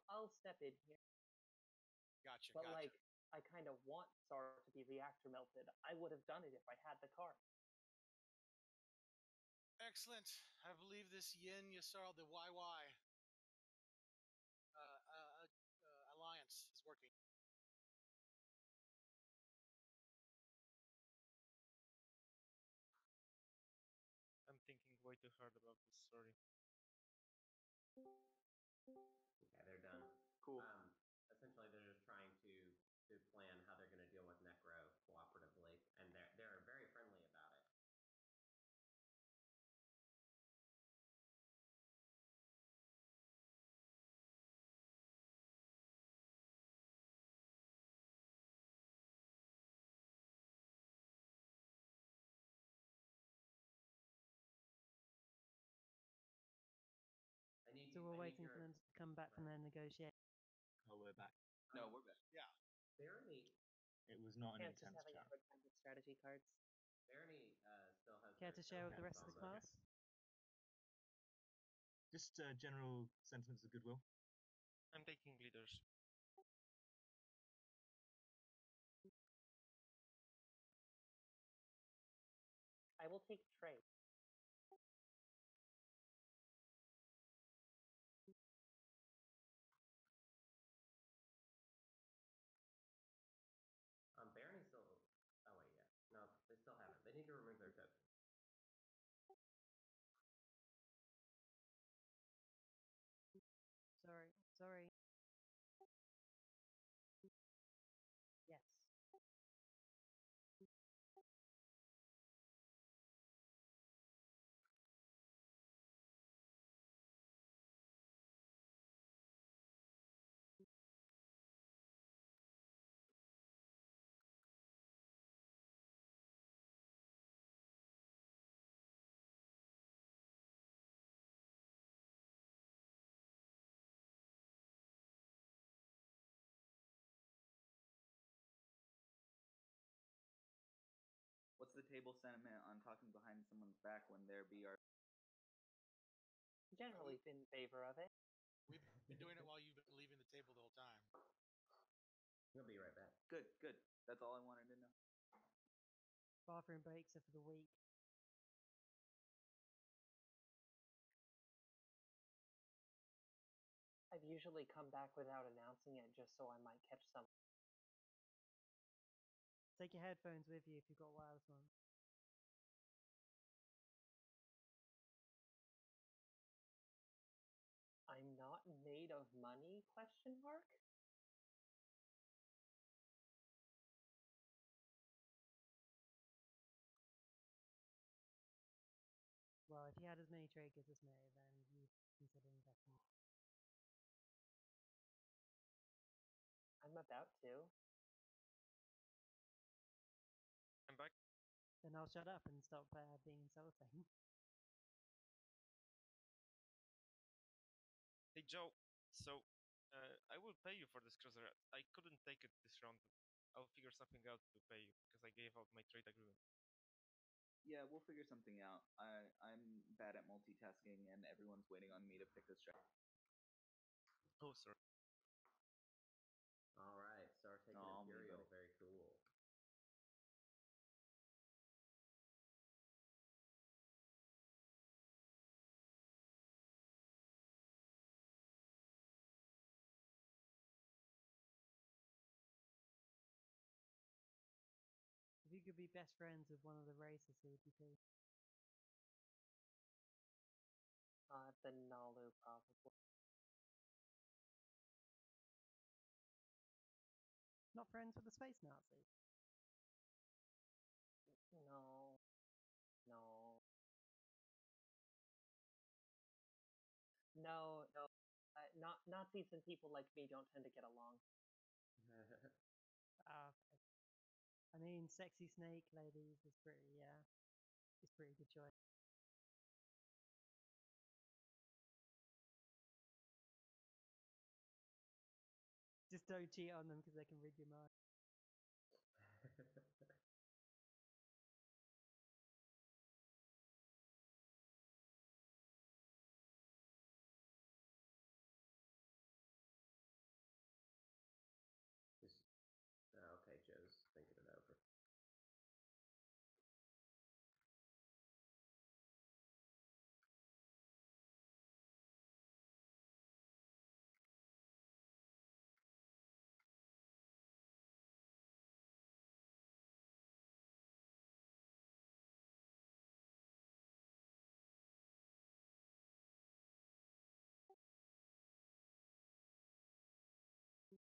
I'll step in here. Gotcha. But gotcha. like, I kind of want SAR to be reactor melted. I would have done it if I had the card. Excellent. I believe this Yin Yasar, the YY alliance is working. I'm thinking way too hard about this, sorry. Okay, they're done. Cool. Essentially, they're just trying to plan how they're going to deal with Necro cooperatively, and they're very friendly about it. So we're waiting for them to come back from their negotiation. Oh, we're back. No, we're back. Yeah. Barony. It was not an Can't just intense having a chat. hard time with strategy cards. Barony still has. Care their to share with the skills rest of the on class? Just general sentiments of goodwill. I'm taking leadership. I will take trade. Barony still. Oh wait, yeah. No, they still haven't. They need to remove their token. Sorry. Yes. table sentiment on talking behind someone's back when they're BR? Generally in favor of it. We've been doing it while you've been leaving the table the whole time. He'll be right back. Good. That's all I wanted to know. Bathroom breaks are for the weak. I've usually come back without announcing it just so I might catch some. Take your headphones with you if you've got wireless ones. I'm not made of money, question mark? Well, if you had as many triggers as me, then you consider investing. I'm about to. I'm back. Then I'll shut up and stop being insulting. Hey Joe, so I will pay you for this cruiser. I couldn't take it this round. I'll figure something out to pay you because I gave out my trade agreement. Yeah, we'll figure something out. I'm bad at multitasking, and everyone's waiting on me to pick a strat. Oh, sorry. All right, Star taking No, I'll Imperial. move it. Very cool. If you could be best friends with one of the races, who would you be? The Nalu, probably. Not friends with the space Nazi. No. No. No. Not Nazis and people like me don't tend to get along. Okay. I mean, sexy snake ladies is pretty, it's pretty good choice. Just don't cheat on them because they can read your mind. Just, okay, Joe's thinking it over.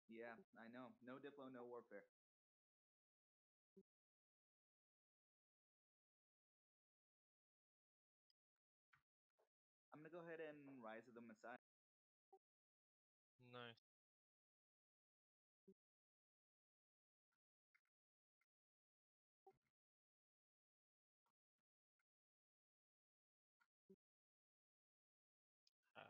Yeah, I know. No Diplo, no warfare. I'm gonna go ahead and Rise of the Messiah. Nice. Ah.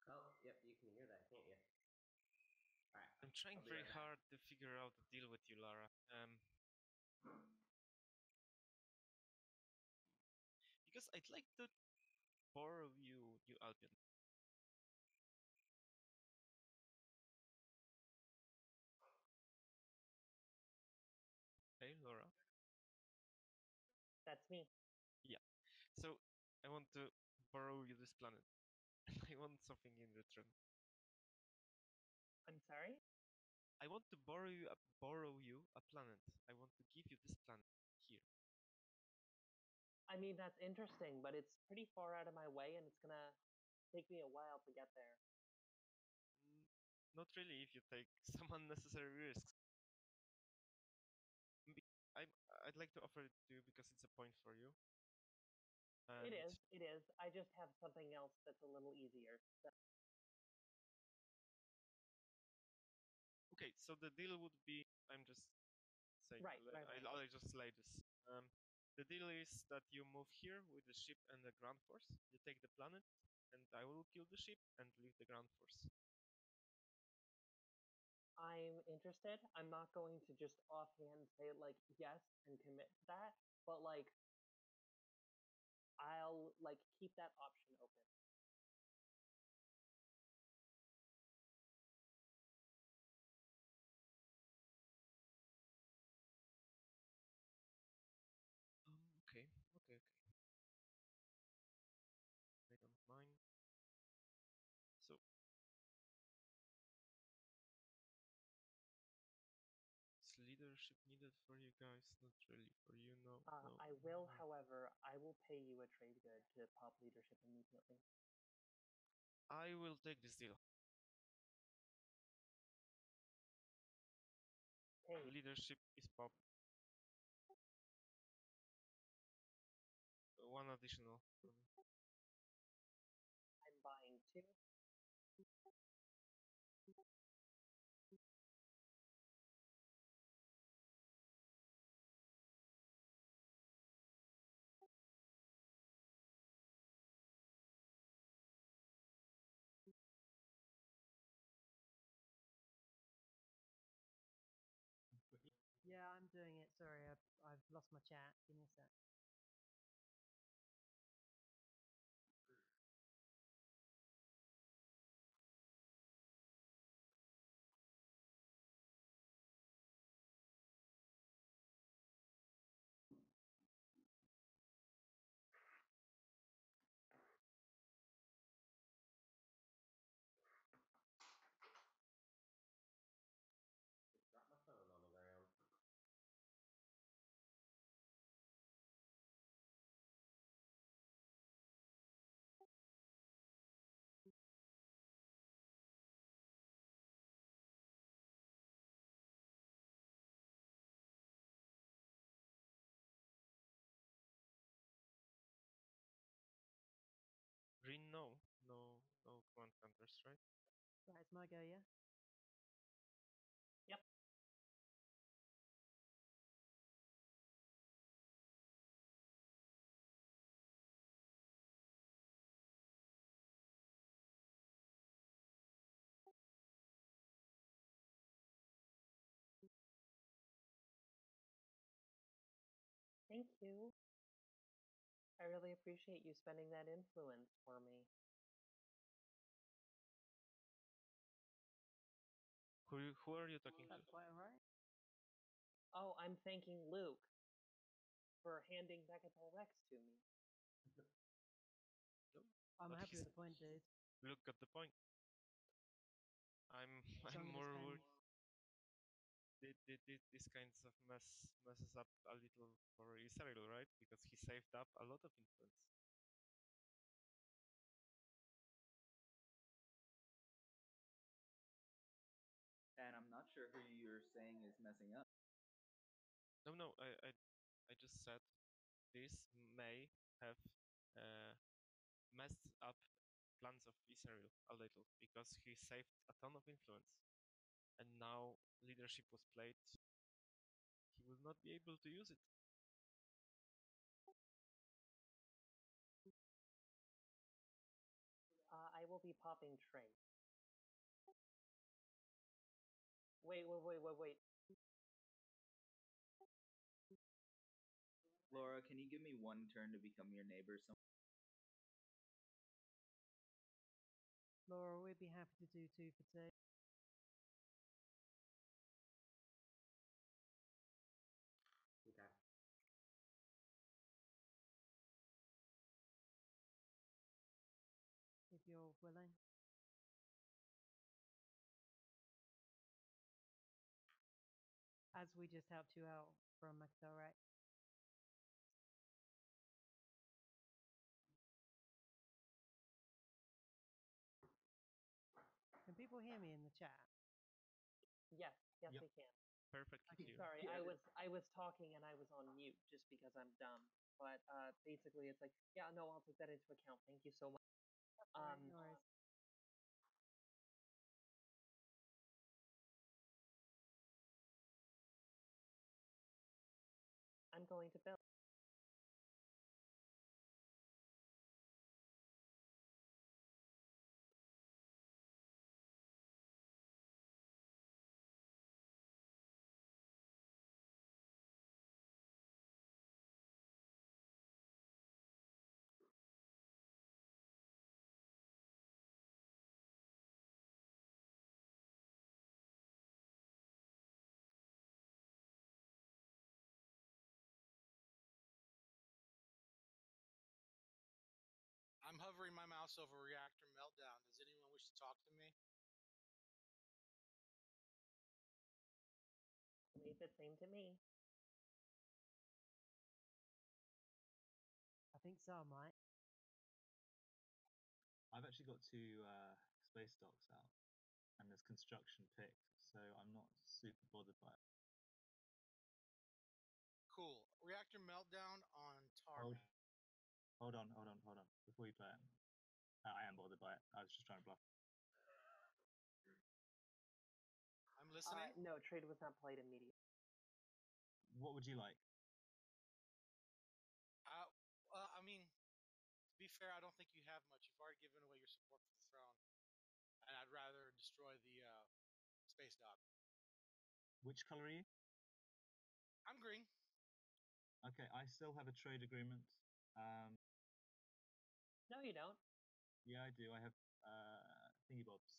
Oh, yep, you can hear that, can't you? All right. I'm trying I'll be very right back. hard to figure out a deal with you, Lara. Because I'd like to borrow you, Albion. Hey, Laura. That's me. Yeah. So I want to borrow you this planet. I want something in return. I'm sorry? I want to borrow you a planet. I want to give you this planet here. I mean, that's interesting, but it's pretty far out of my way, and it's gonna take me a while to get there. Not really if you take some unnecessary risks. I'd like to offer it to you because it's a point for you. And It is. I just have something else that's a little easier. So. Okay, so the deal would be, I'm just saying, Right. I'll just lay this. The deal is that you move here with the ship and the ground force. You take the planet, and I will kill the ship and leave the ground force. I'm interested. I'm not going to just offhand say like yes and commit to that, but like I'll like keep that option open. Okay. I don't mind. So is leadership needed for you guys? Not really for you, no. No. I will, however, I will pay you a trade good to pop leadership immediately. I will take this deal. Hey, Leadership is pop. One additional for me. I'm buying 2. Yeah, I'm doing it. Sorry, I've lost my chat. Give me a sec. Just drop my phone on the ground. Green, no. No command counters, right? Right, it's my go, yeah? Yep. Thank you. I really appreciate you spending that influence for me. Who are you talking to? That's quite alright. Oh, I'm thanking Luke for handing Megathol Rex to me. I'm But happy with the point, dude. Look at the point. I'm So I'm more gonna worried. spend. This kinds of messes up a little for Israel, right? Because he saved up a lot of influence. And I'm not sure who you're saying is messing up. No, I just said this may have messed up plans of Israel a little because he saved a ton of influence, and now leadership was played. He will not be able to use it. I will be popping trade. Wait. Laura, can you give me one turn to become your neighbor? Laura, we'd be happy to do 2 for 2. Okay. If you're willing. As we just helped you out from Macdorek. Can people hear me in the chat? Yes, Yep. we can. Perfectly clear. Sorry, Yeah, I was talking and I was on mute just because I'm dumb. But basically, it's like, yeah, no, I'll take that into account. Thank you so much. Alright, no worries. going to build. I'm hovering my mouse over reactor meltdown. Does anyone wish to talk to me? Made the same to me. I think so, Mike. I've actually got two space docks out, and there's construction picked, so I'm not super bothered by it. Cool. Reactor meltdown on Hold, tarmac. hold on. Before you play it, I am bothered by it. I was just trying to bluff. I'm listening. No, trade was not played immediately. What would you like? I mean, to be fair, I don't think you have much. You've already given away your support for the throne, and I'd rather destroy the space dock. Which color are you? I'm green. Okay, I still have a trade agreement. No, you don't. Yeah, I do. I have thingy bobs,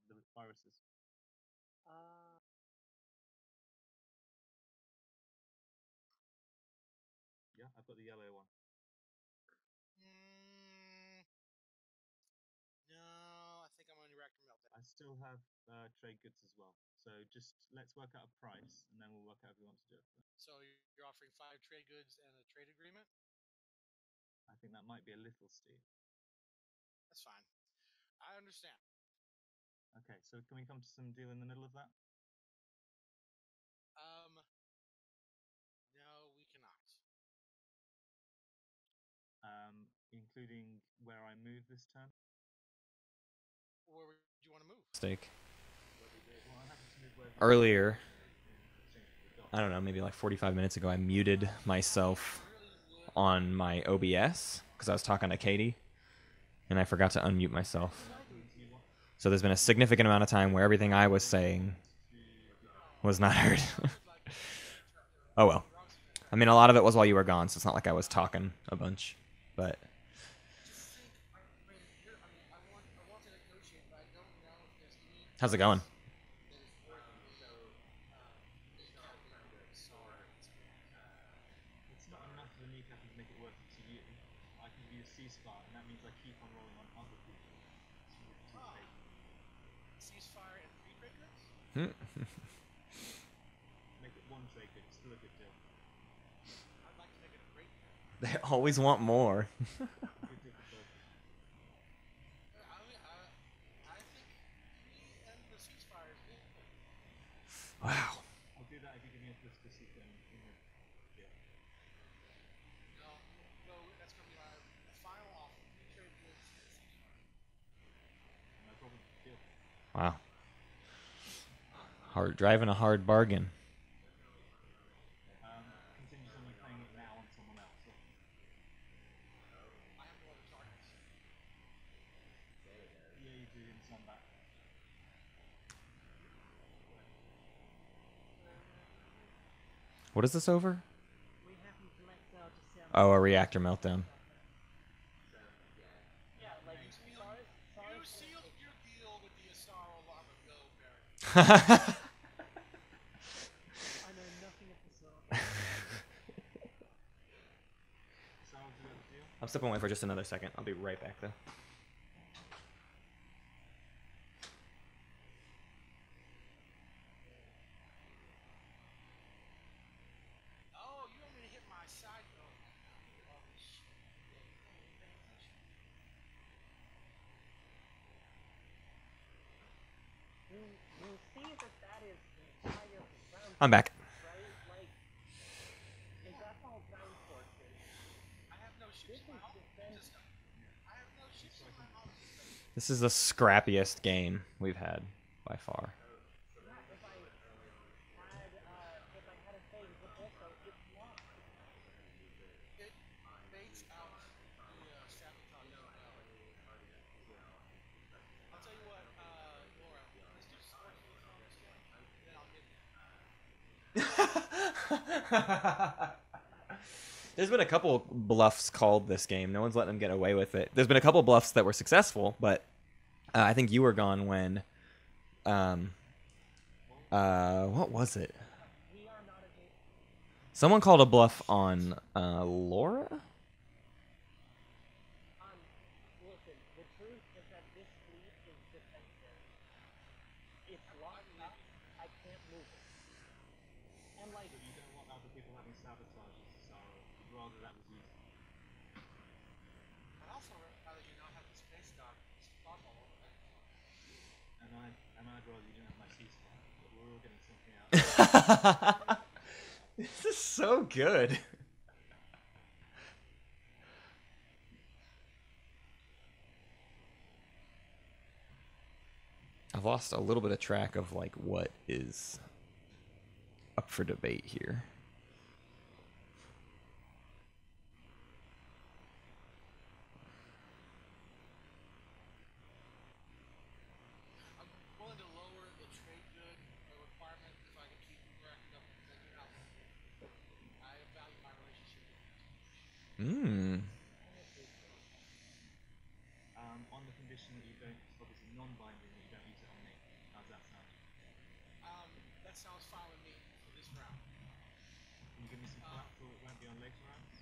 the viruses. Yeah, I've got the yellow one. No, I think I'm on reactor meltdown. I still have trade goods as well. So just let's work out a price, and then we'll work out if we want to do it. So you're offering 5 trade goods and a trade agreement? I think that might be a little steep. That's fine. I understand. Okay, so can we come to some deal in the middle of that? No, we cannot. Including where I move this turn? Where would you want to move? Mistake. Well, I'm happy to move wherever Earlier, I don't know, maybe like 45 minutes ago, I muted myself on my OBS because I was talking to Katie, and I forgot to unmute myself. So there's been a significant amount of time where everything I was saying was not heard. Oh well. I mean, a lot of it was while you were gone, so it's not like I was talking a bunch. But how's it going? It's not enough of a kneecapping to make it worth it to you. I can give you a ceasefire, and that means I keep on rolling on other people. Ceasefire and 3 trade goods? Make it 1 trade good. Still a good deal. I'd like to make it a great deal. They always want more. Good deal for both. I think 3 and the ceasefire is good. Wow. I'll do that if you give me a political secret in the deal. No, that's going to be my final offer. 3 trade goods and a ceasefire. No problem. Deal. Wow. Driving a hard bargain. Contingent on you playing it now on someone else. I have no other targets. Yeah, you do in some back. What is this over? We happen to let December. Oh, a reactor meltdown. Yeah, like You sealed your deal with the Asaro long ago, Baron. I know nothing of the sort. I'll step away for just another second. I'll be right back, though. Oh, you want me to hit my side? Oh my god. Oh shit. You see that is entire ground. I'm back. Right? Like, is that all ground forces? I have no ships in my home system. This is the scrappiest game we've had by far. Yeah, if I had a thing, but also it's locked. There's been a couple bluffs called this game. No one's letting them get away with it. There's been a couple bluffs that were successful, but I think you were gone when. What was it? We are not a game. Someone called a bluff on Laura. Listen, the truth is that this fleet is defensive. It's locked up. I can't move it. And like, But you don't want other people having sabotages, so you'd rather that was easy. I'd also rather you not have the space dock spot all over that. And I'd rather you didn't have my ceasefire, but we're all getting something out. This is so good. I've lost a little bit of track of like what is up for debate here. I'm willing to lower the trade good requirement if I can keep racking up because I do not want to. I value my relationship with you too much. On the condition that you don't, obviously non-binding, that you don't use it on me. How's that sound? That sounds fine with me for this round. Can you give me some crap so it won't be on later rounds?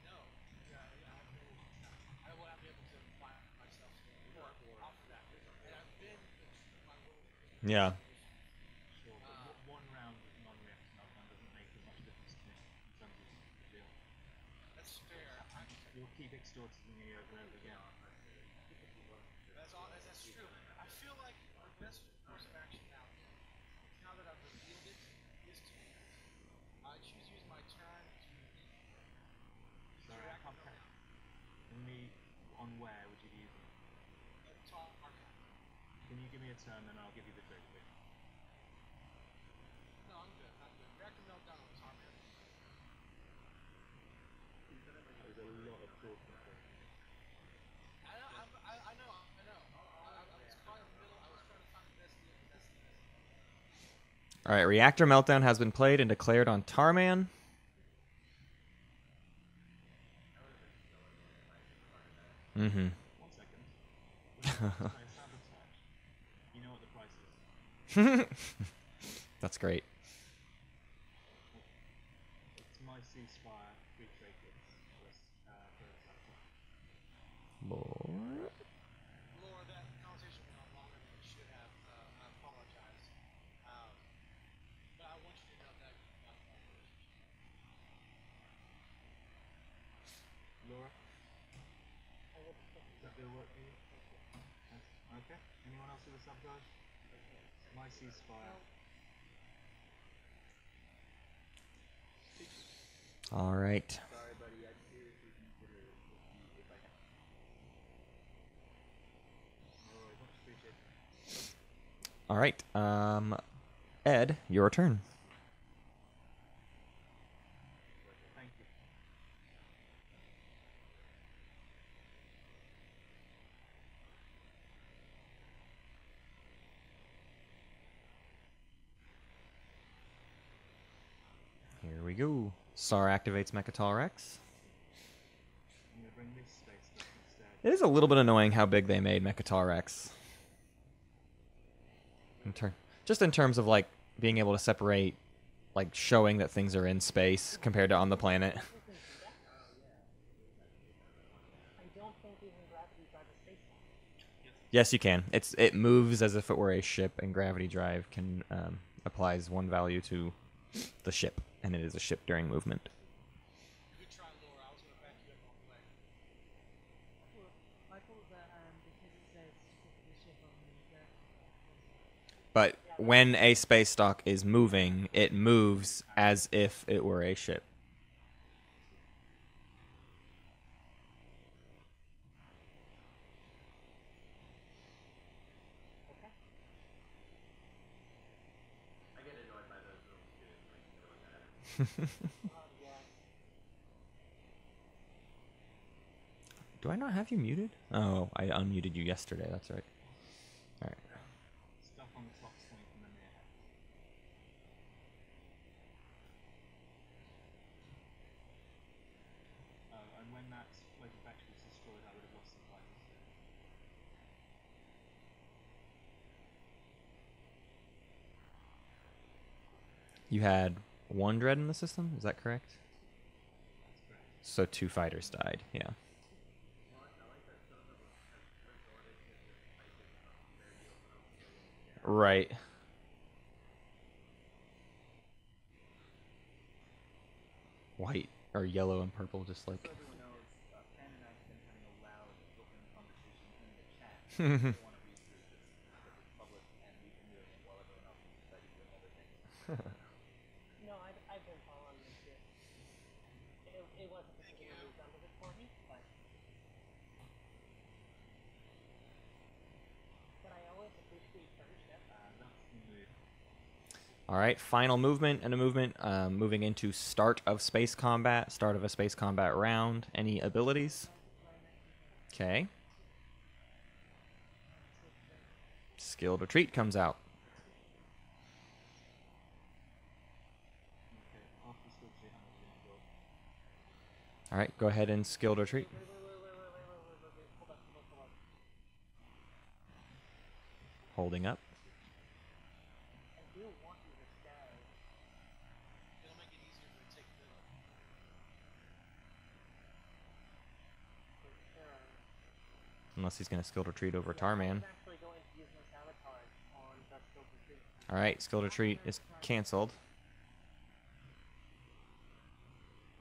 No. I will not be able to apply myself or offer that. And I've been my will. Yeah. Sure, but one round of non-react meltdown doesn't make as much difference to me in terms of the deal. That's fair. You'll keep extorting me over and over again. That's true. I feel like the best course of action now that I've revealed it, is to choose to use my turn to Sorry, I can't tell. And me, on where would you be using it? talk. Can you give me a turn and I'll give you the trade, please? No, I'm good. Reactor meltdown on target. There's a lot of talking for me. I know. I was caught in the middle. I was trying to find the best deal. All right, Reactor Meltdown has been played and declared on Tarman. Mm-hmm. 1 second. Sabotage. You know what the price is. That's great. It's my ceasefire, 3 trade goods for sabotage. Lord. Laura, that conversation went on longer than it should have. I apologize. But I want you to know that you got that relationship. Laura? Does that deal work for you? Okay. Anyone else with a sabotage? My ceasefire. All right. Sorry, buddy. I'd seriously consider it if I can. Alright, much appreciated. All right. Ed, your turn. Thank you. Here we go. SAR activates Mechatol Rex. I'm gonna bring this space stuff instead. It is a little bit annoying how big they made Mechatol Rex. Just in terms of like being able to separate, like showing that things are in space compared to on the planet. I don't think even gravity drive a space dock. Yes, you can. It moves as if it were a ship, and gravity drive can applies one value to the ship, and it is a ship during movement. Good try, Laura. I was going to back you up all the way. Well, I thought that because it says specifically ship on the gravity. But when a space dock is moving, it moves as if it were a ship. I get annoyed by those rules too. It makes me really mad. Do I not have you muted? Oh, I unmuted you yesterday. That's right. All right. Stuff on the top's coming from the near head. that local factory was destroyed, I would have lost some fighters. You had 1 dread in the system, is that correct? That's correct. So 2 fighters died, yeah. Right. White or yellow and purple, just like. So everyone knows, Ken and I have been having a loud open conversation in the chat. I don't want to read through this because it's public and we've been doing it while everyone else is deciding to do other things. No, I've been following this shit. It wasn't particularly done with it for me, but I always appreciate first step. That's the move. All right, final movement and a movement. Moving into start of space combat, start of a space combat round. Any abilities? Okay. Skilled retreat comes out. Okay, after skill tree, I'm going to go. All right, go ahead and skilled retreat. Wait, hold on. Holding up. I do want you to stay. It'll make it easier for it to take the For sure. Unless he's going to skilled retreat over I Tarman. was actually going to use my sabotage on the skilled retreat. All right, skilled retreat is canceled.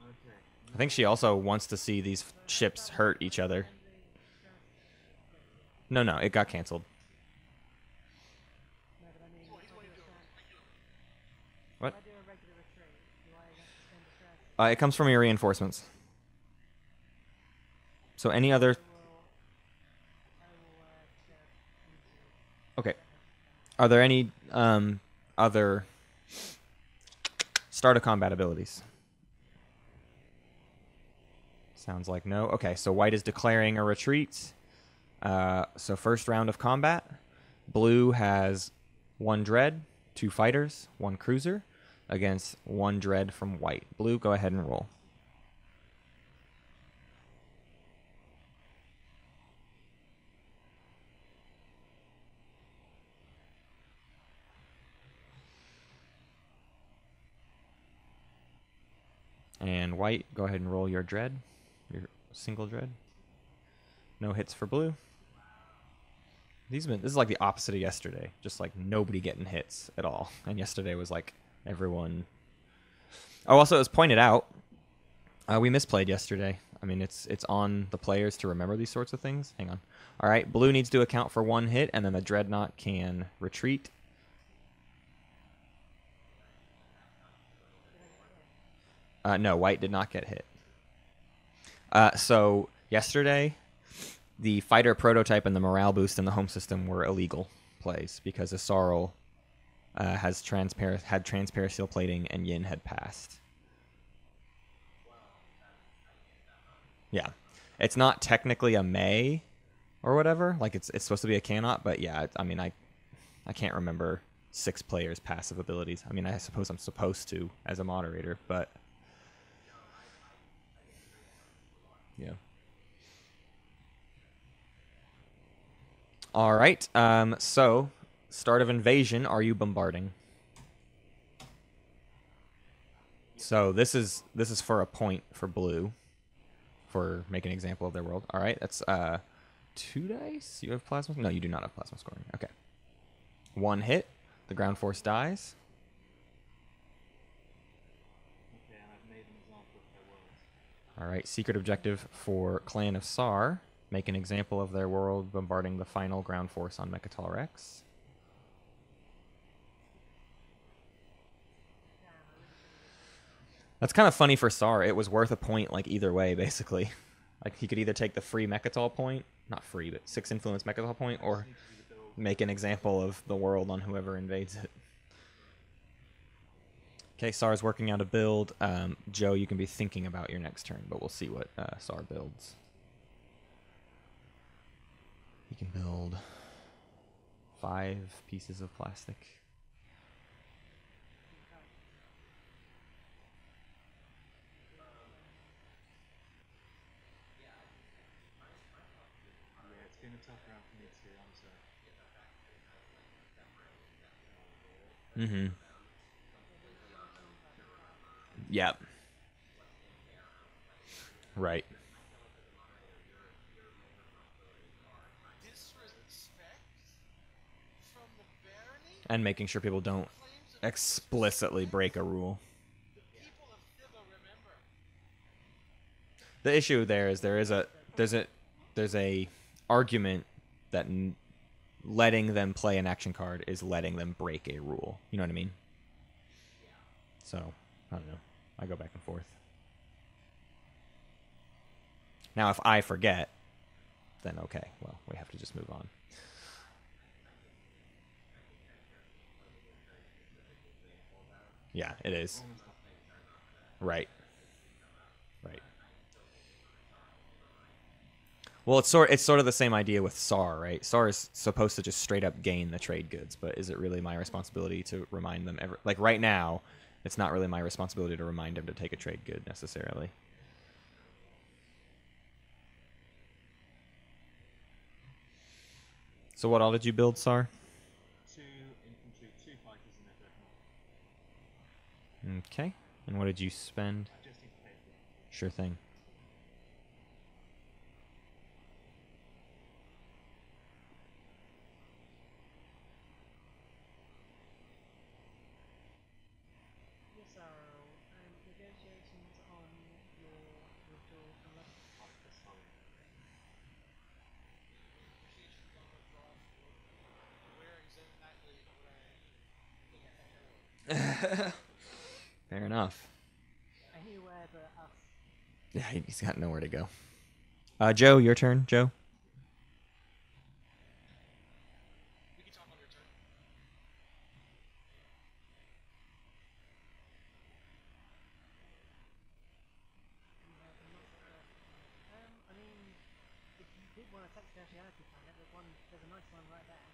Okay. I think she also wants to see these ships hurt each other. No, it got canceled. No, but I mean, if I do a stress, What? if I do a regular retreat, do I have to spend a stress? It comes from your reinforcements. So any other... I will step into Okay. Are there any other start of combat abilities? Sounds like no. Okay, so white is declaring a retreat. So first round of combat. Blue has 1 dread, 2 fighters, 1 cruiser against 1 dread from white. Blue, go ahead and roll. And white, go ahead and roll your dread, your single dread. No hits for blue. This is like the opposite of yesterday. Just like nobody getting hits at all. And yesterday was like everyone. Oh, also it was pointed out, we misplayed yesterday. I mean, it's on the players to remember these sorts of things. Hang on. All right, blue needs to account for 1 hit, and then the dreadnought can retreat. No, white did not get hit. So yesterday, the fighter prototype and the morale boost in the home system were illegal plays because Asarl had transparent steel plating and Yin had passed. Yeah, it's not technically a May or whatever. Like it's supposed to be a cannot, but yeah, I mean I can't remember 6 players' passive abilities. I mean I suppose I'm supposed to as a moderator, but yeah. All right. So, start of invasion. Are you bombarding? So this is for a point for blue, for make an example of their world. All right. That's 2 dice. You have plasma. No, you do not have plasma scoring. Okay. 1 hit. The ground force dies. Okay, and I've made an example of their world. All right. Secret objective for Clan of Sar. Make an example of their world bombarding the final ground force on Mechatol Rex. That's kind of funny for Sar. It was worth a point like either way, basically. Like he could either take the free Mechatol point, not free, but 6 influence Mechatol point, or make an example of the world on whoever invades it. Okay, Sar's working out a build. Joe, you can be thinking about your next turn, but we'll see what Sar builds. He can build 5 pieces of plastic. been a tough round for me too, I'm sorry. Mm-hmm. Yep. Right. Disrespect from the barony? And making sure people don't Claims of explicitly disrespect? break a rule. The people of Thibba remember. The issue there is there's a argument that letting them play an action card is letting them break a rule. You know what I mean? So, I don't know. I go back and forth. Now, if I forget, then okay. Well, we have to just move on. Yeah, it is. Right. Right. Well, it's sort of the same idea with SAR, right? SAR is supposed to just straight up gain the trade goods, but is it really my responsibility to remind them ever? Like right now, it's not really my responsibility to remind them to take a trade good necessarily. So what all did you build, SAR? 2 infantry, 2 fighters, and a dreadnought. Okay. And what did you spend? I just need to pay for it. Sure thing. Yes, Arrow. Negotiations on your withdrawal from London. Sorry. Negotiations on withdrawal from London. Where exactly would I look for? Fair enough. Anywhere but us. Yeah, he's got nowhere to go. Joe, your turn. Joe. We can talk on your turn. I mean, if you did want to take Speciality Planet, there's a nice one right there.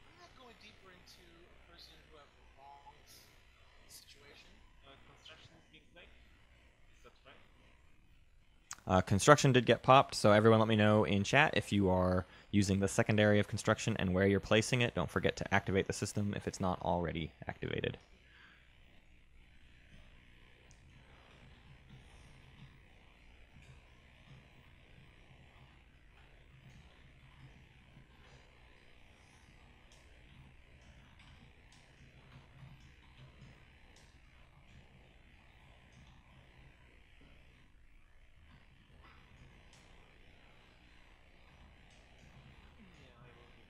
I'm not going deeper into a person who have wronged the situation. Construction is being played. Is that right? Construction did get popped, so everyone let me know in chat if you are using the secondary of construction and where you're placing it. Don't forget to activate the system if it's not already activated. Yeah, I will do.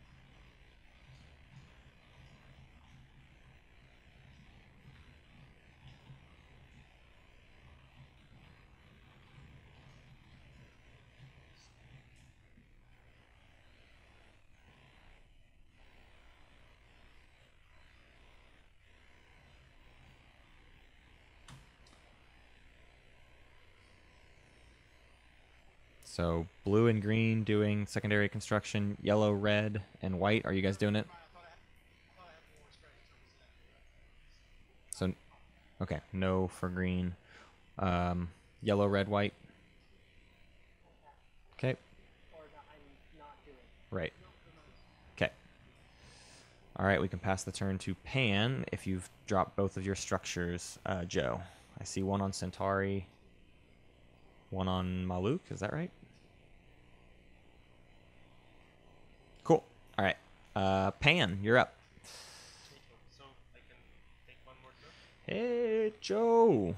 So blue and green doing secondary construction, yellow, red, and white. Are you guys doing it? I thought I had more spread in terms of that. So, okay, no for green. Yellow, red, white. Okay, Or that I'm not doing. right. Okay. All right, we can pass the turn to Pan if you've dropped both of your structures, Joe. I see one on Centauri, one on Maluk. Is that right? Cool. All right. Pan, you're up. So I can take one more turn. Hey, Joe.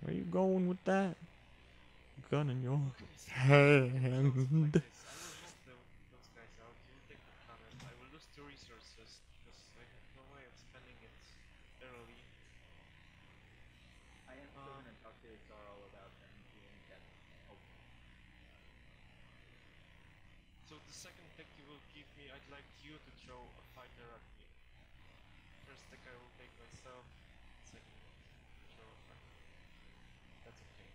Where you going with that? Gun in your hand. Like this. I will move those guys out. You will take the cannon. I will lose 2 resources because I have no way of spending it early. I am still gonna talk to Sorrel about them being kept open. So the second deck you will give me, I'd like you to throw a fighter at me. First deck I will take myself. Second throw a fighter. That's okay.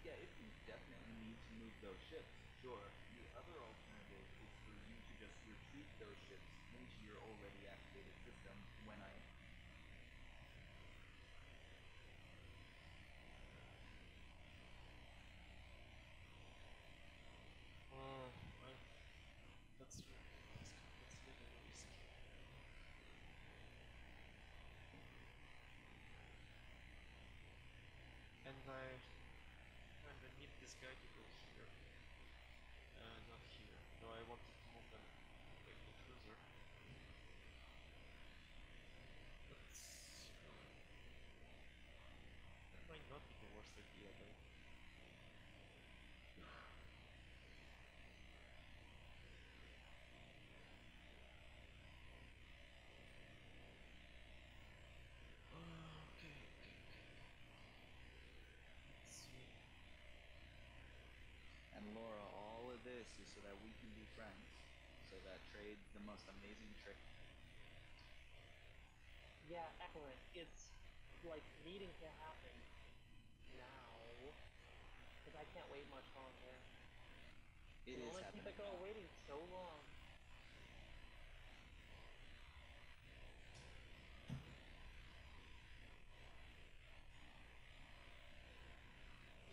Yeah, if you definitely need to move those ships, sure. The other alternative is for you to just retreat those ships into your already activated system when I so that we can be friends, so that trade's the most amazing trade. Yeah, excellent. It's like needing to happen now because I can't wait much longer. It Can is only keep happening a girl now. waiting so long.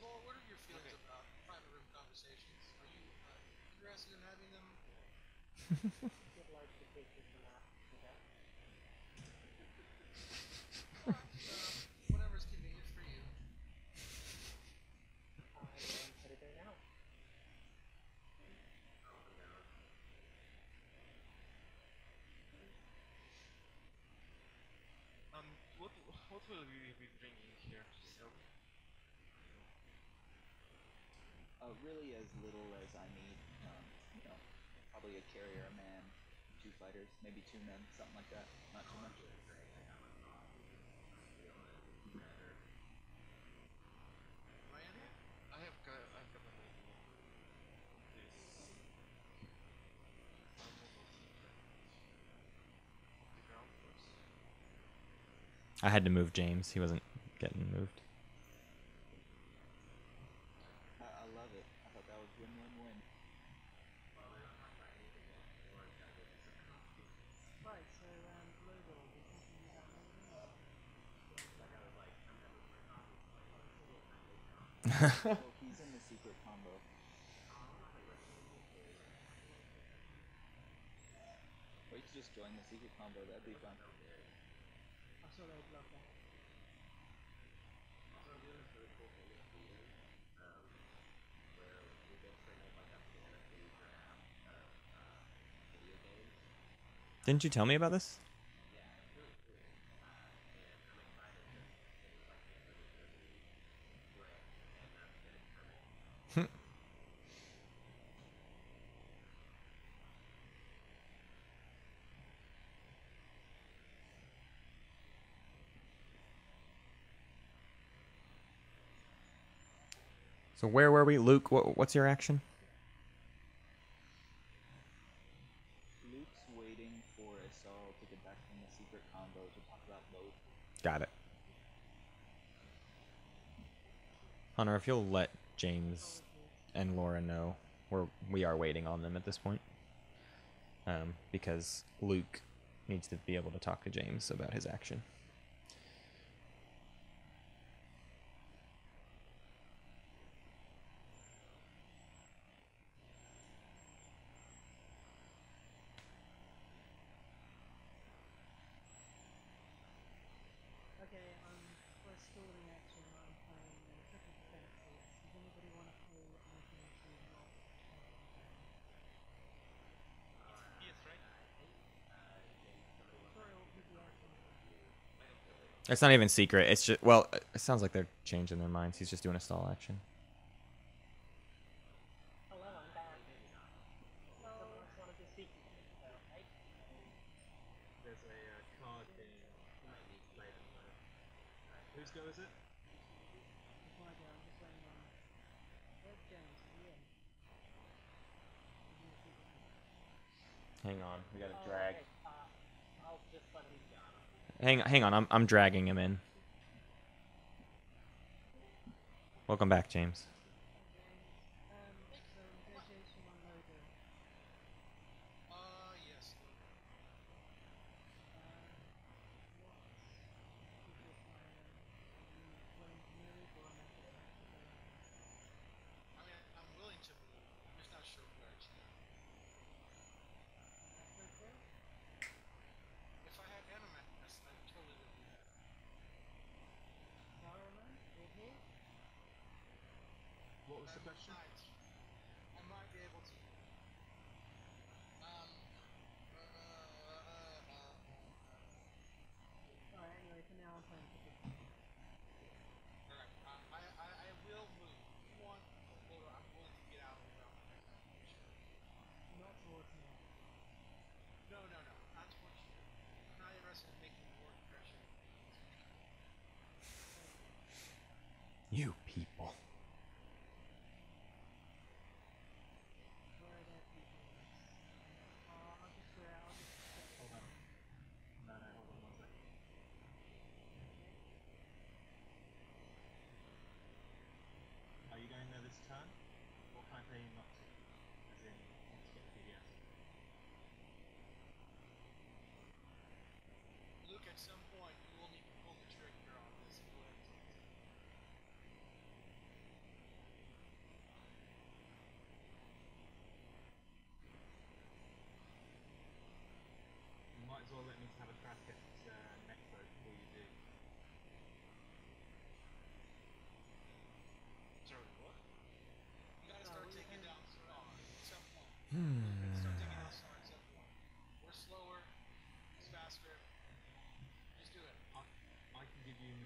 Laura, what are your feelings Okay. about private room conversations? Are you interested in having them? Would like to take this a nap. Okay. All right, whatever's convenient for you. I am headed there now. What will we be bringing here? So, Really as little as I need. You know, probably a carrier, a man, 2 fighters, maybe 2 men, something like that. Not too much. Ryan? I've got an idea. This removal secret of the ground force. I had to move James. He wasn't getting moved. I love it. I thought that was win-win-win. Right, so Lodor, we happy with that moving or Oh, he's in the secret combo. Or you could just join the secret combo. That'd be fun. I saw they'd love that. Didn't you tell me about this? So where were we, Luke? What's your action? Luke's waiting for Asal to get back from the secret combo to talk about load. Got it. Hunter, if you'll let James and Laura know, we are waiting on them at this point. Because Luke needs to be able to talk to James about his action. Okay, for a stalling action, I'm playing triple defenses. Does anybody want to pay anything to not turn them down? It's PS, right? Sorry, what was the action? I don't have it. It's not even secret. It's just, well, it sounds like they're changing their minds. He's just doing a stall action. Hello, I'm back. Someone else wanted to speak to me, though, right? There's a card being played at the moment. Whose go is it? It's my go, I'm just waiting on... Where's James? Is he in? He's in the secret combo. Hang on, we gotta Oh, drag. okay. I'll just let him. Hang on. I'm dragging him in. Welcome back, James. Hi, James. So negotiation on Lodor. Yes. What is your plan? Are you willing to move or make attack to go in? I mean, I'm willing to move. I'm just not sure where to. That's okay. If I had Animax, I totally would do that. Saruman, you're here? What was the question? I might be able to. Alright, anyway, for now I'm playing triple defense. Alright, I will move. If you want Loader, I'm willing to get out around the next application. Not towards me. No, not towards you. I'm not interested in making more aggression to people. You people. Alright then,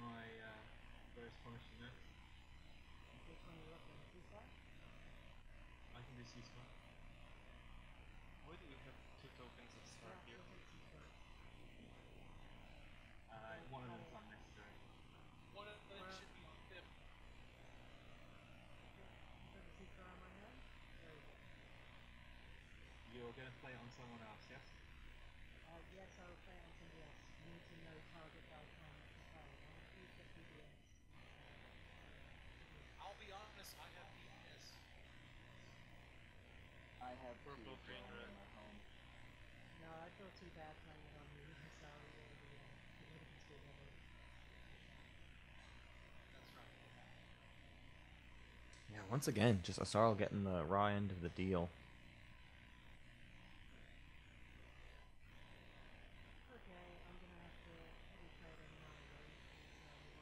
my various punishment next. Which one you looking? C-star? I can do C-Star. Why do we have 2 tokens of star Yeah, here? we'll take C-star. One of them's unnecessary. One of them should be fifth. Put the C-star on my hand? Very good. You're going to play it on someone else, yes? Yes, I will play on somebody else. You need to know target by time expired. Who's got PBS? I'll be honest, I have PBS. I have We're two both as well green red. in my home. No, I feel too bad playing it on you, so the other can still get it. That's right. Yeah, once again, just Asarl getting the raw end of the deal. Okay, I'm gonna have to replay it anyway, because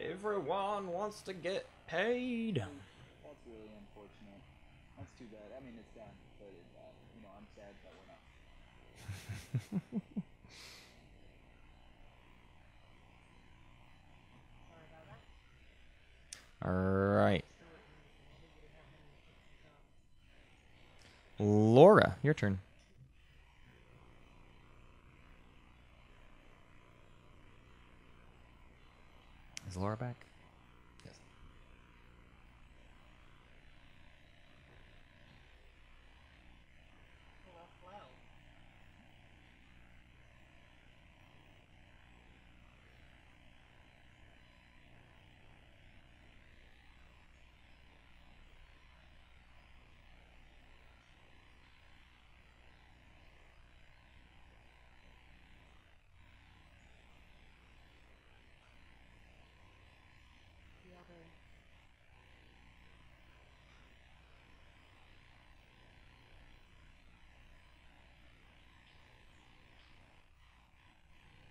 Everyone wants to get paid. That's really unfortunate. That's too bad. I mean, it's done, but I'm sad that we're not. Sorry about that. Alright. Still with me, so I didn't really have many fixes up. Laura, your turn. Is Laura back? Yes. Well. The other.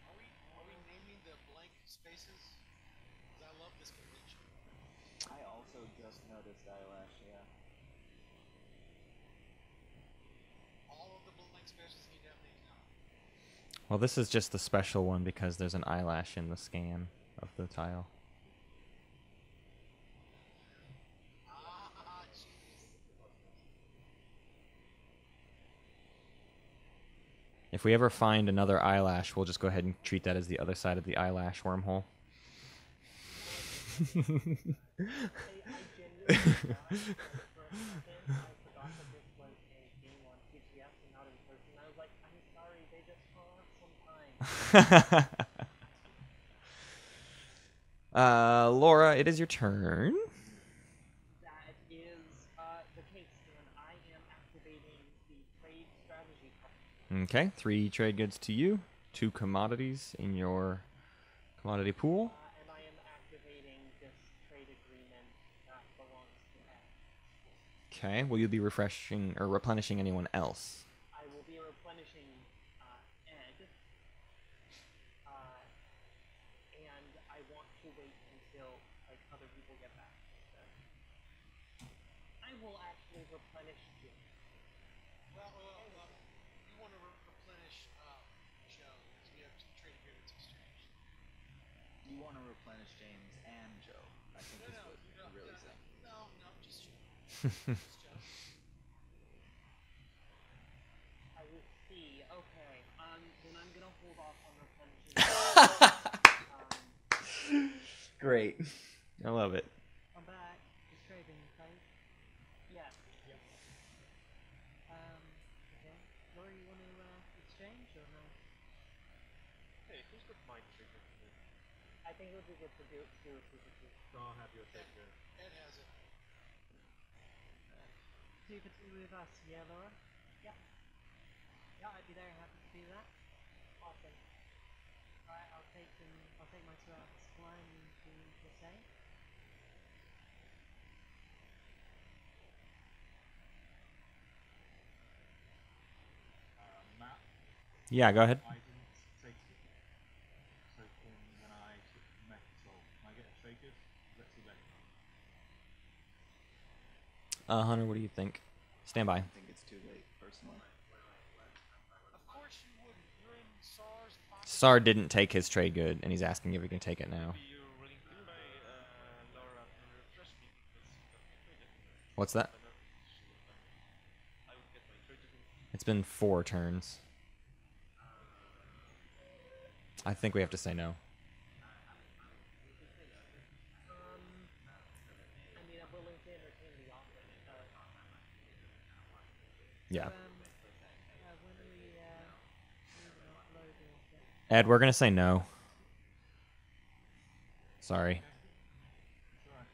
Are we naming the blank spaces? Because I love this convention. I also just noticed eyelash, yeah. All of the blank spaces need to have names now. Well, this is just the special one because there's an eyelash in the scan of the tile. Ah, jeez. If we ever find another eyelash, we'll just go ahead and treat that as the other side of the eyelash wormhole. I genuinely forgot, like, for a second, I forgot that this was a game on TGS and not in person. I was like, I'm sorry, they just cross sometimes. Laura, it is your turn. That is the case, and I am activating the trade strategy card. Okay, 3 trade goods to you, 2 commodities in your commodity pool. And I am activating this trade agreement that belongs to Ed. Okay, will you be refreshing or replenishing anyone else? I will be replenishing Ed, and I want to wait until other people get back. So I will actually replenish Jim. Well, you want to replenish Joe because we have trade agreements exchanged. You want to replenish James and Joe, I think is what you're really saying. No, just Joe. Just Joe. I will see. Okay. Then I'm gonna hold off on replenishing. Great. I love it. I'm back. Just trading, right? Yes. Okay. Laura, you want to exchange or no? Hey, who's got mind trigger today? I think it would be good to do two. So I'll have your trade good. Ed has it. 2 for 2 with us, yeah, Laura? Yeah. Yeah, I'd be very happy to do that. Awesome. Alright, I'll take my 2 out of the supply and into the same. Matt? Yeah, go ahead. I didn't take token when I took metal. Can I get a trade good? Let's see later. Hunter, what do you think? Stand by. I think it's too late, personally. Of course you wouldn't. You're in SARS possibly. Sar didn't take his trade good, and he's asking if he can take it now. Maybe you're willing to buy Laura to refresh me because you got my trade. What's that? But I would get my trade again. It's been 4 turns. I think we have to say no. I mean, I'm willing to entertain the offer. Yeah. When are we moving offload or Ed, we're gonna say no. Sorry. It's alright.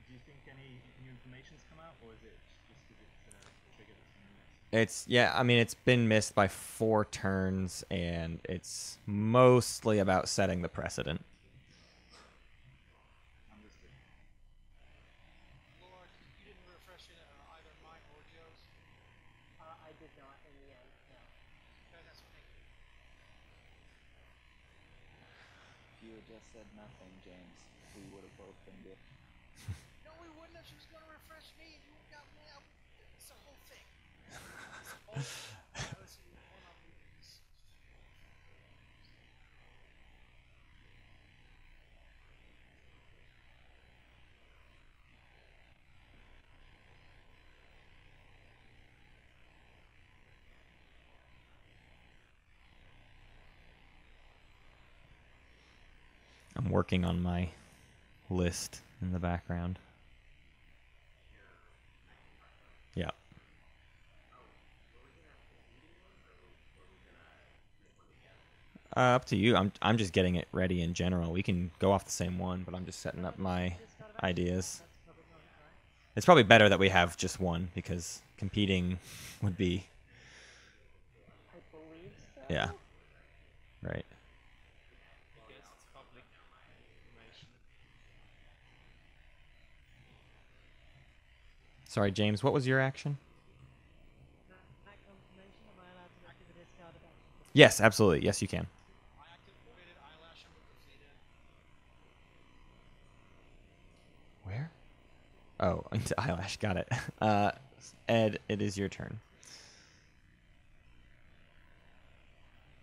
Do you think any new information's come out, or is it just because it's a trigger that's been missed? I mean, it's been missed by 4 turns, and it's mostly about setting the precedent. Understood. Laura, you didn't refresh it either mine or Joe's. I did not in the end, no. Okay, that's what thank you. If you had just said nothing, James, we would have both been good. No, we wouldn't have. She was going to refresh me, and you got me out. It's a whole thing. It's a whole thing. Let's see. Hold on, please. I'm working on my list in the background. Yeah. Up to you. I'm just getting it ready in general. We can go off the same one, but I'm just setting up my ideas. that's probably not right. It's probably better that we have just one because competing would be I believe so. yeah. Right. I guess it's public information. Sorry, James, what was your action? That confirmation, am I allowed to look at the discard of action? Yes, absolutely. Yes, you can. I activated eyelash and completed. Where? Oh, into eyelash. Got it. Ed, it is your turn.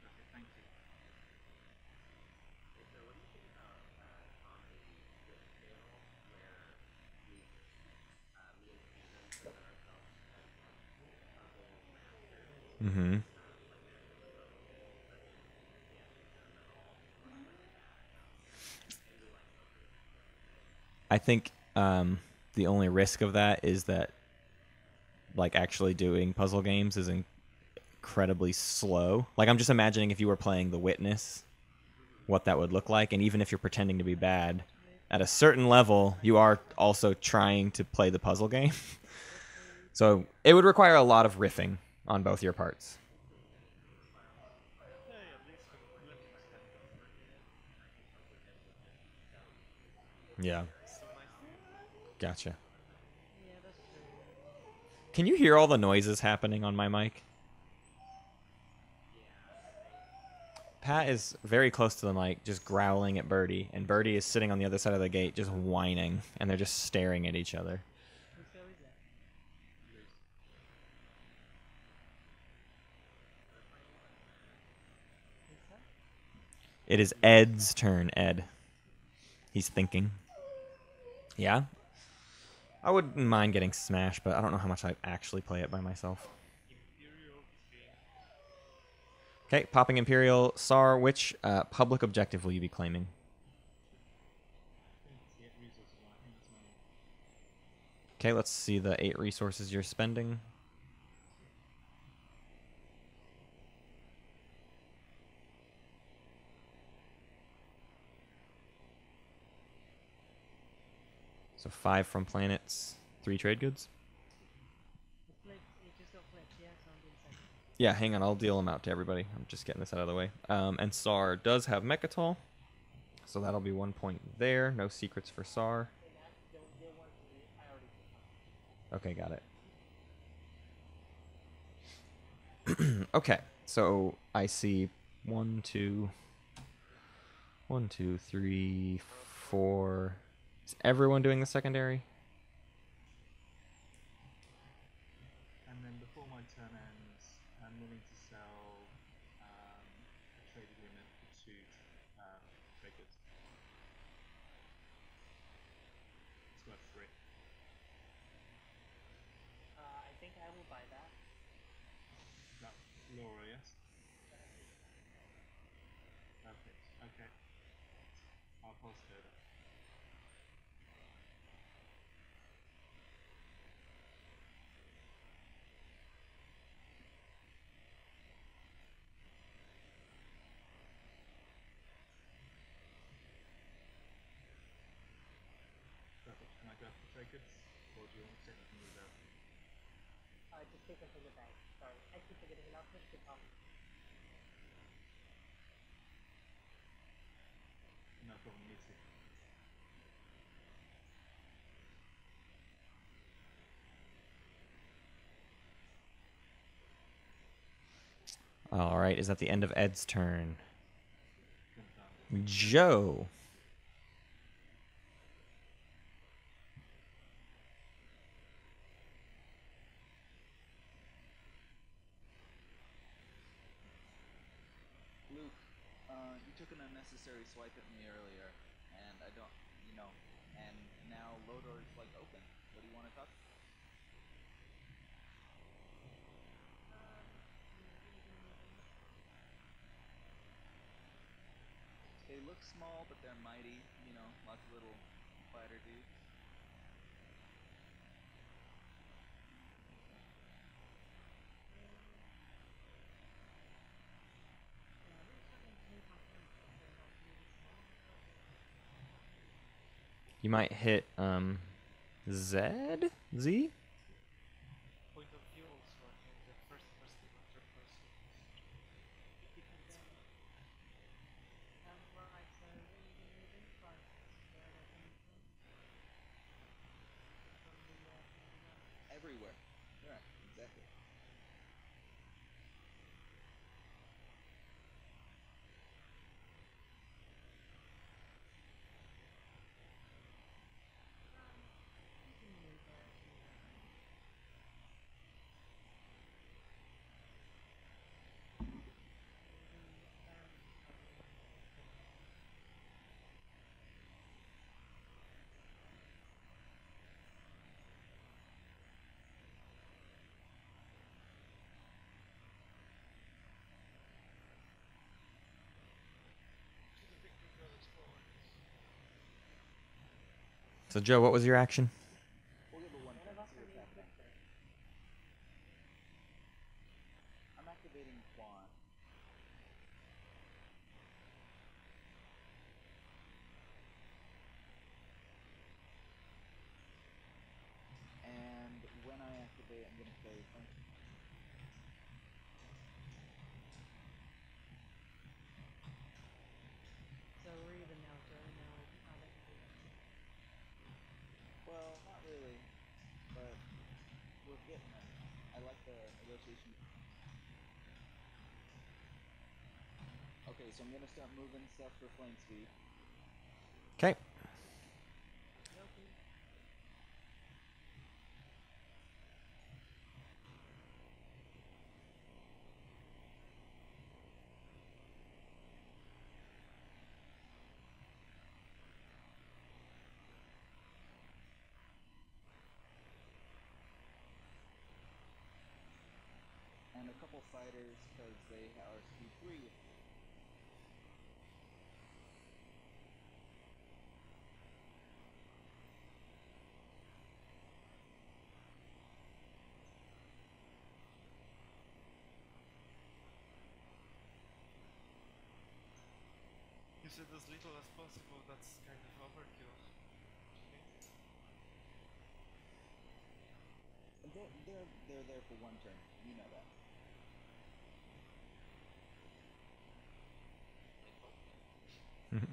Okay, thank you. Mm-hmm. I think the only risk of that is that, like, actually doing puzzle games is incredibly slow. Like, I'm just imagining if you were playing The Witness, what that would look like. And even if you're pretending to be bad, at a certain level, you are also trying to play the puzzle game. So it would require a lot of riffing on both your parts. Hey, at least when Prelims had that. Yeah. It's so nice to use. Gotcha. Yeah, that's true. Can you hear all the noises happening on my mic? Pat is very close to the mic, just growling at Birdie, and Birdie is sitting on the other side of the gate, just whining, and they're just staring at each other. Whose go is it? Who's that? It is Ed's turn, Ed. He's thinking. Yeah? I wouldn't mind getting Smash, but I don't know how much I actually play it by myself. Imperial game. Okay, popping Imperial. Sar, which public objective will you be claiming? I think it's the 8 resources one. I think that's mine. Okay, let's see the 8 resources you're spending. So 5 from planets, 3 trade goods. It just got flipped, yeah, so I'm doing second. Yeah, hang on, I'll deal them out to everybody. I'm just getting this out of the way. And Sar does have Mechatol, so that'll be 1 point there. No secrets for Sar. And that, don't deal one to me. I already took mine. Okay, got it. Okay, so I see 1, 2, 1, 2, 3, 4. Is everyone doing the secondary? And then before my turn ends, I'm willing to sell trade agreement for 2 trade goods. It's worth 3. I think I will buy that. That Laura, yes? That is Perfect. Okay. I'll pass it over. Perfect. Can I go for trade goods? Or do you want me to take them from the reserve? just take them from the bank. Sorry, I keep forgetting, and I'll push the top. No problem, me too. All right, is that the end of Ed's turn? Confirmed. Joe. Luke, you took an unnecessary swipe at me earlier, and I don't, and now Lodor is like open. What do you want to talk? They look small, but they're mighty. Lots of little fighter dudes. You might hit Z? Z? Point of view also, I think the first person or third person. Right, so where are you going to move in? Prices, where they're coming from? From the mountains. Everywhere. Right, exactly. You can move there if you want. The barons covering the To the Victory Brothers forward. So Joe, what was your action? We'll give it one None turn, of us see are what's named happening. Victor. I'm activating Quan. And when I activate, I'm going to say thank you. So we're even now, Joe. Now I'll let you do that. Well, not really, but we're getting there. I like the negotiation. Okay, so I'm going to start moving stuff for flame speed. Okay. Okay. And a couple fighters, because they are speed 3 with me. You said as little as possible, that's kind of overkill. They're there for one turn. You know that. Mhm.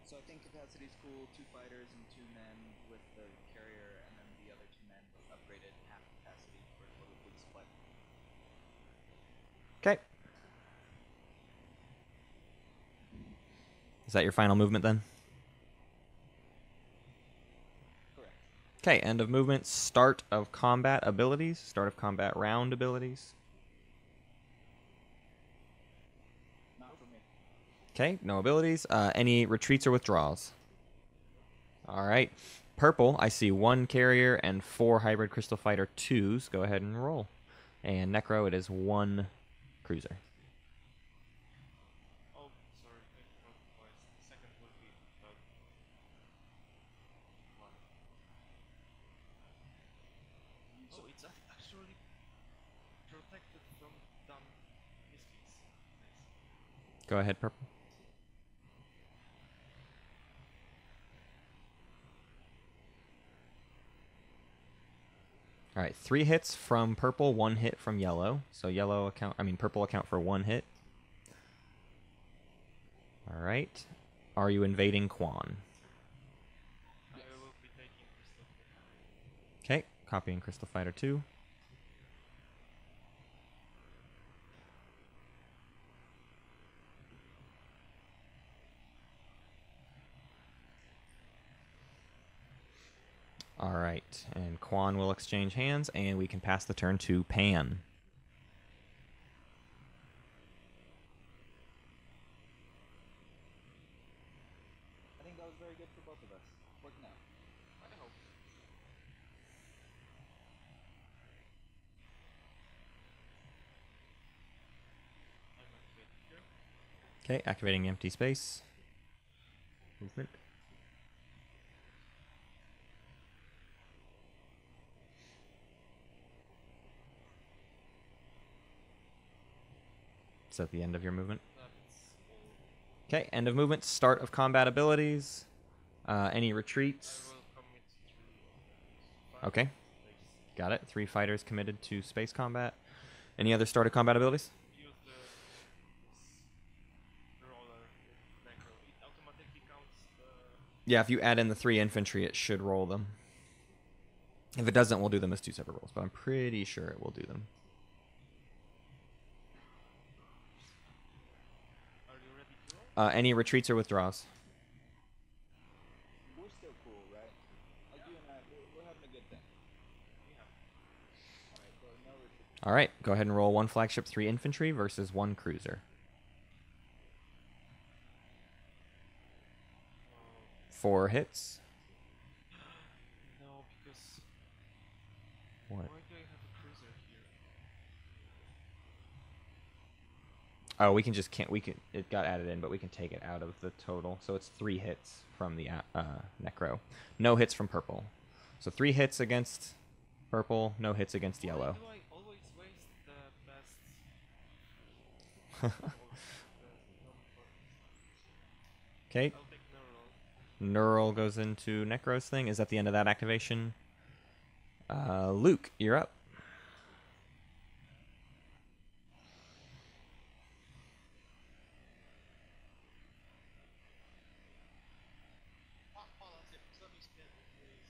So I think capacity's cool. 2 fighters and 2 men with the carrier, and then the other 2 men with upgraded half capacity for a total big split. Okay. Is that your final movement then? Correct. Okay. Okay, end of movement, start of combat abilities, start of combat round abilities. Not for me. Okay, no abilities. Any retreats or withdrawals? All right. Purple, I see 1 carrier and 4 hybrid crystal fighter 2s. Go ahead and roll. And Necro, it is 1 cruiser. Oh, sorry, I wrote twice. The second will be one. Oh, it's actually protected from dumb misclicks. Nice. Go ahead, Purple. All right, 3 hits from purple, 1 hit from yellow. So purple account for 1 hit. All right. Are you invading Quan? I will be taking Crystal Fighter. Okay, copying Crystal Fighter 2. All right, and Quan will exchange hands, and we can pass the turn to Pan. I think that was very good for both of us. Working out. I hope. I'm activating here. Okay, activating empty space. Movement. Is that the end of your movement? That's all. Okay, end of movement, start of combat abilities. Any retreats? I will commit to Okay, space. got it. 3 fighters committed to space combat. Any other start of combat abilities? Use the roller necro. It automatically counts the. Yeah, if you add in the 3 infantry, it should roll them. If it doesn't, we'll do them as 2 separate rolls, but I'm pretty sure it will do them. Are you ready to roll? Any retreats or withdraws? We're still cool, right? Like you and I, we're having a good thing. Yeah. Alright, so no retreat. All right, go ahead and roll 1 flagship, 3 infantry versus 1 cruiser. 4 hits. No, because What? why do I have a cruiser here? Oh, we can just can't. We can. It got added in, but we can take it out of the total. So it's 3 hits from the necro. No hits from purple. So 3 hits against purple. No hits against yellow. Why do I always waste the best? Always the number. Okay. I'll take neural. Neural goes into Necro's thing. Is that the end of that activation? Luke, you're up. Politics. Let me spin it, please.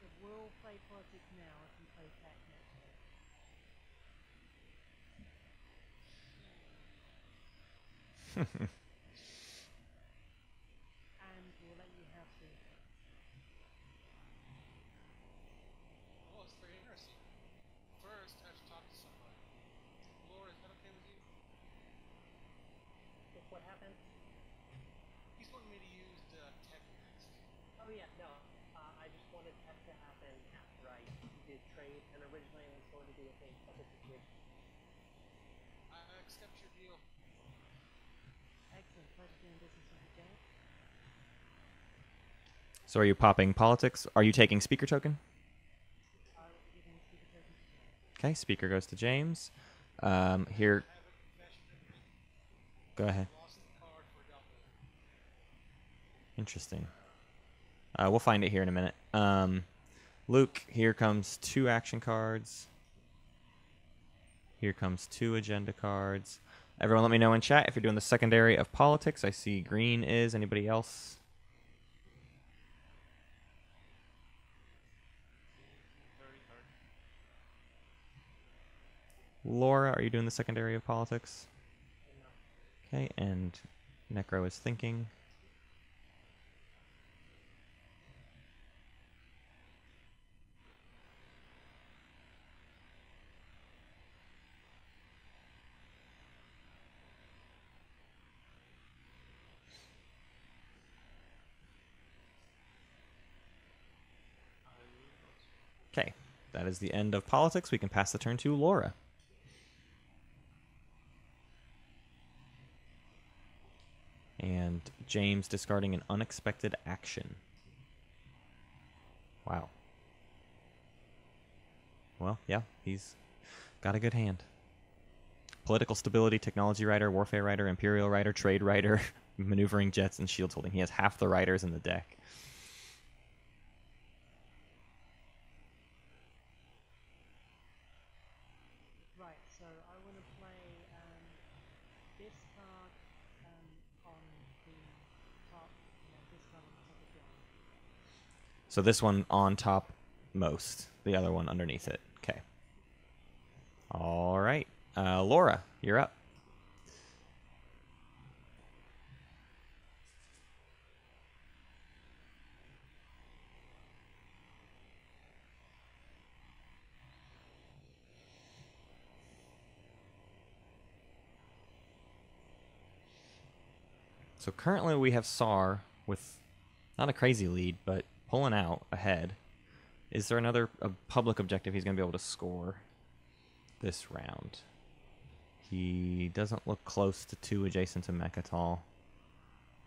It will play politics now if you play tech next turn. And we'll let you have 3 turns. Oh, it's very interesting. First, I have to talk to somebody. Laura, is that okay with you? If what happened? He's wanting me to use the tech next. Oh yeah, no. I just wanted tech to happen after I did trade, and originally it was going to be a thing, but this is good. I accept your deal. Excellent. Pleasure doing business with you, James. So are you popping politics? Are you taking speaker token? Giving speaker token to James. Okay, speaker goes to James. Here, I have a confession to make. go ahead. I lost the card for double. Interesting. We'll find it here in a minute. Luke, here comes 2 action cards. Here comes 2 agenda cards. Everyone let me know in chat if you're doing the secondary of politics. I see green is. Anybody else? Very hard. Laura, are you doing the secondary of politics? Okay, and Necro is thinking. Okay, that is the end of politics. We can pass the turn to Laura. And James discarding an unexpected action. Wow. Well, yeah, he's got a good hand. Political stability, technology rider, warfare rider, imperial rider, trade rider, maneuvering jets, and shield holding. He has half the riders in the deck. Right, so I want to play this card on the top, this card on the top of the line. So this one on top most, the other one underneath it. Okay. All right. Laura, you're up. So currently we have Sar with not a crazy lead, but pulling out ahead. Is there another public objective he's going to be able to score this round? He doesn't look close to 2 adjacent to Mechatol.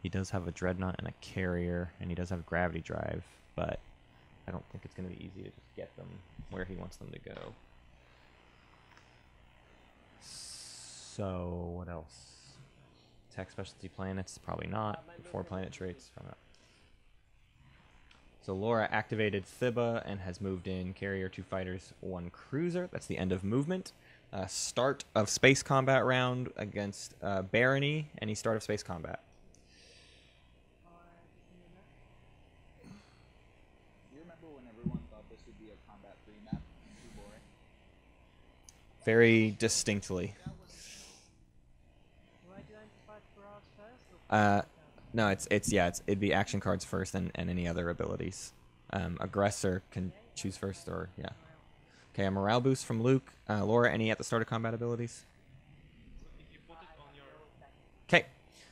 He does have a Dreadnought and a Carrier, and he does have Gravity Drive, but I don't think it's going to be easy to just get them where he wants them to go. So, what else? Attack specialty planets, probably not. 4 planet traits, probably not. So Laura activated Thibba and has moved in Carrier, 2 fighters, 1 cruiser. That's the end of movement. Start of space combat round against Barony. Any start of space combat. Do you remember when everyone thought this would be a combat 3 map and too boring? Very distinctly. Do I do Antified Barrage first? No, it'd be action cards first and any other abilities. Aggressor can choose first or, yeah. Okay, a morale boost from Luke. Laura, any at the start of combat abilities? If you put it on your, Okay,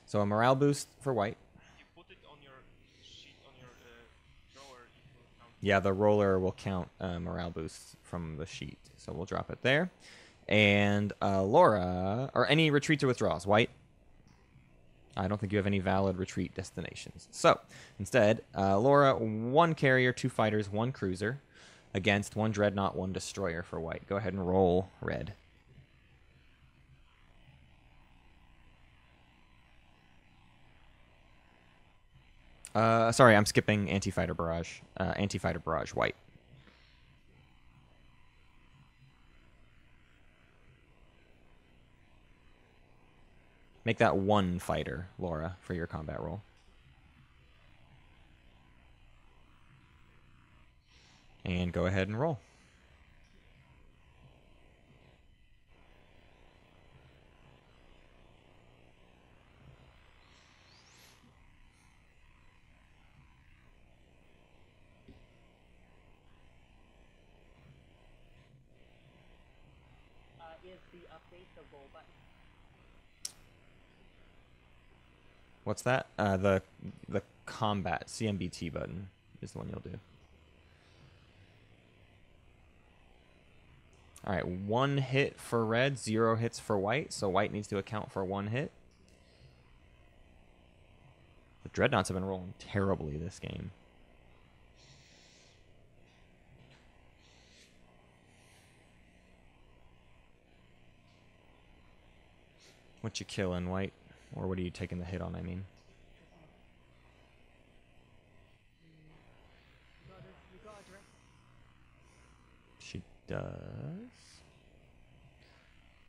so a morale boost for white. if you put it on your sheet, on your drawer, it will count. Yeah, the roller will count morale boosts from the sheet. So we'll drop it there. And Laura, or any retreats or withdrawals, white? I don't think you have any valid retreat destinations. So instead, Laura, 1 carrier, 2 fighters, 1 cruiser against 1 dreadnought, 1 destroyer for white. Go ahead and roll red. Sorry, I'm skipping anti-fighter barrage. Anti-fighter barrage, white. Make that 1 fighter, Laura, for your combat roll. And go ahead and roll. Is the update the roll button? What's that? The combat CMBT button is the one you'll do. All right, 1 hit for red, 0 hits for white. So white needs to account for 1 hit. The dreadnoughts have been rolling terribly this game. What you killing, white? Or what are you taking the hit on, I mean? You got a direct. She does.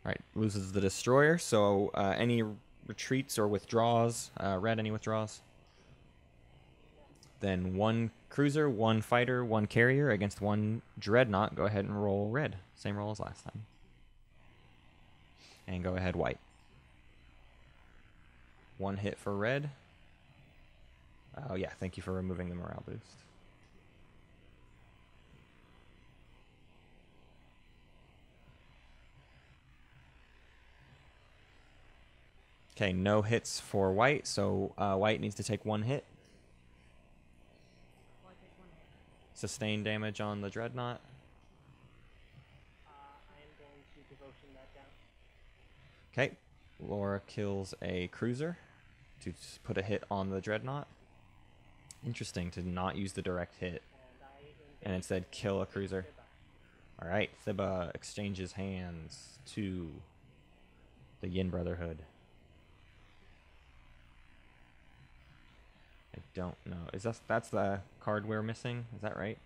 Alright, loses the destroyer. So any retreats or withdraws? Red, any withdraws? Then 1 cruiser, 1 fighter, 1 carrier against 1 dreadnought. Go ahead and roll red. Same roll as last time. And go ahead white. 1 hit for red. Oh yeah, thank you for removing the morale boost. Okay, no hits for white, so white needs to take 1 hit. Why take 1 hit? Sustain damage on the dreadnought. I am going to devotion that down. Okay, Laura kills a cruiser to put a hit on the dreadnought. Interesting to not use the direct hit and instead kill a cruiser. All right, Thibba exchanges hands to the Yin Brotherhood. I don't know. Is that's the card we're missing? Is that right?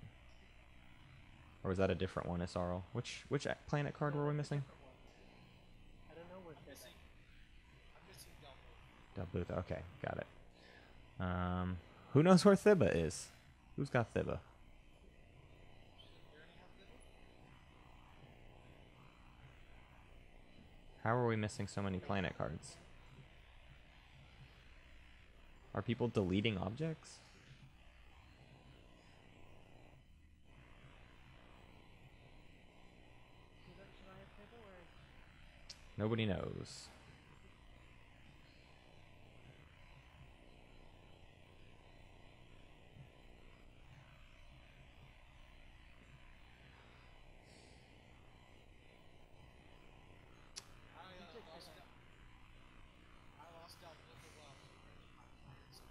Or was that a different one, Isarl? Which planet card were we missing? I don't know where I'm Thibba. missing double. Dalbutha. Okay, got it. Who knows where Thibba is? Who's got Thibba? How are we missing so many planet cards? Are people deleting objects? Should I have Thibba? Where is it? Nobody knows. I lost Del Blither while I was arranging my plans.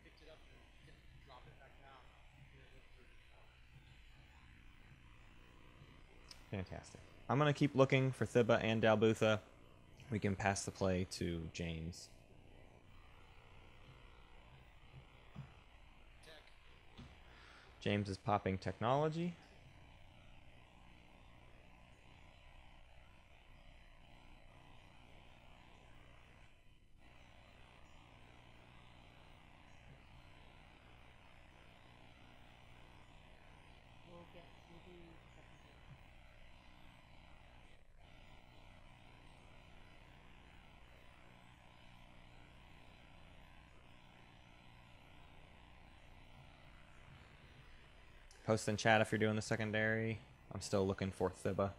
Picked it up and didn't drop it back down. Fantastic. I'm going to keep looking for Thibba and Dalbutha. We can pass the play to James. James is popping technology. We'll do second turn. Post in chat if you're doing the secondary. I'm still looking for Thibba.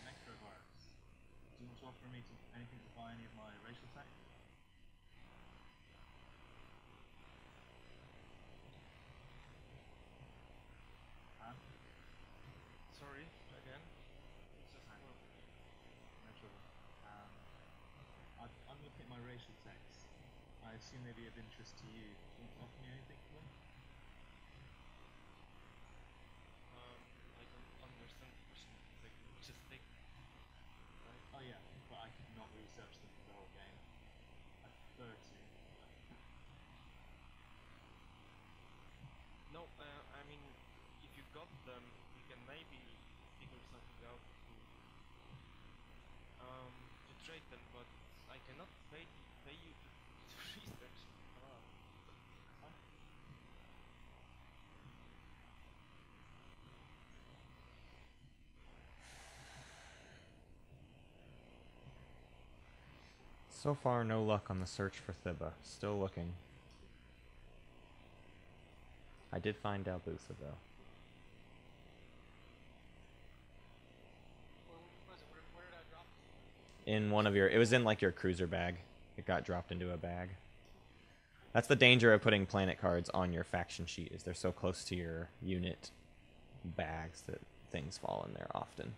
Necrovirus. Do you want to offer me anything to buy any of my racial tech? Sorry, again. It's just No trouble. I'm looking at my racial techs. I assume they'd be of interest to you. Do you want to offer me anything for them? I don't understand the question. It's like just take, right? Oh yeah, but I could not research them for the whole game. I prefer to. No, I mean, if you got them, you can maybe figure something out to trade them, but I cannot pay you to research. So far, no luck on the search for Thibba. Still looking. I did find Dalbutha, though. Where did I drop it? In one of your... It was in, like, your cruiser bag. It got dropped into a bag. That's the danger of putting planet cards on your faction sheet, is they're so close to your unit bags that things fall in there often.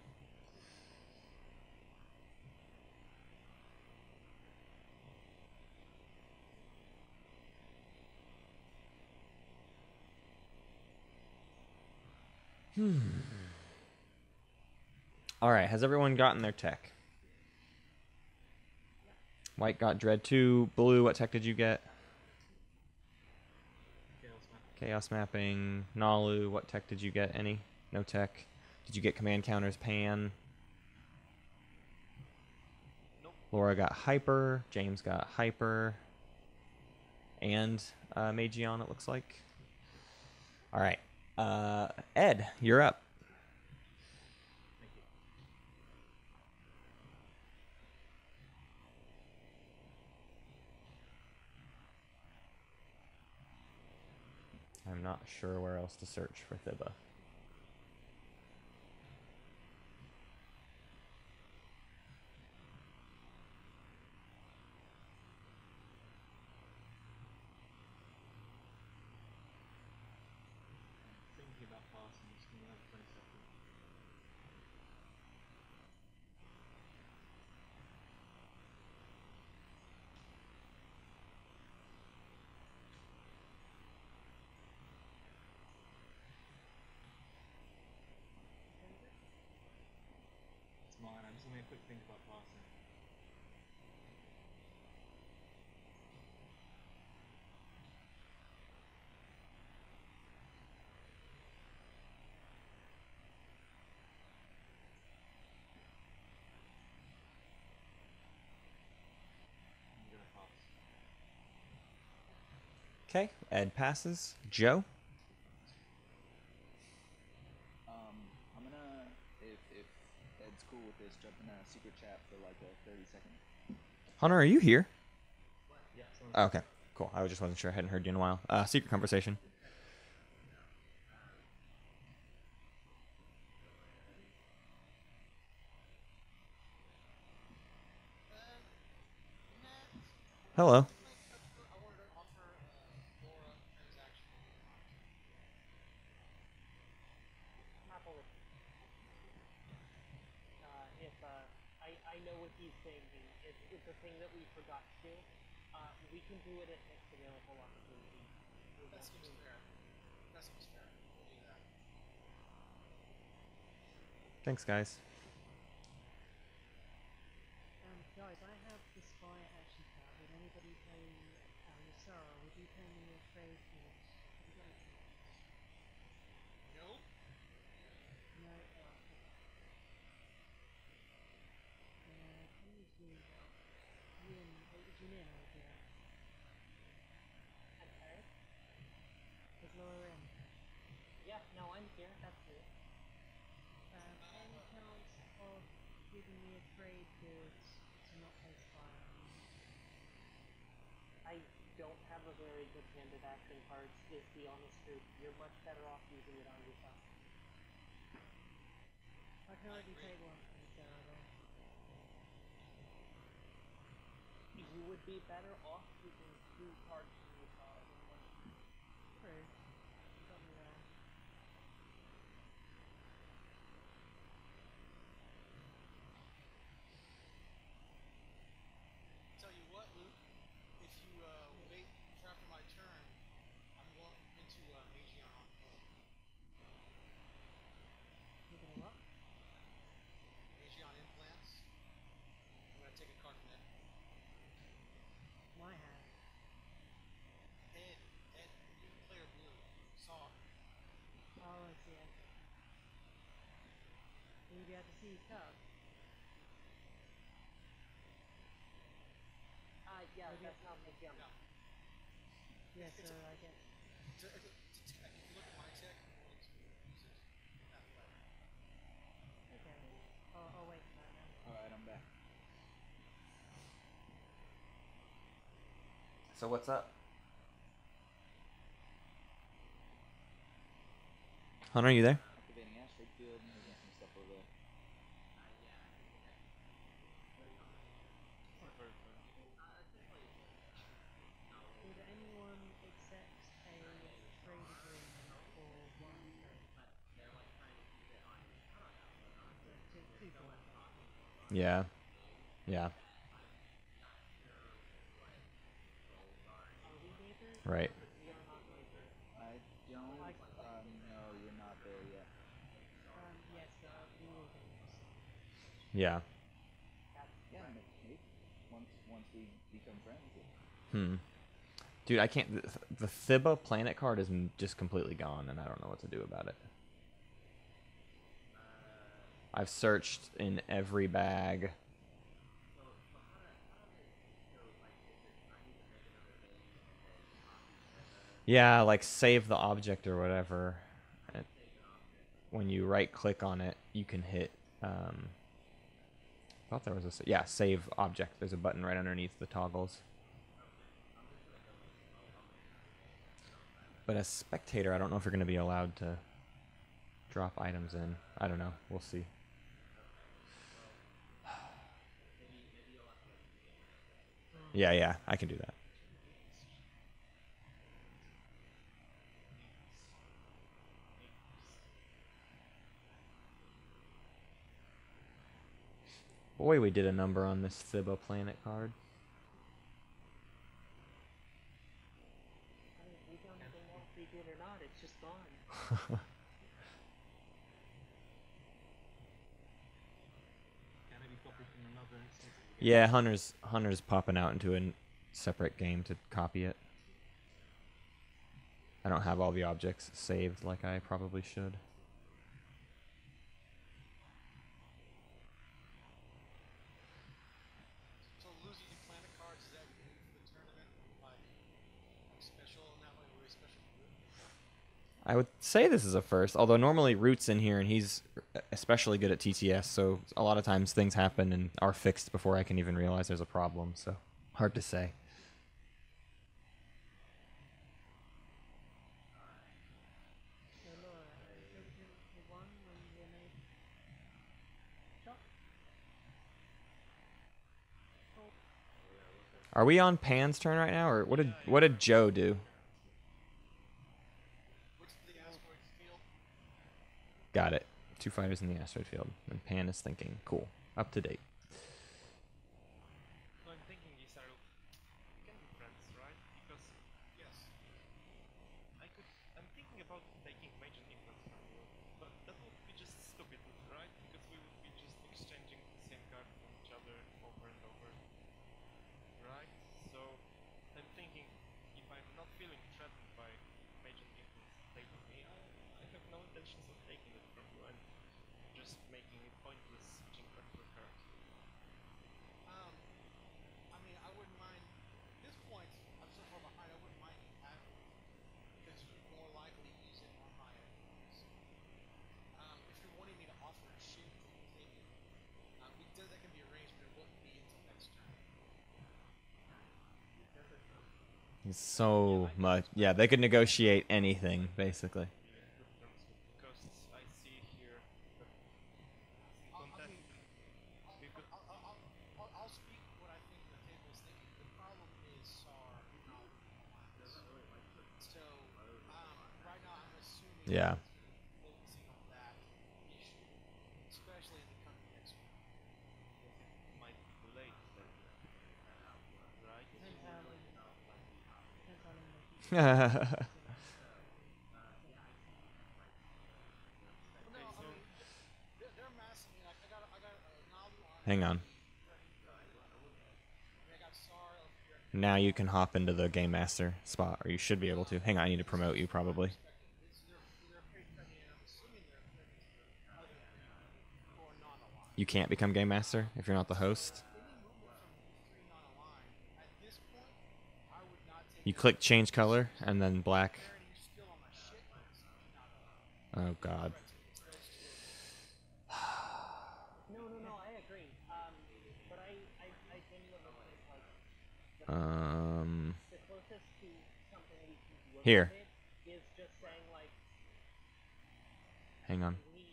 All right, has everyone gotten their tech? White got Dread 2. Blue, what tech did you get? Chaos map. Chaos mapping. Nalu, what tech did you get? Any? No tech. Did you get command counters, Pan? Nope. Laura got hyper. James got hyper. And Magion, it looks like. All right. Ed, you're up. Thank you. I'm not sure where else to search for Thibba. I'm thinking about passing, just give me another 20 seconds. It's mine, I'm just having a quick think about passing. I'm gonna pass. Okay, Ed passes. Joe? I'm gonna, if Ed's cool with this, jump in a secret chat for like a 30-second. Hunter, are you here? Yeah, Oh, okay, cool. I just wasn't sure. I hadn't heard you in a while. Secret conversation. Matt, Hello. I wanted to offer Laura transaction on Happily. If I know what he's thinking. It's a thing that we forgot to do. We can do it at next available opportunity. That seems fair. That seems fair. We'll do that. Thanks, guys. Guys, I have the spy action card. Would anybody play Sarah? Would you play me a trade for it? Have you got anything? Nope. No? Okay. Who's doing that? Yin, is you in or here? I'm sorry? Is Laura in? Yeah, no, I'm here. That's it. Any chance of giving me a trade to not play spy on you? I don't have a very good hand at action cards, is the honest truth. You're much better off using it on yourself. I can already take one from Sarah though. You would be better off using 2 cards from yourself than 1. True. You got me there. Tell you what, Luke. If you wait for after my turn, I'm going into Magion on mode. You're gonna what? Magion implants. I'm gonna take a card from it. My hand. Ed, new player blue. Saw. Oh, I see, okay. Will you be able to see his card? Yeah, Maybe that's not my jump. Yeah. Yeah, so I guess. If you look at my tech, I'm going to use it that way. Okay. I'll wait for that then. Alright, I'm back. So what's up? Hunter, are you there? Activating asteroid field, moving some stuff over there. Would anyone accept a trade agreement for 1 trade? Yeah, 2 for 1 trade. Yeah. Yeah. Are we neighbors? Right. We are not neighbors. I don't, no, you're not there yet. Yes, we will be. Yeah. That's Yeah, correct. maybe. Once we become friends. Hmm. Dude, I can't. The Thibba planet card is just completely gone, and I don't know what to do about it. I've searched in every bag. Yeah, like save the object or whatever. And when you right click on it, you can hit. I thought there was a yeah, save object. There's a button right underneath the toggles. But as spectator, I don't know if you're going to be allowed to drop items in. I don't know. We'll see. Yeah, I can do that. Boy, we did a number on this Fiba Planet card. I mean, we don't even know if we did or not. It's just gone. Can it be copied from another instance? Yeah, Hunter's popping out into a separate game to copy it. I don't have all the objects saved like I probably should. So losing planet cards, is that good for the tournament? Like special in that way, really special for Root? I would say this is a first, although normally Root's in here and he's especially good at TTS, so a lot of times things happen and are fixed before I can even realize there's a problem, so hard to say. Are we on Pan's turn right now, or what did Joe do? What's the asteroid field? Got it. 2 fighters in the asteroid field, and Pan is thinking. Cool. Up to date. What I'm thinking is, we can be friends, right? Because Yes. I'm thinking about taking major influence from you, but that would be just stupid, right? Because we would be just exchanging the same card from each other over and over, right? So I'm thinking, if I'm not feeling threatened by major influence taking me, I have no intentions of taking it from you and just making it pointless switching card for card. I mean, I wouldn't mind. At this point, I'm so far behind. I wouldn't mind you having it because you'd more likely use it on my enemies. If you're wanting me to offer a shield to take it, that can be arranged, but it wouldn't be until next turn. He's so much. Yeah, they could negotiate anything, basically. Because I see here that I'll speak what I think the table is thinking. The problem is SAR not plans. So right now I'm assuming Yeah. focusing on that issue, especially in the coming next week. it might be too late then, right? No, I mean they're massing me. Like I got Nalu on. Hang on. I got SAR over here. Now you can hop into the Game Master spot, or you should be able to. Hang on, I need to promote you, probably. You can't become Game Master if you're not the host. You click change color, and then black. Oh, God. No, I agree. But I genuinely think, like, the closest to something we can do Here. is just saying, like, Hang on. we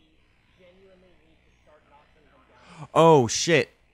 genuinely need to start knocking them down. Oh, shit.